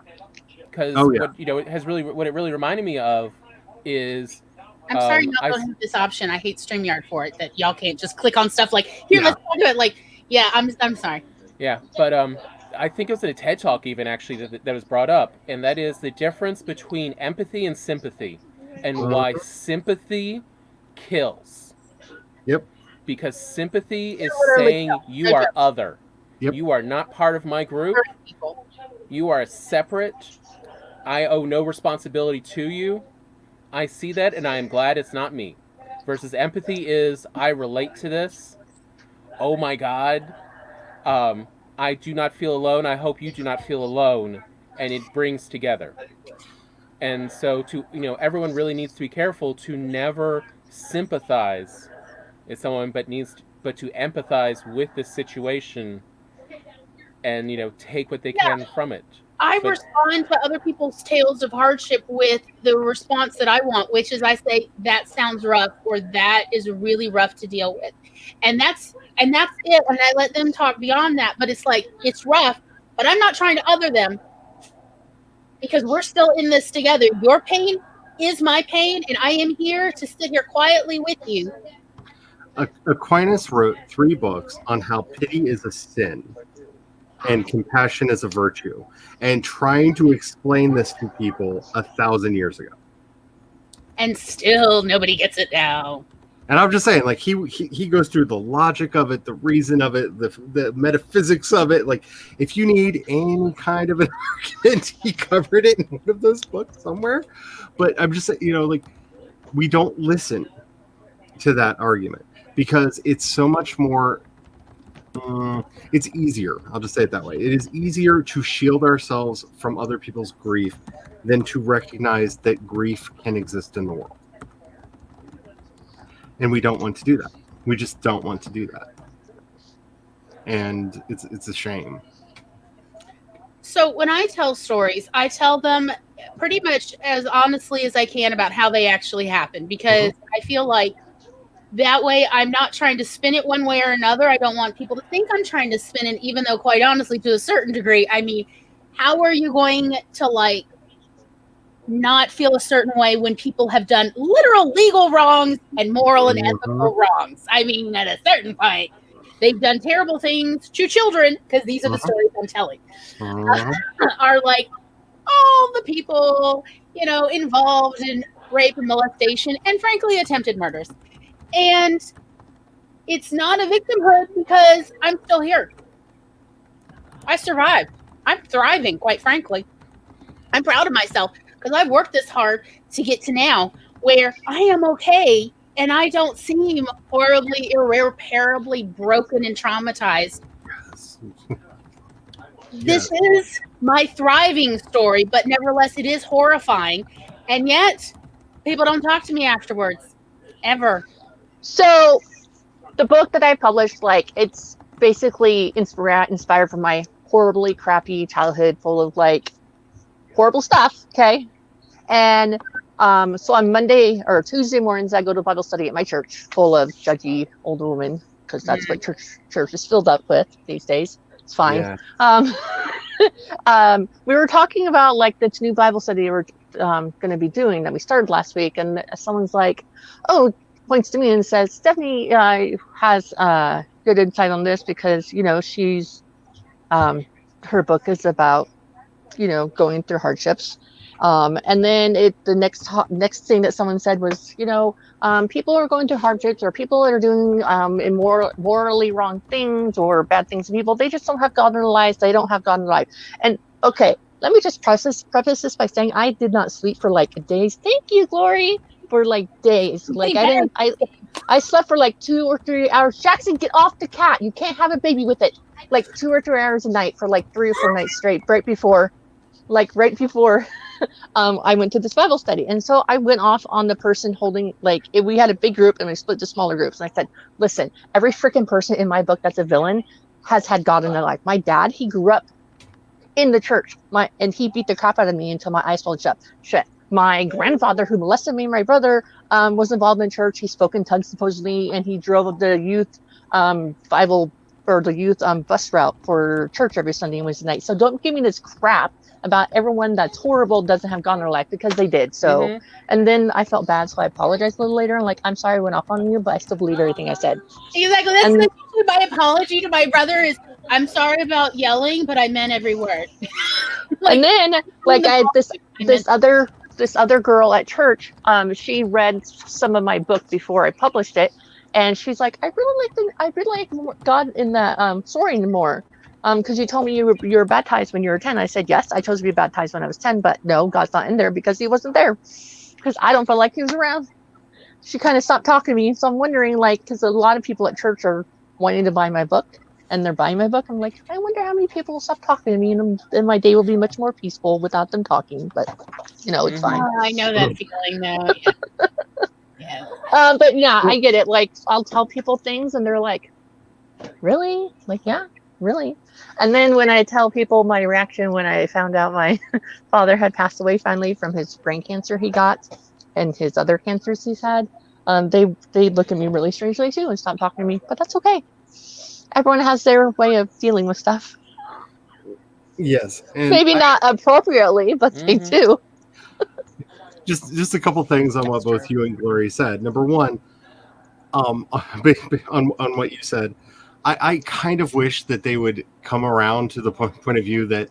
Because what it really reminded me of is, I'm sorry y'all don't have this option. I hate StreamYard for it, that y'all can't just click on stuff like, here, let's do it. Like, yeah, I'm sorry. Yeah, but I think it was in a TED Talk even actually that was brought up, and that is the difference between empathy and sympathy, and why sympathy kills. Yep. Because sympathy is saying you are other. Yep. You are not part of my group. You are separate. I owe no responsibility to you. I see that, and I am glad it's not me. Versus empathy is, I relate to this. Oh my God. I do not feel alone. I hope you do not feel alone. And it brings together. And so everyone really needs to be careful to never sympathize with someone, but to empathize with the situation and, take what they can from it. I respond to other people's tales of hardship with the response that I want, which is I say, that sounds rough, or that is really rough to deal with. And that's it. And I let them talk beyond that. But it's like, it's rough, but I'm not trying to other them, because we're still in this together. Your pain is my pain, and I am here to sit here quietly with you. Aquinas wrote 3 books on how pity is a sin and compassion is a virtue, and trying to explain this to people 1,000 years ago. And still nobody gets it now. And I'm just saying, like, he goes through the logic of it, the reason of it, the metaphysics of it. Like, if you need any kind of an argument, he covered it in one of those books somewhere. But I'm just saying, like, we don't listen to that argument because it's so much more. It's easier. I'll just say it that way. It is easier to shield ourselves from other people's grief than to recognize that grief can exist in the world. And we don't want to do that. We just don't want to do that. And it's a shame. So when I tell stories, I tell them pretty much as honestly as I can about how they actually happened, because I feel like that way I'm not trying to spin it one way or another. I don't want people to think I'm trying to spin it, even though quite honestly, to a certain degree, I mean, how are you going to like not feel a certain way when people have done literal legal wrongs and moral and ethical wrongs? I mean, at a certain point, they've done terrible things to children, because these are the stories I'm telling, are like all the people, involved in rape and molestation and frankly attempted murders. And it's not a victimhood because I'm still here. I survived. I'm thriving, quite frankly. I'm proud of myself because I've worked this hard to get to now where I am okay and I don't seem horribly, irreparably broken and traumatized This is my thriving story, but nevertheless, it is horrifying. And yet, people don't talk to me afterwards. Ever. So, the book that I published, like, it's basically inspired from my horribly crappy childhood full of, like, horrible stuff, okay? And so on Monday or Tuesday mornings, I go to Bible study at my church full of judgy older women, because that's what church is filled up with these days. It's fine. Yeah. We were talking about, like, this new Bible study we're going to be doing that we started last week, and someone's like, oh, points to me and says, Stephanie has good insight on this because, you know, she's her book is about, you know, going through hardships. And then the next thing that someone said was, you know, people are going through hardships, or people that are doing morally wrong things or bad things to people. They just don't have God in their lives. They don't have God in their life. And okay, let me just preface this by saying I did not sleep for like days. Thank you, Glory, for like days. Like I slept for like 2 or 3 hours. Jackson, get off the cat. You can't have a baby with it. Like 2 or 3 hours a night for like 3 or 4 nights straight, right before I went to this Bible study. And so I went off on the person holding, like, we had a big group and we split to smaller groups. And I said, listen, every freaking person in my book that's a villain has had God in their life. My dad, he grew up in the church, and he beat the crap out of me until my eyes bulged up. Shit. My grandfather, who molested me and my brother, was involved in church. He spoke in tongues supposedly, and he drove the youth Bible or the youth bus route for church every Sunday and Wednesday night. So don't give me this crap about everyone that's horrible doesn't have God in their life, because they did. So, and then I felt bad, so I apologized a little later. And like, I'm sorry I went off on you, but I still believe everything I said. Exactly. That's my apology to my brother is, I'm sorry about yelling, but I meant every word. Like, and then, like, I had this other girl at church. She read some of my book before I published it, and she's like, I really like God in that soaring more. Because you told me you were baptized when you were 10. I said, yes, I chose to be baptized when I was 10, but no, God's not in there because he wasn't there. Because I don't feel like he was around. She kind of stopped talking to me. So I'm wondering, like, because a lot of people at church are wanting to buy my book, and they're buying my book. I'm like, I wonder how many people will stop talking to me, and my day will be much more peaceful without them talking. But, you know, it's fine. I know that feeling, though. Yeah. But yeah, I get it. Like, I'll tell people things, and they're like, really? Like, yeah, really? And then when I tell people my reaction when I found out my father had passed away finally from his brain cancer he got and his other cancers he's had, they look at me really strangely too and stop talking to me. But that's okay. Everyone has their way of dealing with stuff. Yes. Maybe not appropriately, but they do. Just a couple things on what both you and Glory said. Number one, on what you said, I kind of wish that they would come around to the point of view that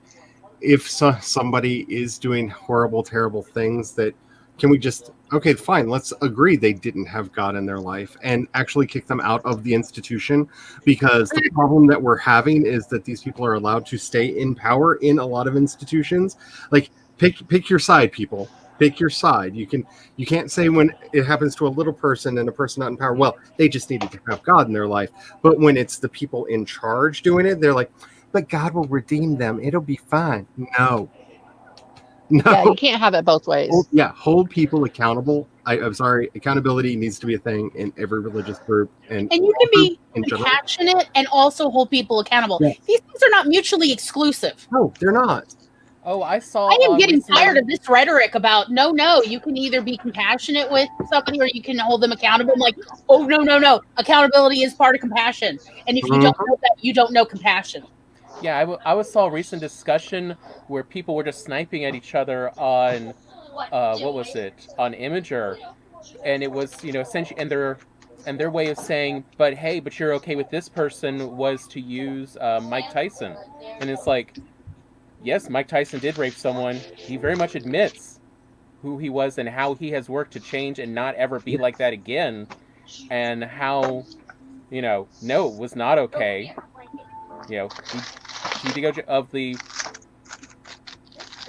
if somebody is doing horrible, terrible things, that can we just, okay, fine, let's agree they didn't have God in their life and actually kick them out of the institution, because the problem that we're having is that these people are allowed to stay in power in a lot of institutions. Like, pick your side, people. Pick your side. You can't say when it happens to a little person and a person not in power, well, they just needed to have God in their life. But when it's the people in charge doing it, they're like, but God will redeem them. It'll be fine. No. Yeah, you can't have it both ways. Hold people accountable. I'm sorry, accountability needs to be a thing in every religious group. And you can be compassionate and also hold people accountable. Yeah. These things are not mutually exclusive. No, they're not. Oh, I am getting tired of this rhetoric about no. You can either be compassionate with somebody or you can hold them accountable. I'm like, oh no. Accountability is part of compassion, and if you don't know that, you don't know compassion. Yeah, I saw a recent discussion where people were just sniping at each other on what was it, on Imager, and it was, you know, essentially, and their way of saying, but hey, but you're okay with this person was to use Mike Tyson, and it's like, yes, Mike Tyson did rape someone. He very much admits who he was and how he has worked to change and not ever be like that again, and how, you know, no, it was not okay. You know, he did go of the.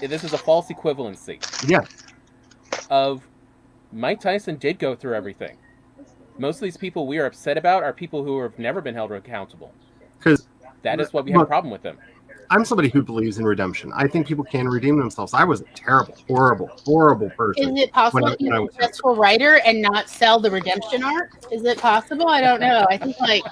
This is a false equivalency. Yeah. Of Mike Tyson did go through everything. Most of these people we are upset about are people who have never been held accountable. Because That is why we have a problem with them. I'm somebody who believes in redemption. I think people can redeem themselves. I was a terrible, horrible person. Is it possible to be a successful writer and not sell the redemption art? Is it possible? I don't know. I think like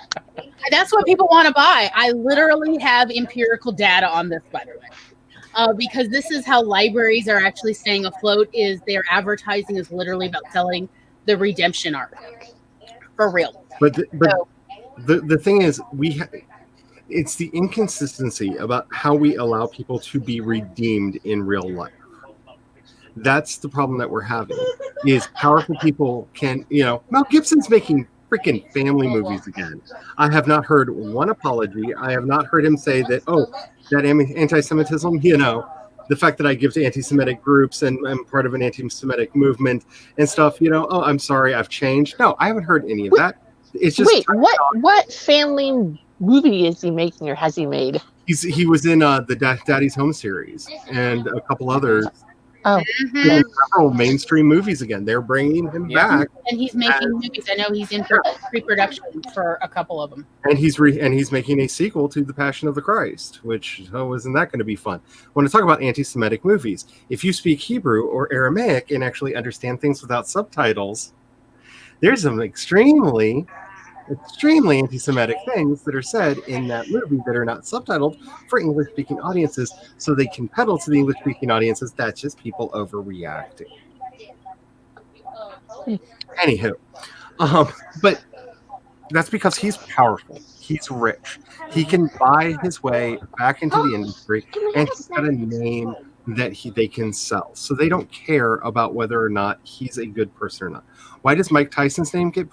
that's what people want to buy. I literally have empirical data on this, by the way, because this is how libraries are actually staying afloat. Is their advertising is literally about selling the redemption art for real. But the thing is, it's the inconsistency about how we allow people to be redeemed in real life. That's the problem that we're having. Is powerful people can, Mel Gibson's making freaking family movies again. I have not heard one apology. I have not heard him say that, that anti-Semitism, the fact that I give to anti-Semitic groups and I'm part of an anti-Semitic movement and stuff, I'm sorry, I've changed. No, I haven't heard any of that. It's just what family movie is he making or has he made? He was in the Daddy's Home series and a couple others. Oh, several mainstream movies again. They're bringing him back, and he's making movies. I know he's in pre-production for a couple of them. And he's making a sequel to The Passion of the Christ, which isn't that going to be fun? When I talk about anti-Semitic movies, if you speak Hebrew or Aramaic and actually understand things without subtitles, there's some extremely anti-Semitic things that are said in that movie that are not subtitled for English-speaking audiences, so they can peddle to the English-speaking audiences. That's just people overreacting. Anywho, but that's because he's powerful. He's rich. He can buy his way back into the industry, and he's got a name that they can sell. So they don't care about whether or not he's a good person or not. Why does Mike Tyson's name get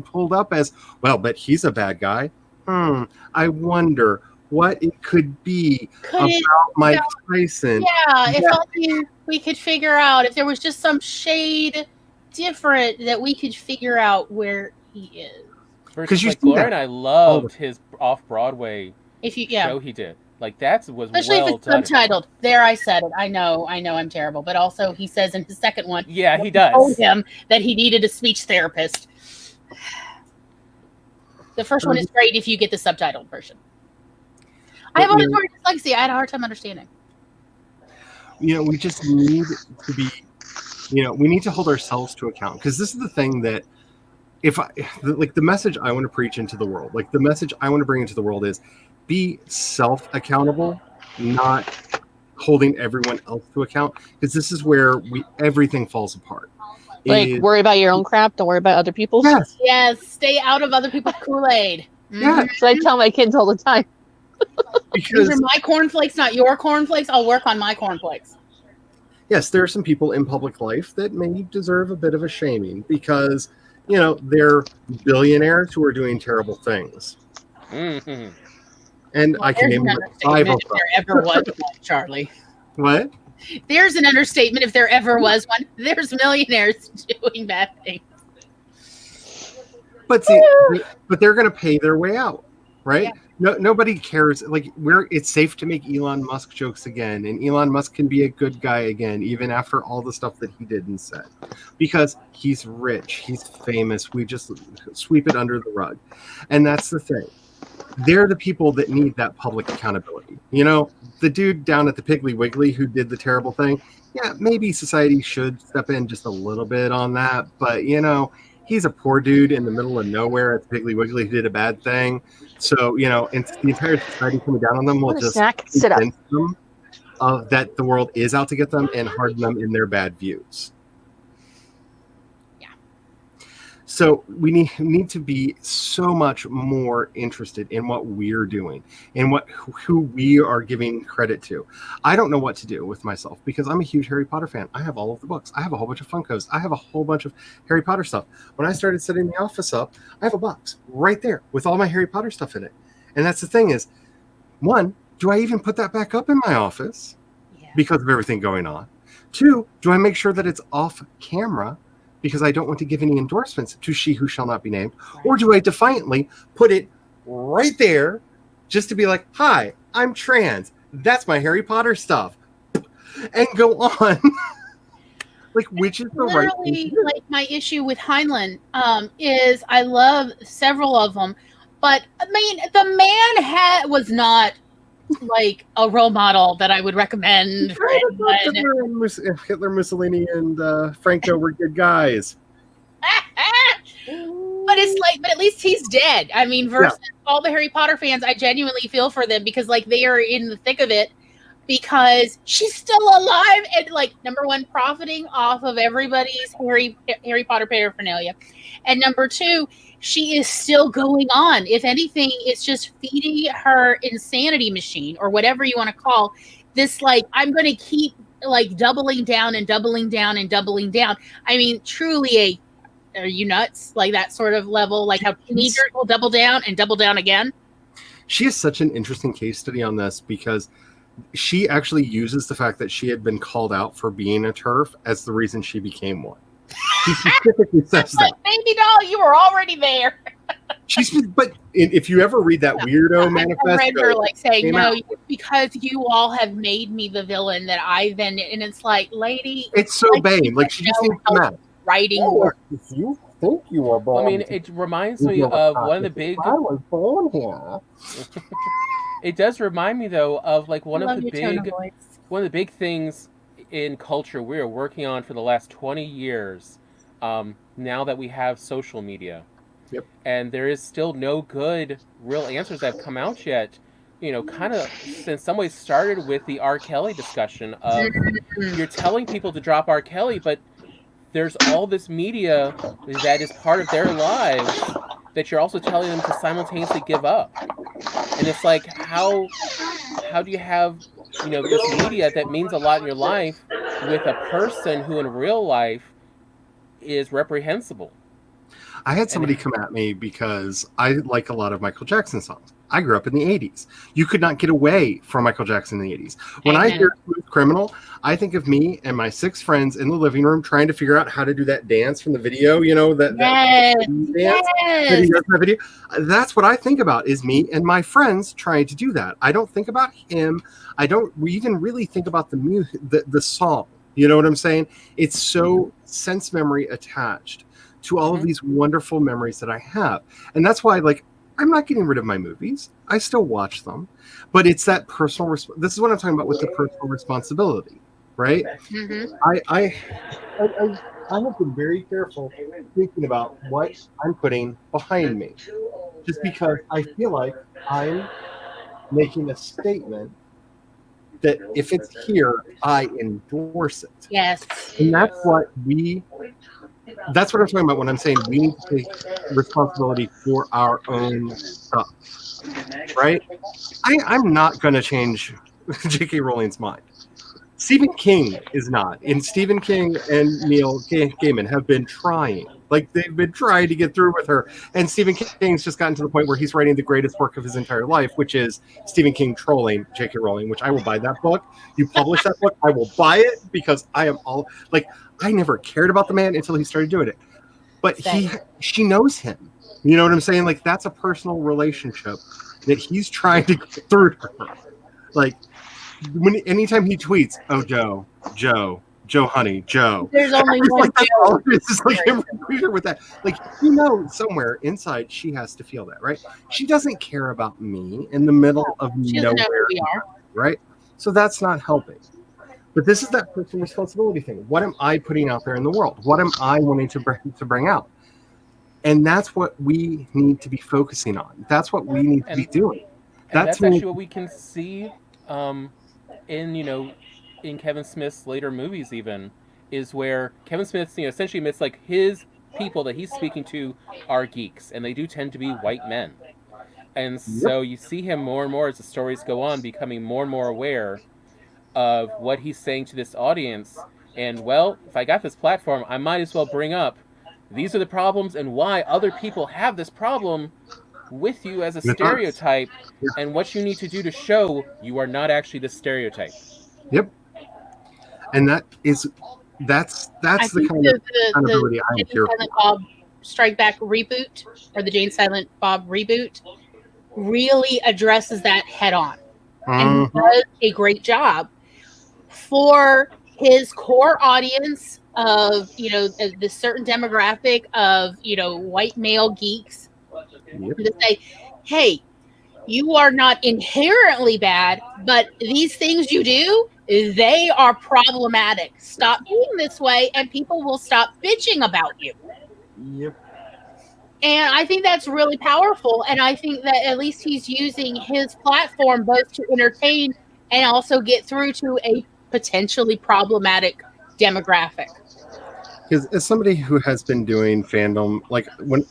pulled up as, but he's a bad guy? I wonder what it could be about Mike Tyson. Yeah, if only we could figure out, if there was just some shade different that we could figure out where he is. Because Laura and I loved his off-Broadway show he did. Like, that was especially well if it's subtitled. There, I said it. I know I'm terrible. But also, he says in his second one, yeah, he does. Told him that he needed a speech therapist. The first one is great if you get the subtitled version. I have auditory dyslexia. I had a hard time understanding. We just need to be, we need to hold ourselves to account, because this is the thing that the message I want to preach into the world, like the message I want to bring into the world is, be self-accountable, not holding everyone else to account, because this is where everything falls apart. Worry about your own crap, don't worry about other people's. Yes, stay out of other people's Kool-Aid. Yeah, so I tell my kids all the time. Because these are my cornflakes, not your cornflakes. I'll work on my cornflakes. Yes, there are some people in public life that may deserve a bit of a shaming because, they're billionaires who are doing terrible things. Mm-hmm. And I can name 5 of them. If there ever was one, Charlie. What? There's an understatement if there ever was one. There's millionaires doing bad things. But see, they're going to pay their way out, right? Yeah. No, nobody cares. It's safe to make Elon Musk jokes again, and Elon Musk can be a good guy again, even after all the stuff that he did and said, because he's rich, he's famous. We just sweep it under the rug, and that's the thing. They're the people that need that public accountability. The dude down at the Piggly Wiggly who did the terrible thing, yeah, maybe society should step in just a little bit on that. But, he's a poor dude in the middle of nowhere at the Piggly Wiggly who did a bad thing. So, and the entire society coming down on them will just convince them that the world is out to get them and harden them in their bad views. So we need to be so much more interested in what we're doing and who we are giving credit to. I don't know what to do with myself because I'm a huge Harry Potter fan. I have all of the books. I have a whole bunch of Funkos. I have a whole bunch of Harry Potter stuff. When I started setting the office up, I have a box right there with all my Harry Potter stuff in it. And that's the thing is, one, do I even put that back up in my office because of everything going on? Two, do I make sure that it's off camera because I don't want to give any endorsements to she who shall not be named? Or do I defiantly put it right there just to be like, hi, I'm trans. That's my Harry Potter stuff. And go on. Which is the right thing to do? My issue with Heinlein is I love several of them, But I mean, the man was not like a role model that I would recommend for anyone. Hitler, Mussolini, and Franco were good guys. But it's like, but at least he's dead. I mean, versus all the Harry Potter fans, I genuinely feel for them because like they are in the thick of it because she's still alive and like number one, profiting off of everybody's Harry Potter paraphernalia, and number two, she is still going on. If anything, it's just feeding her insanity machine or whatever you want to call this. Like, I'm going to keep like doubling down and doubling down and doubling down. I mean, truly are you nuts? Like that sort of level, like how teenagers will double down and double down again. She is such an interesting case study on this because she actually uses the fact that she had been called out for being a TERF as the reason she became one. She specifically says that. Baby doll, you were already there. But if you ever read that weirdo manifesto, I read her like saying, no, because you all have made me the villain that I then, and it's like, lady. It's so like, Bane. Like, she just needs to come out. Writing work. If you think you are born. I mean, it reminds me of one of the big. I was born here. It does remind me, though, of like one of the big things in culture we are working on for the last 20 years. Now that we have social media, and there is still no good real answers that have come out yet. You know, kind of in some ways started with the R. Kelly discussion of you're telling people to drop R. Kelly, but there's all this media that is part of their lives that you're also telling them to simultaneously give up. And it's like, how do you have, you know, this media that means a lot in your life with a person who in real life is reprehensible? I had somebody come at me because I like a lot of Michael Jackson songs. I grew up in the 80s. You could not get away from Michael Jackson in the 80s. When I hear Smooth Criminal, I think of me and my 6 friends in the living room trying to figure out how to do that dance from the video, you know, that dance that he does in the video. That's what I think about, is me and my friends trying to do that. I don't think about him. I don't even really think about the music, the song. You know what I'm saying? It's so sense memory attached to all of these wonderful memories that I have. And that's why, like, I'm not getting rid of my movies. I still watch them. But it's that personal... This is what I'm talking about with the personal responsibility, right? Mm-hmm. I have been very careful thinking about what I'm putting behind me. Just because I feel like I'm making a statement that if it's here, I endorse it. Yes. And that's what that's what I'm talking about when I'm saying we need to take responsibility for our own stuff, right? I'm not going to change J.K. Rowling's mind. Stephen King is not. And Stephen King and Neil Gaiman have been trying. Like, they've been trying to get through with her. And Stephen King's just gotten to the point where he's writing the greatest work of his entire life, which is Stephen King trolling J.K. Rowling, which I will buy that book. You publish that book, I will buy it, because I am all... Like, I never cared about the man until he started doing it. But she knows him. You know what I'm saying? Like, that's a personal relationship that he's trying to get through to her. Like, anytime he tweets, oh, Joe, honey, Joe. There's only one like, Joe. It's just like him with that. Like, you know, somewhere inside she has to feel that, right? She doesn't care about me in the middle of nowhere, we are. right? So that's not helping. But this is that personal responsibility thing. What am I putting out there in the world? What am I wanting to bring out? And that's what we need to be focusing on. That's what we need to be doing. That's actually what we can see in Kevin Smith's later movies, even, is where Kevin Smith, essentially admits like his people that he's speaking to are geeks, and they do tend to be white men. And so you see him more and more as the stories go on, becoming more and more aware of what he's saying to this audience. And, well, if I got this platform, I might as well bring up these are the problems and why other people have this problem with you as a stereotype, and what you need to do to show you are not actually the stereotype. Yep. And that's the kind of accountability I'm here for. Bob Strike Back reboot, or the Jane Silent Bob reboot, really addresses that head on. And he does a great job for his core audience of, this certain demographic of, white male geeks. To say, hey, you are not inherently bad, but these things you do, they are problematic. Stop being this way, and people will stop bitching about you. Yep. And I think that's really powerful. And I think that at least he's using his platform both to entertain and also get through to a potentially problematic demographic. Because as somebody who has been doing fandom, like when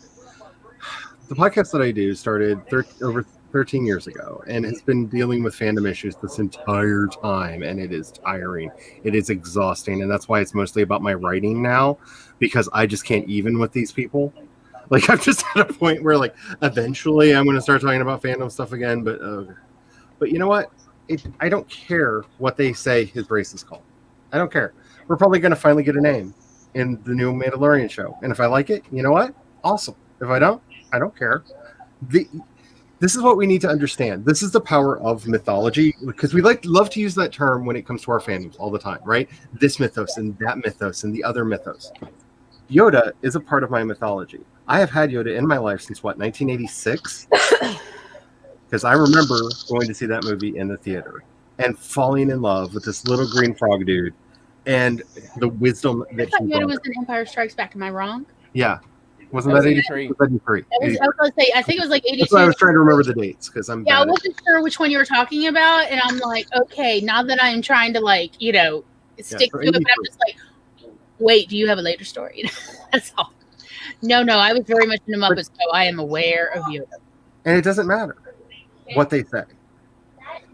the podcast that I do started over 13 years ago and has been dealing with fandom issues this entire time, and it is tiring. It is exhausting, and that's why it's mostly about my writing now, because I just can't even with these people. Like, I'm just at a point where, like, eventually I'm going to start talking about fandom stuff again, but you know what? I don't care what they say his race is called. I don't care. We're probably going to finally get a name in the new Mandalorian show, and if I like it, you know what? Awesome. If I don't care. This is what we need to understand. This is the power of mythology, because we love to use that term when it comes to our fandoms all the time, right? This mythos and that mythos and the other mythos. Yoda is a part of my mythology. I have had Yoda in my life since, 1986? Because I remember going to see that movie in the theater and falling in love with this little green frog dude and the wisdom that he Yoda brought. was in Empire Strikes Back. Am I wrong? Yeah. Wasn't that 83? 83. I was going to say, I think it was like 82. That's why I was trying to remember the dates, because I'm I bad wasn't sure which one you were talking about, and I'm like, okay, now that I'm trying to, like, stick to it, but I'm just like, wait, do you have a later story? That's all. No, I was very much in the Muppets, so I am aware of Yoda. And it doesn't matter what they say.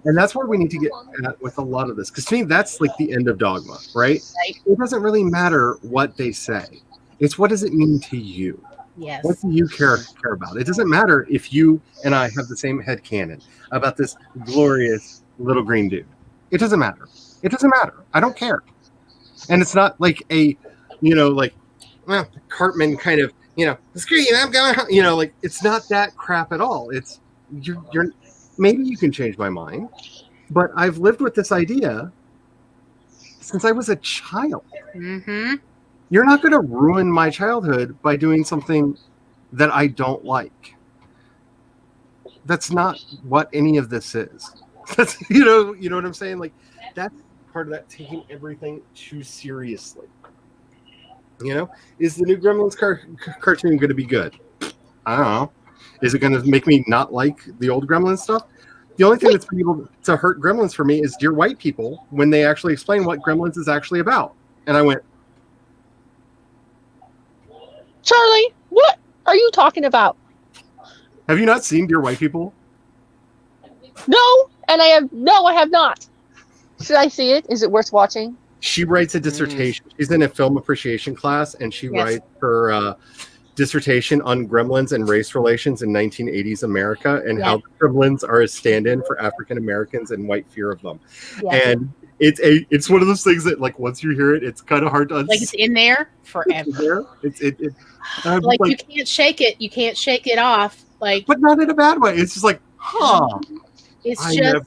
And that's where we need to get at with a lot of this. Because to me, that's like the end of Dogma, right? It doesn't really matter what they say. It's what does it mean to you? Yes. What do you care about? It doesn't matter if you and I have the same headcanon about this glorious little green dude. It doesn't matter. It doesn't matter. I don't care. And it's not like a, Cartman kind of, screw you, I'm going home. Like, it's not that crap at all. It's, you're maybe you can change my mind, but I've lived with this idea since I was a child. Mm-hmm. You're not going to ruin my childhood by doing something that I don't like. That's not what any of this is. That's, you know what I'm saying? Like, that's part of that, taking everything too seriously. Is the new Gremlins cartoon going to be good? I don't know. Is it going to make me not like the old Gremlins stuff? The only thing that's been able to hurt Gremlins for me is Dear White People, when they actually explain what Gremlins is actually about. And I went, Charlie, what are you talking about? have you not seen Dear White People? No, and I have not. Should I see it? Is it worth watching? She writes a dissertation. She's in a film appreciation class, and she writes her dissertation on gremlins and race relations in 1980s America, and how the gremlins are a stand-in for African Americans and white fear of them. Yeah. And it's one of those things that, like, once you hear it, it's kind of hard to like, it's in there forever. Like, you can't shake it. You can't shake it off. Like, but not in a bad way. It's just like, it's just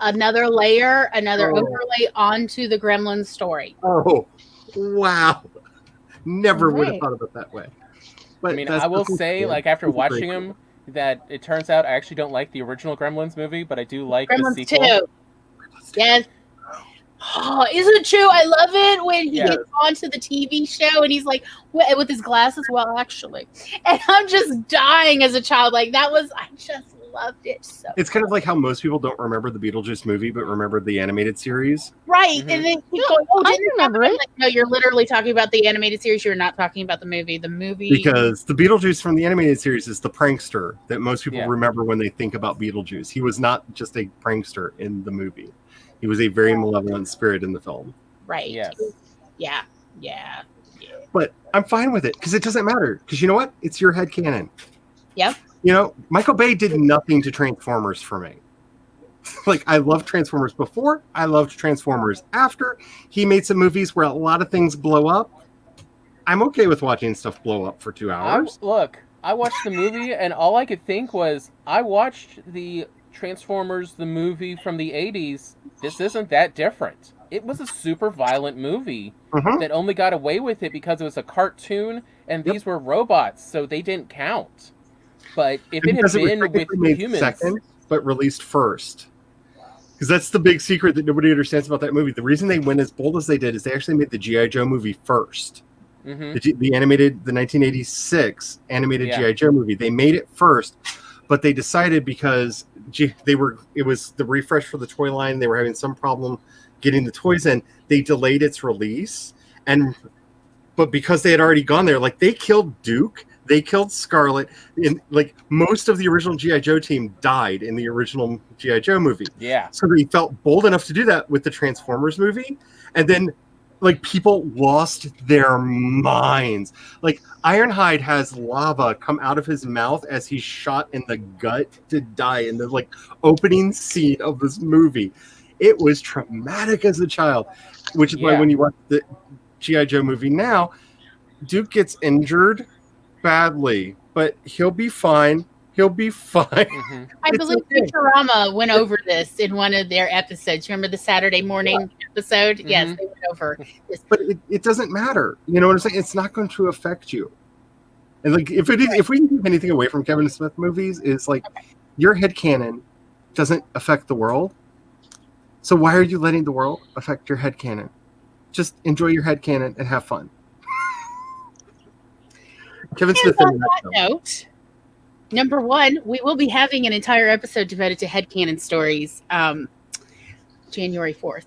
another layer, another overlay onto the Gremlins story. Oh, wow. Never would have thought of it that way. But I mean, I will say, like, after watching them, that it turns out I actually don't like the original Gremlins movie, but I do like Gremlins the sequel. 2. Yes. Oh, isn't it true? I love it when he gets onto the TV show and he's like, with his glasses. Well, actually, and I'm just dying as a child. Like, I just loved it so. It's kind of like how most people don't remember the Beetlejuice movie, but remember the animated series. Right, and then keep going. Oh, I remember it. Like, no, you're literally talking about the animated series. You're not talking about the movie. The movie, because the Beetlejuice from the animated series is the prankster that most people remember when they think about Beetlejuice. He was not just a prankster in the movie. He was a very malevolent spirit in the film. Right. Yes. Yeah. But I'm fine with it, because it doesn't matter. Because you know what? It's your headcanon. Yep. Michael Bay did nothing to Transformers for me. Like, I loved Transformers before. I loved Transformers after. He made some movies where a lot of things blow up. I'm okay with watching stuff blow up for 2 hours. I watched the movie, and all I could think was, I watched the Transformers, the movie from the 80s. This isn't that different. It was a super violent movie that only got away with it because it was a cartoon, and these were robots, so they didn't count. But if it had Because it was been with technically made humans, second, but released first. Because that's the big secret that nobody understands about that movie. The reason they went as bold as they did is they actually made the G.I. Joe movie first. The animated, the 1986 animated G.I. Joe movie. They made it first, but they decided because it was the refresh for the toy line. They were having some problem getting the toys in. They delayed its release, but because they had already gone there, like they killed Duke, they killed Scarlet, and like most of the original G.I. Joe team died in the original G.I. Joe movie. Yeah. So they felt bold enough to do that with the Transformers movie, and then like people lost their minds. Like Ironhide has lava come out of his mouth as he's shot in the gut to die in the like opening scene of this movie. It was traumatic as a child, which is why when you watch the G.I. Joe movie now, Duke gets injured badly, but he'll be fine. He'll be fine. I believe Futurama went over this in one of their episodes. Remember the Saturday morning episode? Yes, they went over this. But it doesn't matter. You know what I'm saying? It's not going to affect you. And like if we can keep anything away from Kevin Smith movies, is like your headcanon doesn't affect the world. So why are you letting the world affect your headcanon? Just enjoy your headcanon and have fun. Kevin Smith. On that note, number one, we will be having an entire episode devoted to headcanon stories January 4th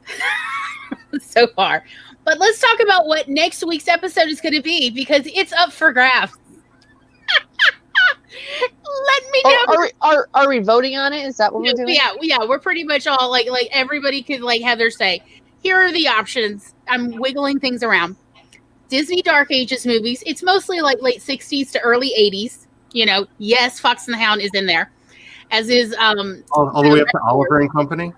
so far. But let's talk about what next week's episode is going to be, because it's up for grabs. Let me know. Are we voting on it? Is that what we're doing? Yeah, we're pretty much all like everybody could like have their say. Here are the options. I'm wiggling things around. Disney Dark Ages movies. It's mostly like late 60s to early 80s. You know, yes, Fox and the Hound is in there, as is all the way up to Oliver and Company.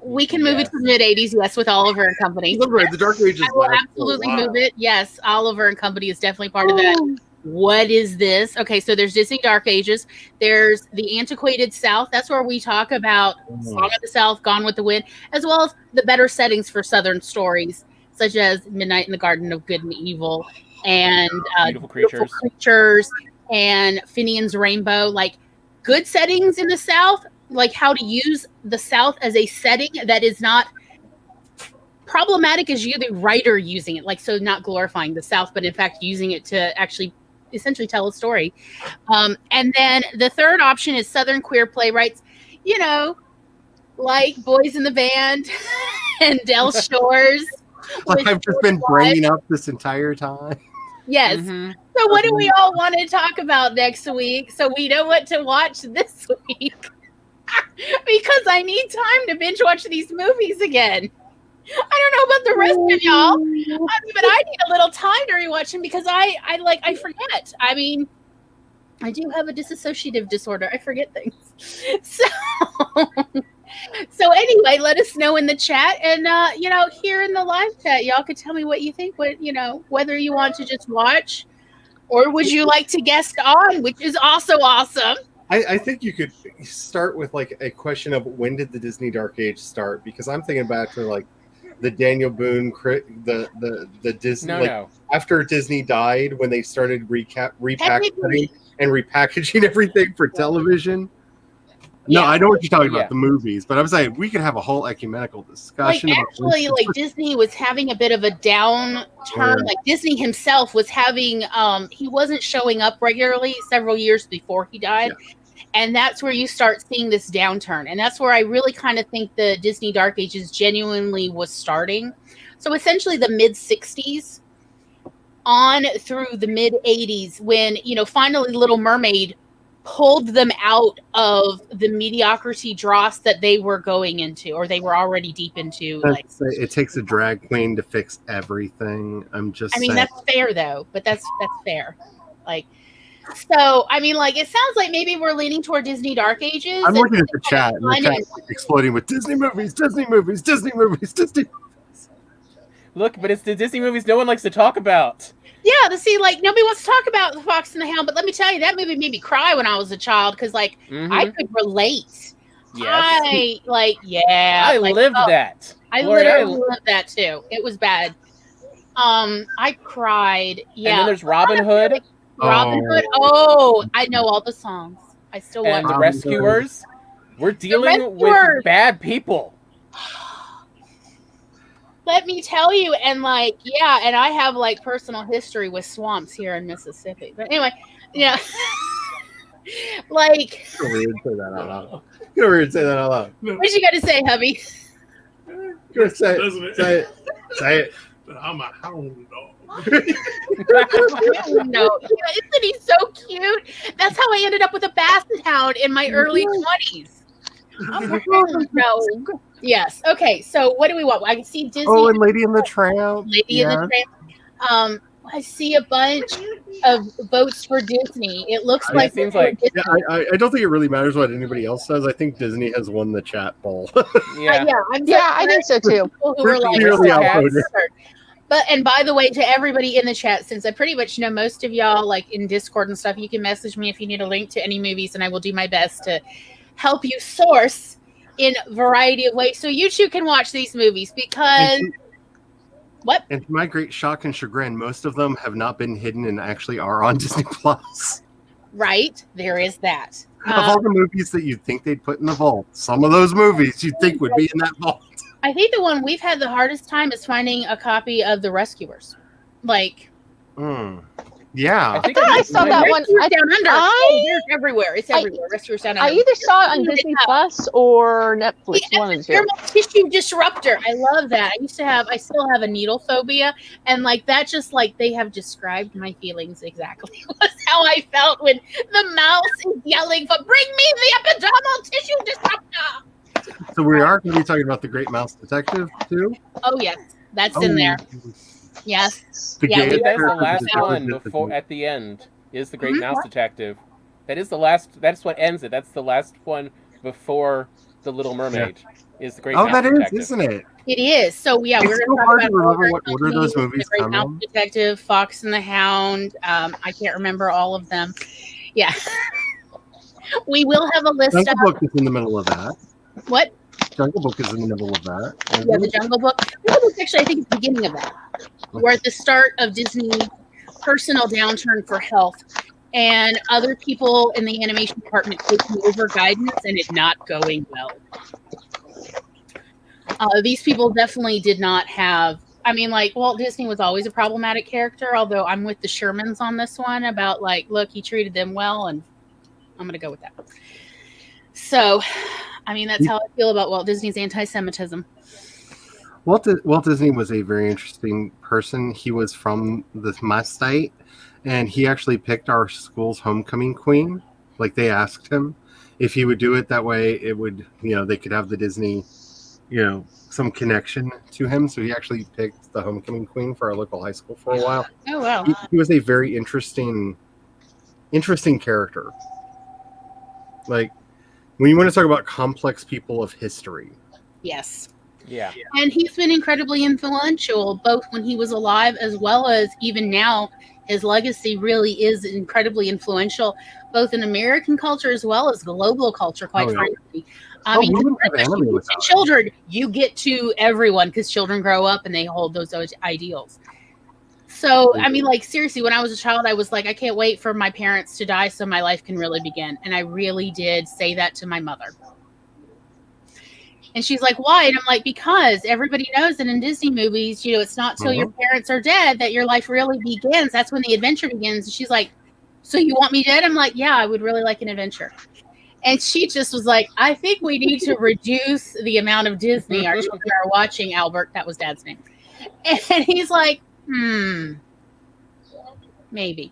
We can move it to the mid 80s, yes, with Oliver and Company. The Dark Ages. I will absolutely move it. Yes, Oliver and Company is definitely part of that. What is this? Okay, so there's Disney Dark Ages. There's the Antiquated South. That's where we talk about Song of the South, Gone with the Wind, as well as the better settings for Southern stories, such as Midnight in the Garden of Good and Evil, and Beautiful Creatures, and Finian's Rainbow. Like good settings in the South, like how to use the South as a setting that is not problematic as you, the writer, using it. Like, so not glorifying the South, but in fact using it to actually essentially tell a story. And then the third option is Southern queer playwrights, you know, like Boys in the Band and Del Shores. Like I've just been bringing up this entire time. Yes. So what do we all want to talk about next week so we know what to watch this week? Because I need time to binge watch these movies again. I don't know about the rest of y'all, but I need a little time to rewatch them because I forget. I mean, I do have a dissociative disorder. I forget things. So anyway, let us know in the chat, and here in the live chat, y'all could tell me what you think. Whether you want to just watch, or would you like to guest on, which is also awesome. I think you could start with like a question of when did the Disney Dark Age start? Because I'm thinking back to like the Daniel Boone, the Disney after Disney died, when they started repackaging everything for television. No, I know what you're talking about, the movies, but I'm saying we could have a whole ecumenical discussion. Like Disney was having a bit of a downturn. Like Disney himself was having, he wasn't showing up regularly several years before he died. Yeah. And that's where you start seeing this downturn. And that's where I really kind of think the Disney Dark Ages genuinely was starting. So essentially the mid 60s on through the mid 80s, when, finally Little Mermaid pulled them out of the mediocrity dross that they were going into, or they were already deep into. It takes a drag queen to fix everything. I mean, that's fair though, but that's fair. So, I mean, it sounds like maybe we're leaning toward Disney Dark Ages. I'm looking at the chat, and the chat's exploding with Disney movies. Look, but it's the Disney movies no one likes to talk about. Yeah, nobody wants to talk about The Fox and the Hound, but let me tell you, that movie made me cry when I was a child, because, I could relate. Yes. I lived that. I literally lived that, too. It was bad. I cried. Yeah. And then there's Robin Hood. Robin Hood. Oh, I know all the songs. I still watch. And the them. Rescuers. We're dealing Rescuers. with bad people. Let me tell you, and like, yeah, and I have like personal history with swamps here in Mississippi. But anyway, yeah, like, Get over here and say that out loud. Get over here and say that out loud. what you got to say, hubby? Go say it. Doesn't it? Say it. Say it. I'm a hound dog. No, isn't he so cute? That's how I ended up with a basset hound in my early 20s. No. Yes. Okay. So what do we want? I can see Disney. Oh, and Lady in the Tramp. Lady in the Tramp. I see a bunch of votes for Disney. It looks like seems like- Yeah, I don't think it really matters what anybody else says. I think Disney has won the chat ball. Yeah. I think so too. People who were like, Clearly "Oh, outvoted. But and by the way, to everybody in the chat, since I pretty much know most of y'all, like in Discord and stuff, you can message me if you need a link to any movies, and I will do my best to help you source in a variety of ways so you too can watch these movies. Because what? And to my great shock and chagrin, most of them have not been hidden and actually are on Disney Plus. Right, there is that. Of all the movies that you'd think they'd put in the vault, some of those movies you'd think would be in that vault. I think the one we've had the hardest time is finding a copy of The Rescuers. Like, Yeah. I think I saw that one. Rescuers Down Under. It's everywhere. It's everywhere. Rescuers Down Under. I either saw it on Disney Plus or Netflix. One of the two. Thermal tissue disruptor. I love that. I still have a needle phobia, and like that, just like they have described my feelings exactly. Was how I felt when the mouse is yelling for "Bring me the epidermal tissue disruptor." So we are going to be talking about The Great Mouse Detective too. Oh yes, that's in there. Yes. The Yeah, gayest we- That's the character last that's ever one existed. before at the end is the Great Mhm. Mouse Detective. That is the last. That's what ends it. That's the last one before the Little Mermaid. Is the Great Oh, Mouse that is, Detective. isn't it? It is. So yeah, It's we're so going to hard talk to about remember what order those The movies Great come Mouse in. Detective, Fox and the Hound. I can't remember all of them. Yeah. We will have a list Jungle of Book is in the middle of that. what? Jungle Book is in the middle of that. Yeah, the Jungle Book. Jungle Book actually, I think, is the beginning of that. We're at the start of Disney's personal downturn for health, and other people in the animation department taking over guidance, and it not going well. These people definitely did not have. I mean, like Walt Disney was always a problematic character. Although I'm with the Shermans on this one about like, look, he treated them well, and I'm going to go with that. So, I mean, that's how I feel about Walt Disney's anti-Semitism. Walt Disney was a very interesting person. He was from the Mastite, and he actually picked our school's homecoming queen. Like, they asked him if he would do it that way. It would, they could have the Disney, some connection to him. So he actually picked the homecoming queen for our local high school for a while. Oh wow! He was a very interesting character. Like, when you want to talk about complex people of history. Yes. Yeah. And he's been incredibly influential, both when he was alive as well as even now. His legacy really is incredibly influential, both in American culture as well as global culture, quite frankly. I mean, we wouldn't have anime you without get to children, you get to everyone because children grow up and they hold those ideals. So, I mean, like, seriously, when I was a child, I was like, I can't wait for my parents to die so my life can really begin. And I really did say that to my mother. And she's like, why? And I'm like, because everybody knows that in Disney movies, it's not till your parents are dead that your life really begins. That's when the adventure begins. And she's like, so you want me dead? I'm like, yeah, I would really like an adventure. And she just was like, I think we need to reduce the amount of Disney our children are watching. Albert, that was Dad's name. And he's like, maybe.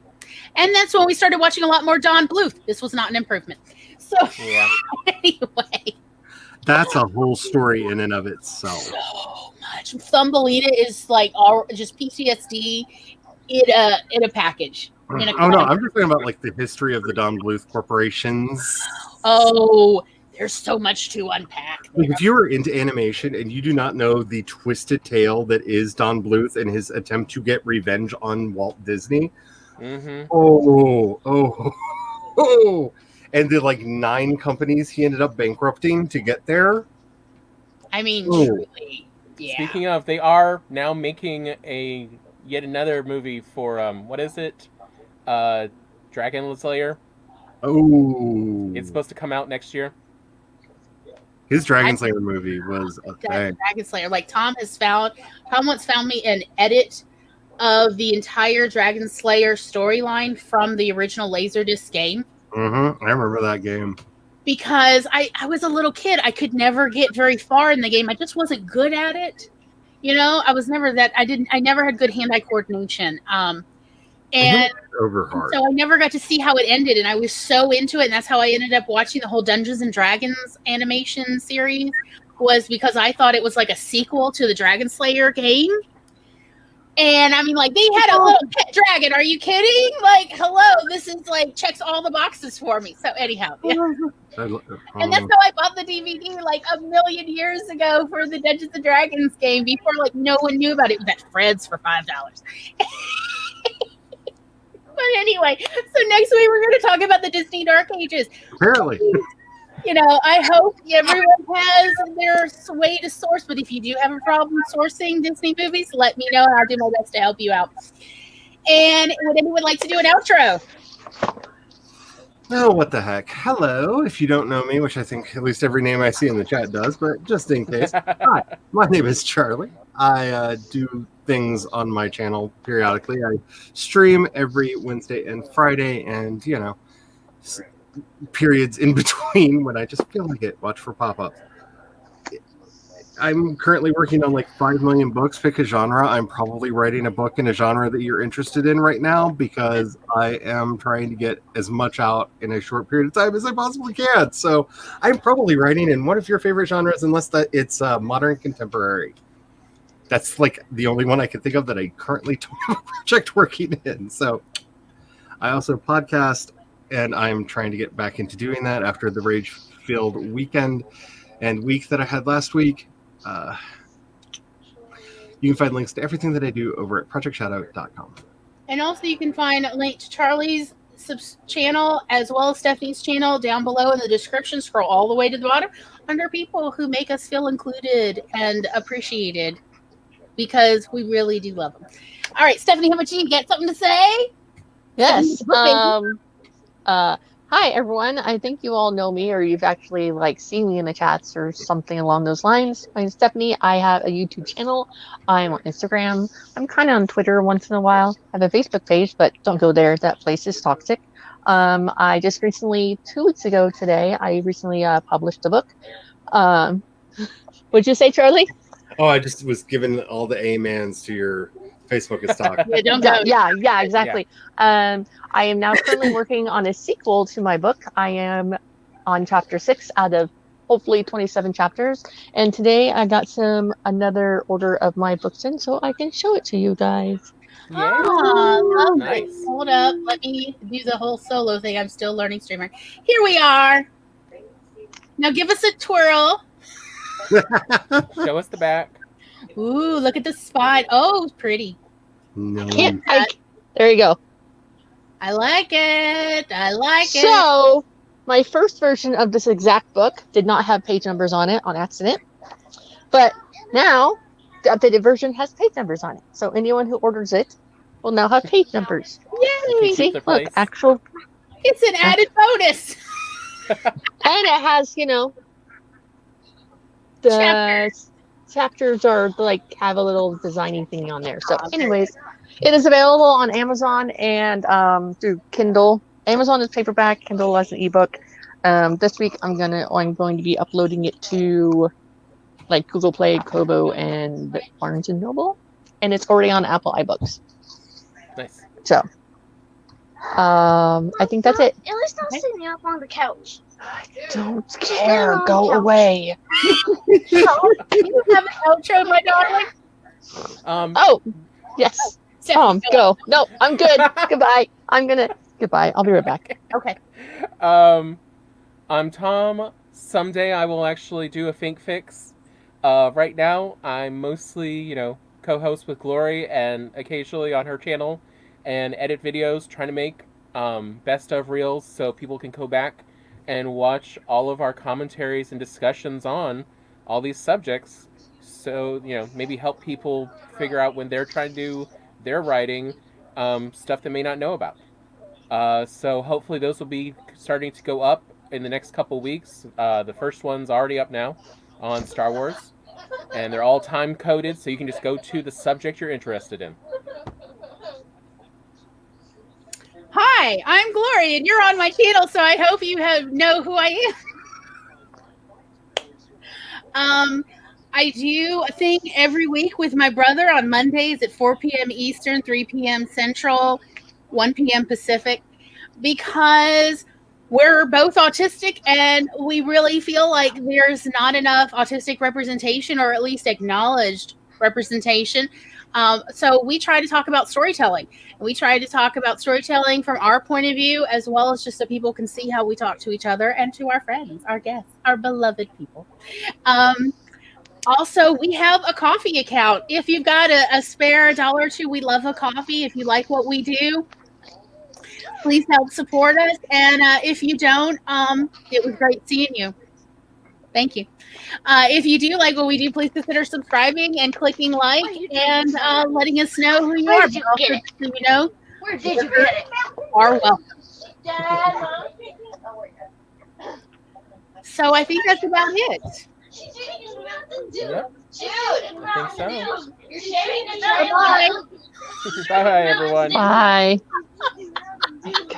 And that's when we started watching a lot more Don Bluth. This was not an improvement. So anyway. That's a whole story in and of itself. So much. Thumbelina is like all just PTSD in a package. Oh no, I'm just talking about like the history of the Don Bluth corporations. Oh, there's so much to unpack. Like, if you were into animation and you do not know the twisted tale that is Don Bluth and his attempt to get revenge on Walt Disney, and the 9 companies he ended up bankrupting to get there. I mean, truly, yeah. Speaking of, they are now making yet another movie for what is it? Dragon Slayer. Oh, It's supposed to come out next year. his Dragon Slayer movie was a thing. Dragon Slayer. Like Tom once found me an edit of the entire Dragon Slayer storyline from the original Laserdisc game. Mm-hmm. I remember that game. Because I was a little kid. I could never get very far in the game. I just wasn't good at it. You know, I was never that. I never had good hand-eye coordination. And Over hard. so I never got to see how it ended. And I was so into it. And that's how I ended up watching the whole Dungeons and Dragons animation series, was because I thought it was like a sequel to the Dragon Slayer game. And I mean, like, they had a little pet dragon. Are you kidding? Like, hello, this is like checks all the boxes for me. So anyhow, yeah. And that's how I bought the DVD like a million years ago for the Dungeons and Dragons game before like no one knew about it. It was at Fred's for $5. But anyway, so next week we're going to talk about the Disney Dark Ages. Apparently. You know, I hope everyone has their way to source, but if you do have a problem sourcing Disney movies, let me know and I'll do my best to help you out. And would anyone like to do an outro? Oh, what the heck. Hello, if you don't know me, which I think at least every name I see in the chat does, but just in case. Hi, my name is Charlie. I do things on my channel periodically. I stream every Wednesday and Friday, and, you know, periods in between when I just feel like it. Watch for pop-ups. I'm currently working on like 5 million books. Pick a genre. I'm probably writing a book in a genre that you're interested in right now because I am trying to get as much out in a short period of time as I possibly can. So I'm probably writing in one of your favorite genres, unless that it's modern contemporary. That's like the only one I can think of that I currently don't have a project working in. So I also podcast, and I'm trying to get back into doing that after the rage-filled weekend and week that I had last week. You can find links to everything that I do over at projectshadow.com. And also you can find a link to Charlie's channel as well as Stephanie's channel down below in the description. Scroll all the way to the bottom under people who make us feel included and appreciated, because we really do love them. All right, Stephanie, how much you get? Something to say? Yes. Hi, everyone. I think you all know me, or you've actually like seen me in the chats or something along those lines. My name's Stephanie. I have a YouTube channel. I'm on Instagram. I'm kind of on Twitter once in a while. I have a Facebook page, but don't go there. That place is toxic. I just recently, 2 weeks ago today, I recently published a book. What'd you say, Charlie? Oh, I just was giving all the amens to your Facebook stock. Yeah, don't go. Yeah, exactly. Yeah. I am now currently working on a sequel to my book. I am on chapter 6 out of hopefully 27 chapters. And today I got another order of my books in, so I can show it to you guys. Yeah. Oh, Nice. Hold up. Let me do the whole solo thing. I'm still learning streamer. Here we are. Now give us a twirl. Show us the back. Ooh, look at the spot. Oh, pretty. No. There you go. I like it. I like it. So, my first version of this exact book did not have page numbers on it on accident. But now, the updated version has page numbers on it. So, anyone who orders it will now have page numbers. Yay! See, their look, place. actual. It's an added bonus. And it has, the chapters are like have a little designing thing on there. So, anyways, it is available on Amazon and through Kindle. Amazon is paperback, Kindle as an ebook. This week I'm going to be uploading it to like Google Play, Kobo, and Barnes and Noble, and it's already on Apple iBooks. Nice. So, I think that's it. At least not sitting up on the couch. I don't care. Go away. Do you have an outro, my darling? Oh, yes. Tom, go. No, I'm good. Goodbye. Goodbye. I'll be right back. Okay. I'm Tom. Someday I will actually do a Think Fix. Right now, I'm mostly, co-host with Glory and occasionally on her channel and edit videos, trying to make best of reels so people can go back and watch all of our commentaries and discussions on all these subjects. So, maybe help people figure out when they're trying to do their writing, stuff they may not know about. So hopefully those will be starting to go up in the next couple weeks. The first one's already up now on Star Wars, and they're all time coded, so you can just go to the subject you're interested in. Hi, I'm Glory, and you're on my channel, so I hope you know who I am. I do a thing every week with my brother on Mondays at 4 p.m. Eastern, 3 p.m. Central, 1 p.m. Pacific, because we're both autistic and we really feel like there's not enough autistic representation, or at least acknowledged representation. So we try to talk about storytelling. We try to talk about storytelling from our point of view, as well as just so people can see how we talk to each other and to our friends, our guests, our beloved people. Also, we have a coffee account. If you've got a spare $1 or $2, we love a coffee. If you like what we do, please help support us. And if you don't, it was great seeing you. Thank you. If you do like what we do, please consider subscribing and clicking like and letting us know who you are. But also, so you know, Where did you get it? are welcome. So I think that's about it. Yep. Dude, I think so. you're shaving the Bye. Bye, everyone. Bye.